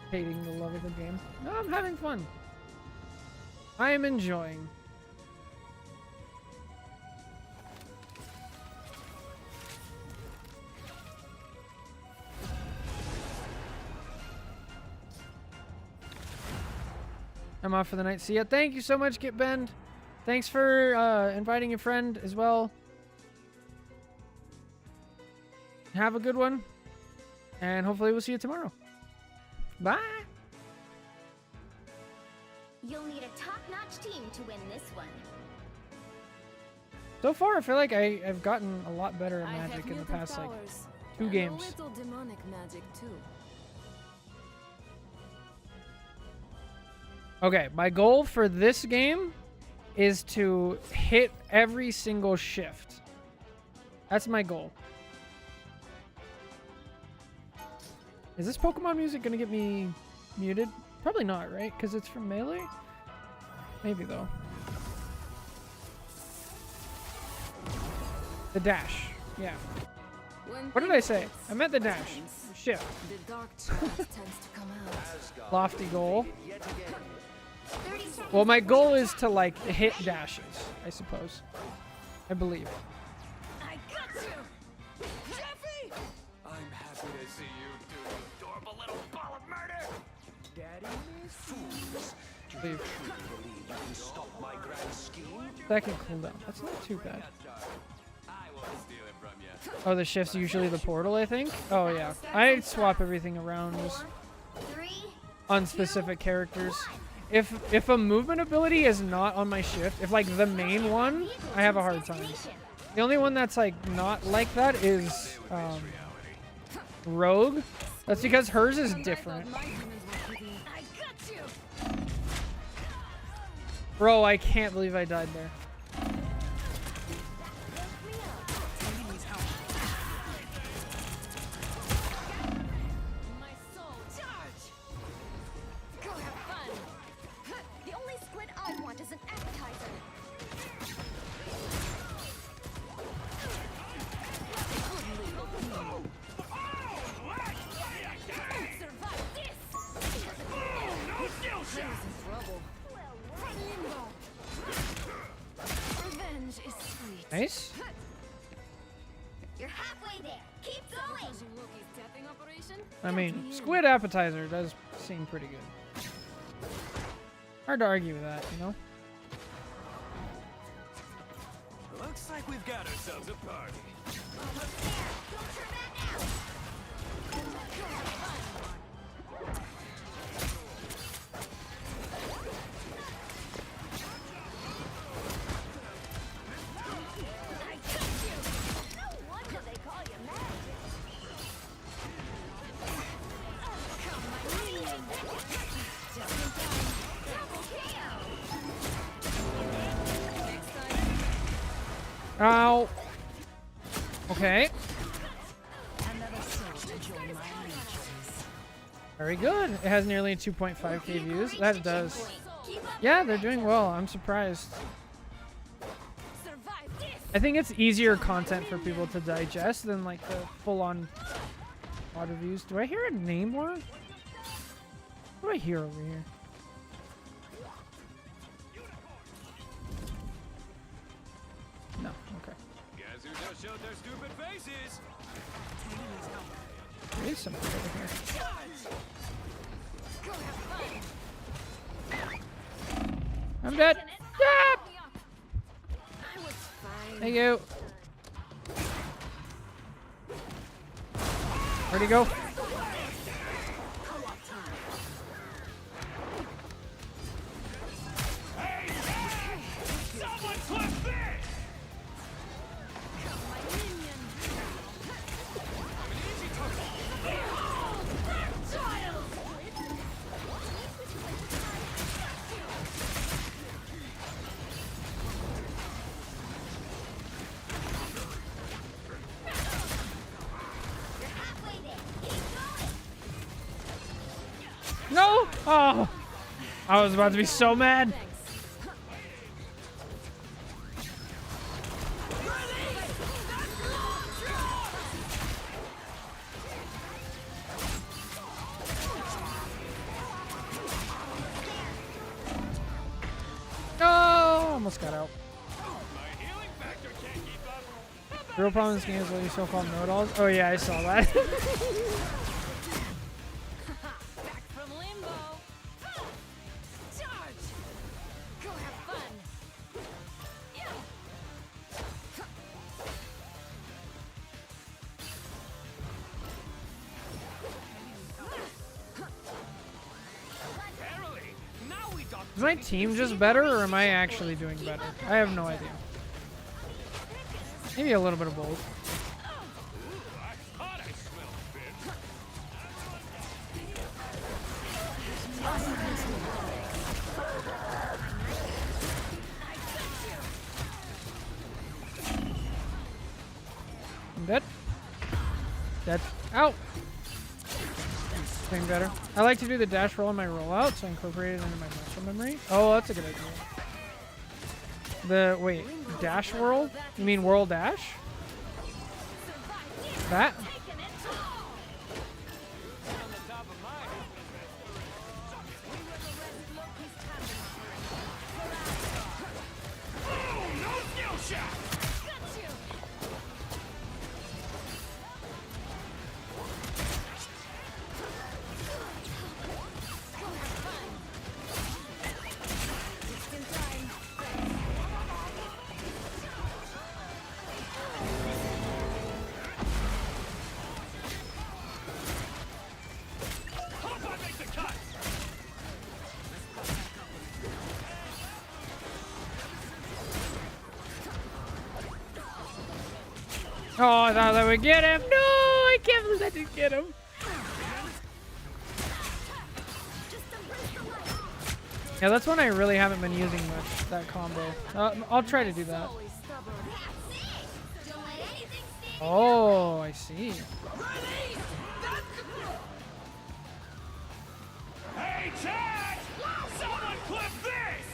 Hating the love of the game. No, I'm having fun. I am enjoying. I'm off for the night. See ya. Thank you so much, Get Bend. Thanks for inviting your friend as well. Have a good one. And hopefully we'll see you tomorrow. Bye. You'll need a top-notch team to win this one. So far, I feel like I've gotten a lot better at I have magic in the mutant past like powers, 2 and games. A little demonic magic too. Okay, my goal for this game is to hit every single shift. That's my goal. Is this Pokemon music gonna get me muted? Probably not, right? Because it's from Melee? Maybe though. The dash. Yeah. When What did I things say? get I meant the dash. tense, Shift. The dark child tends to come out. Lofty goal. 30 seconds. Well, my goal is to like hit dashes, I suppose. I believe. I got you, Jeffy. I'm happy to see you two, you adorable little ball of murder! Daddy miss fools. Do you Believe. truly believe you can stop my grand scheme? Second cooldown. That's not too bad. I won't steal it from you. Oh, the shift's usually the portal, I think. Oh yeah. I swap everything around just 3, on specific characters. If a movement ability is not on my shift, if like the main one, I have a hard time. The only one that's like not like that is Rogue. That's because hers is different. My humans were hidden. I got you. Bro, I can't believe I died there. My soul charge. Go have fun. The only squid I want is an appetizer. Survive this. Who's in trouble? Limbo. Revenge is sweet. Nice. You're halfway there. Keep going. Watching Loki's tapping operation? I Count mean, me in. squid appetizer does seem pretty good. Hard to argue with that, you know? Looks like we've got ourselves a party. Almost there. Don't turn back now. I got you. No wonder they call you magic. Come, my minion. Just in time. Double KO. Next time. Ow. Okay. Another soul to join my legions. Very good. It has nearly 2.5k views. That does. Keep up. Yeah, they're doing well. I'm surprised. Survive this. I think it's easier content for people to digest than like the full-on VOD reviews. Do I hear a name word? What do I hear over here? No. Okay. Guess who just showed their stupid faces? There is something over here. Go have fun. I'm dead. Ah! I was fine. Thank you. Where'd he go? Someone clip this! My minion. Oh, I was about to be so mad. No, almost got out. Real problem in this game is what you so-called know-it-alls. Oh yeah, I saw that. Back from limbo. Charge. Go have fun. Yeah. Is my team just better, or am I actually doing better? I have no idea. Maybe a little bit of both. I'm dead. Dead. Ow! Doing better. I like to do the dash roll in my rollout, so I incorporate it into my muscle memory. Oh, that's a good idea. The wait, dash whirl? You mean whirl dash? That? Oh, I thought that would get him. No, I can't believe I didn't get him. Yeah, that's one I really haven't been using much, that combo. I'll try to do that. Oh, I see. Hey, Chad! Someone clip this!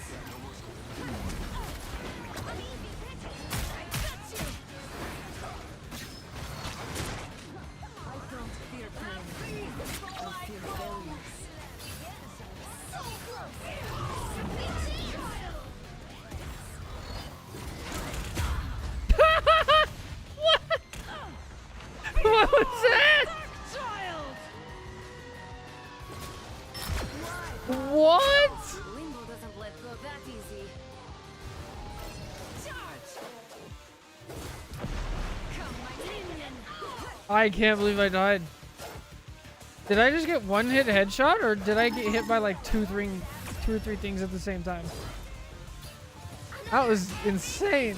What was that? What? Limbo doesn't let go that easy. Charge. Come, my minion. I can't believe I died. Did I just get one hit headshot, or did I get hit by like two or three things at the same time? That was insane.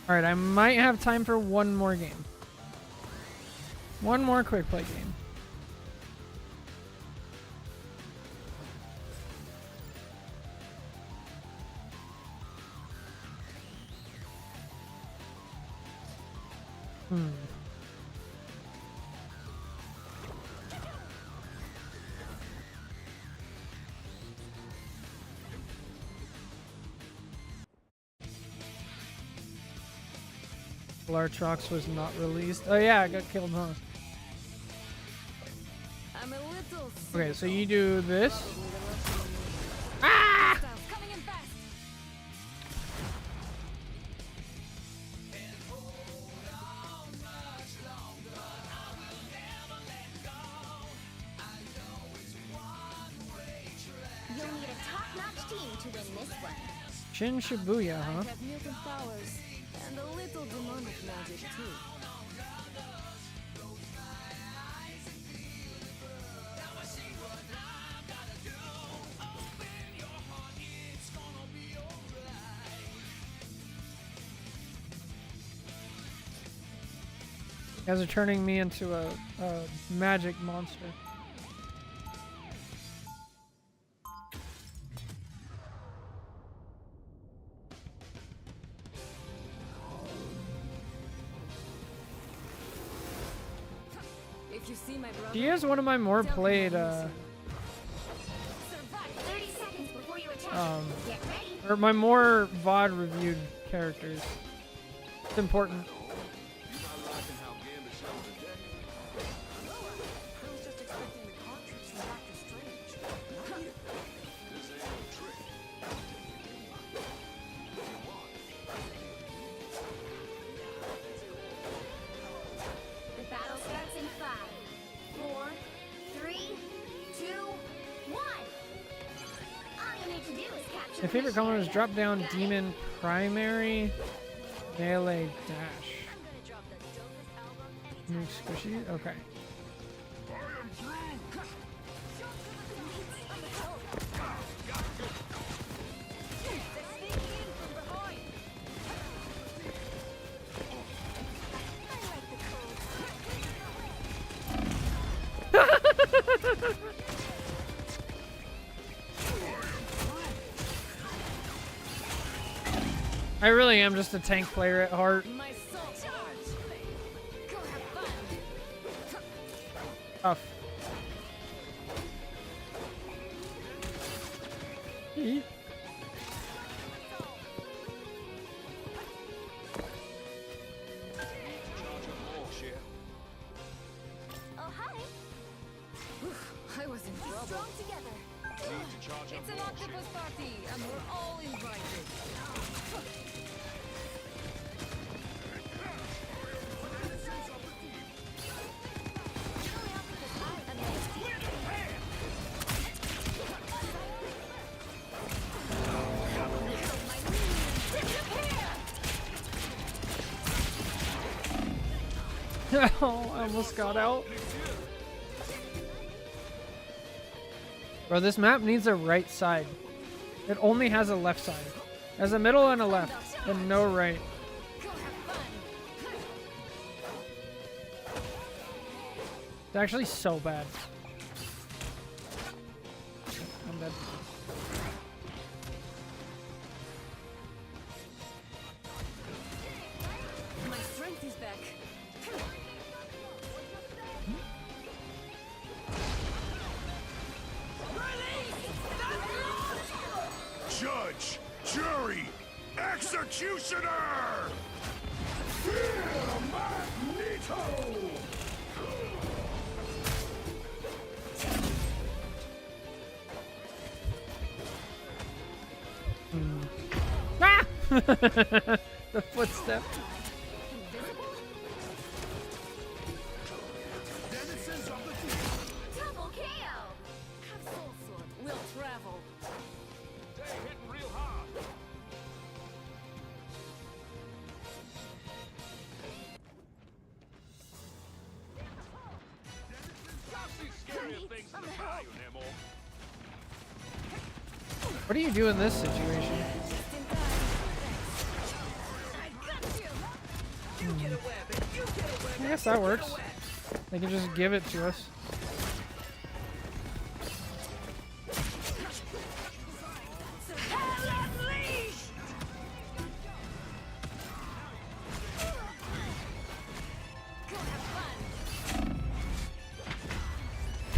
Alright, I might have time for one more game. One more quick play game. Lartrox was not released. Oh yeah, I got killed, huh? I'm a little Okay, so you do this. Coming in fast. You'll need a top-notch team to win this one. Shin Shibuya, huh? have mutant powers and a little demonic magic too. You guys are turning me into a magic monster. If you see She is one of my more played 30 seconds before you attack. Get ready. or my more VOD reviewed characters. It's important. You're not liking how Gambit shows today. I was just expecting the cartridge from Doctor Strange. Not you. This ain't no trick. The battle starts in 5, 4, 3, 2, 1. All you need to do is capture My the favorite combo is mission drop area. down Got it? demon primary melee dash. I'm gonna drop the dopest album Make squishy. Okay. I really am just a tank player at heart. My soul charge. Go have fun. Tough. Yeet. Oh, hi. I was in We're trouble. strong together. It's an octopus party, and we're all invited. Oh, I almost got out. Bro, this map needs a right side. It only has a left side. It has a middle and a left, and no right. Go have fun. It's actually so bad. I'm dead. My strength is back. Judge, jury, executioner! Magneto! Ah! The footstep. Double KO. Have soul sword. We'll travel. They hitting real hard. Y'all see scarier things than the value in them all. What do you do in this situation? I guess that works. They can just give it to us.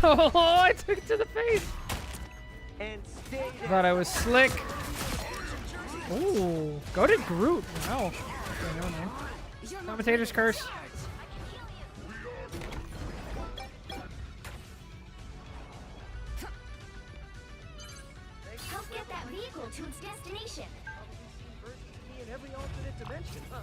Oh, I took it to the face. Thought I was slick. Ooh, go to Groot. Wow. Okay, never mind. Commentator's curse. Help get that vehicle to its destination. In every alternate dimension, huh?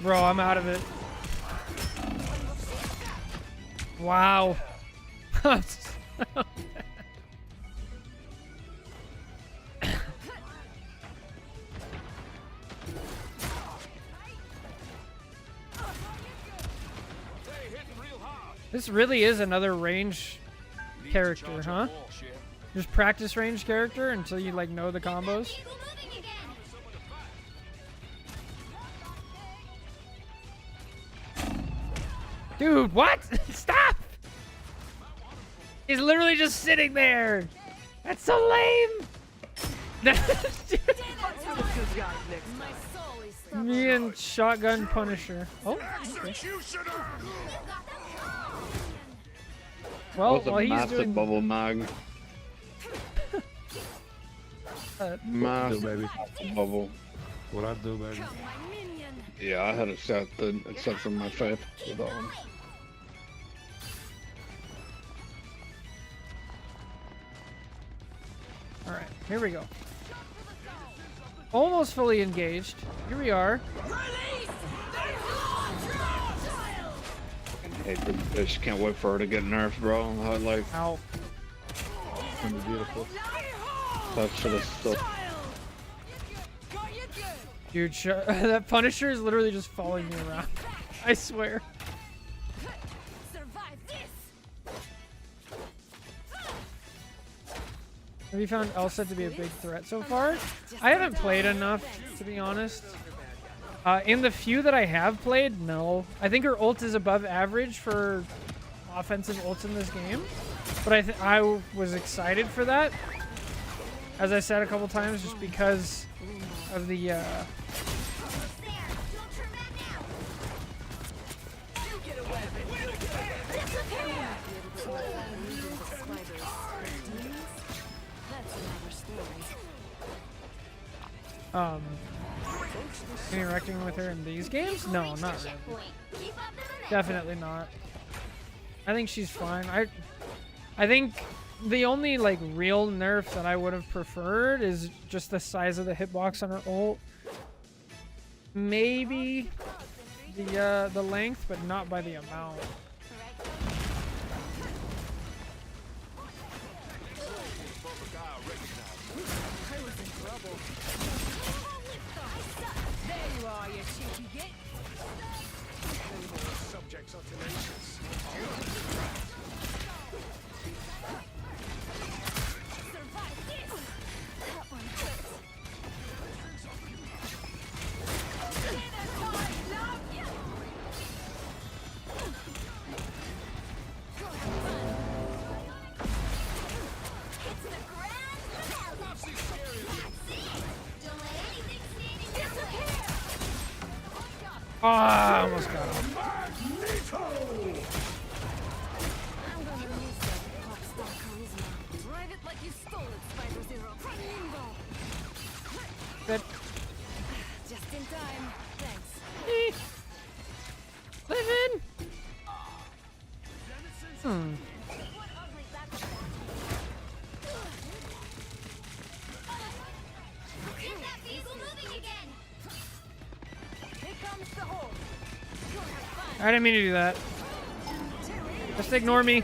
Bro, I'm out of it. Wow. This really is another range character, huh? Just practice range character until you like know the combos. Vehicle moving again. Dude, what? Stop! He's literally just sitting there. That's so lame. Me and Shotgun Punisher. Oh, okay. Well, What's a while he's massive doing bubble mag? Massive baby. bubble. What I do, baby. Yeah, I had it set except for my faith with that one. all right, here we go. Almost fully engaged. Here we are. Hey, the bitch, can't wait for her to get nerfed, bro. Like, Ow. It's gonna be beautiful. that shit is so. Dude, that Punisher is literally just following me around. I swear. Have you found Elsa to be a big threat so far? I haven't played enough, to be honest. In the few that I have played, no. I think her ult is above average for offensive ults in this game. But I was excited for that. As I said a couple times, just because of the interacting with her in these games? No, not really. Definitely not. I think she's fine. I think the only like real nerf that I would have preferred is just the size of the hitbox on her ult. Maybe the length, but not by the amount. Subjects are tenacious. Ah, almost got him. Good. Just in time. Thanks. Living. I didn't mean to do that. Just ignore me.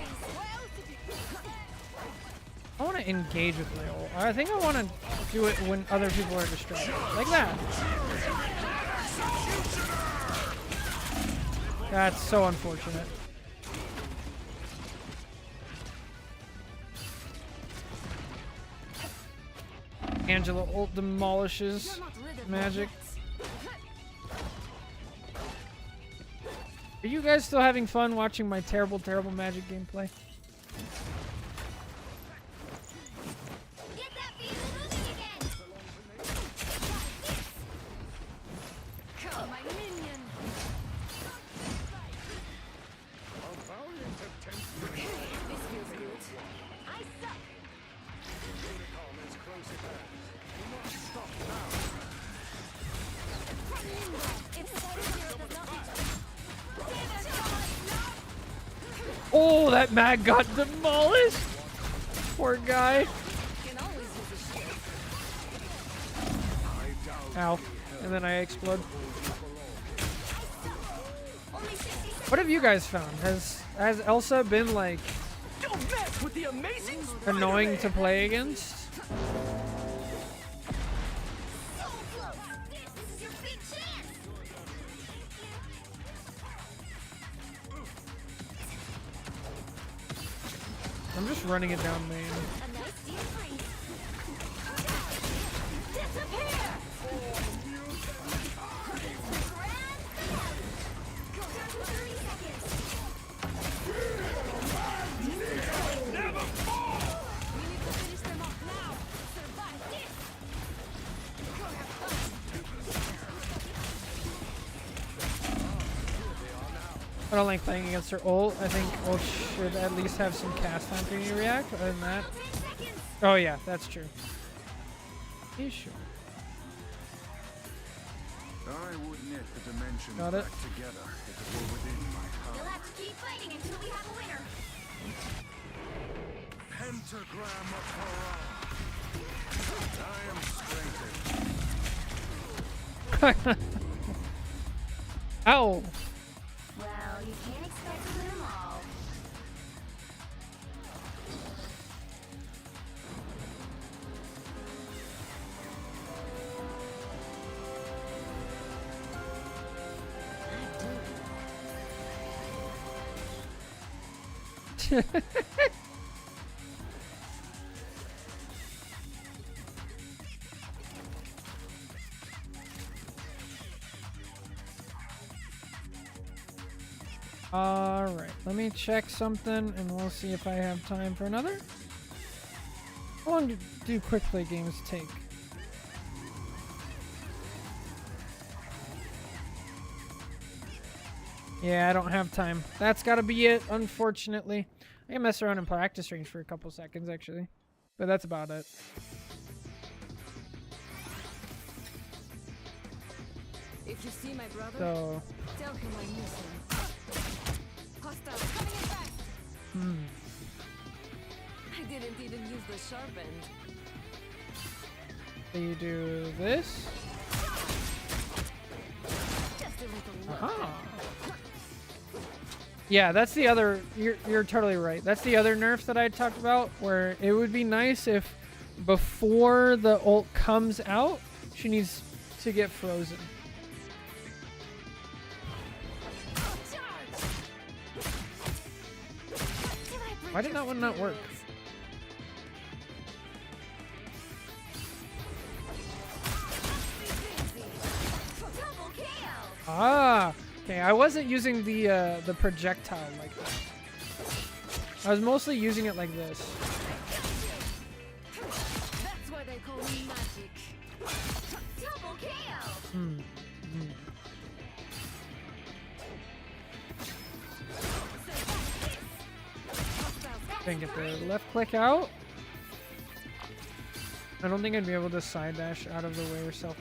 I want to engage with my ult. I think I want to do it when other people are distracted. Like that. That's so unfortunate. Angela ult demolishes magic. Are you guys still having fun watching my terrible, terrible magic gameplay? Oh, that mag got demolished! Poor guy. Ow. And then I explode. What have you guys found? Has Elsa been like annoying to play against? I'm just running it down main. I don't like playing against her ult. I think ult should at least have some cast time for you to react. Other than that. Oh yeah, that's true. You sure? I would knit the dimensions Got it. back together if it were within my You'll power. have to keep fighting until we have a winner. Pentagram of Haran. I am strengthened. Ow! Well, you can't expect to win them all. Alright, let me check something and we'll see if I have time for another. How long do quick play games take? Yeah, I don't have time. That's gotta be it, unfortunately. I can mess around in practice range for a couple seconds, actually. But that's about it. If you see my brother, So, tell him I miss him. Hostiles coming in fast. I didn't even use the sharp end. so you do this. Just a little luck. Aha. Yeah, that's the other. You're totally right. That's the other nerf that I talked about, where it would be nice if before the ult comes out, she needs to get frozen. Why did that one not work? Double kill! Ah, okay. I wasn't using the projectile like that. I was mostly using it like this. That's why they call me magic. Double kill! Hmm. Then get the left click out. I don't think I'd be able to side dash out of the way or self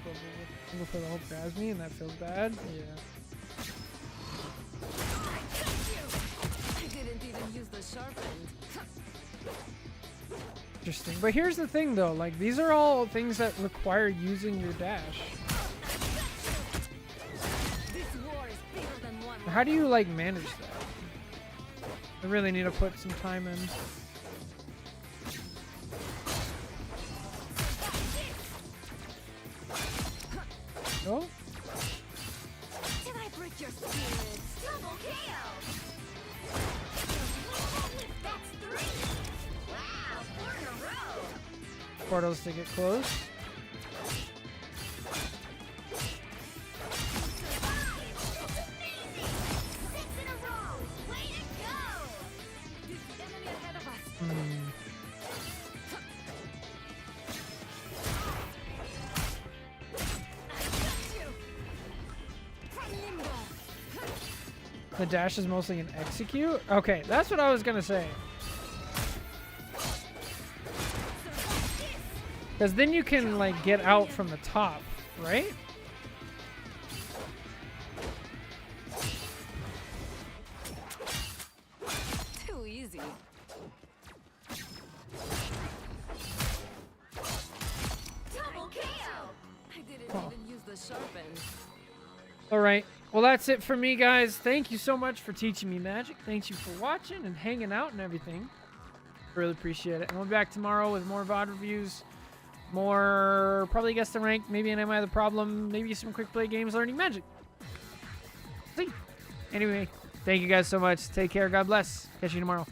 before the ult grabs me, and that feels bad. Yeah. I didn't even use the sharp end. Interesting. But here's the thing, though. Like, these are all things that require using your dash. This war is bigger than one. How do you, like, manage that? I really need to put some time in. Oh? Did I break your spirit? Double kill! That's 3! Wow, 4 in a row! Portals to get close. Amazing! 6 in a row! Way to go! This enemy ahead of us. The dash is mostly an execute? Okay, that's what I was gonna say. Because then you can, like, get out from the top, right? Too easy. Double kill! I didn't Oh. even use the sharp end. All right. Well, that's it for me, guys. Thank you so much for teaching me magic. Thank you for watching and hanging out and everything. Really appreciate it. And we'll be back tomorrow with more VOD reviews. More, probably Guess the Rank, maybe an Am I the Problem, maybe some quick play games learning magic. See? Anyway, thank you guys so much. Take care. God bless. Catch you tomorrow.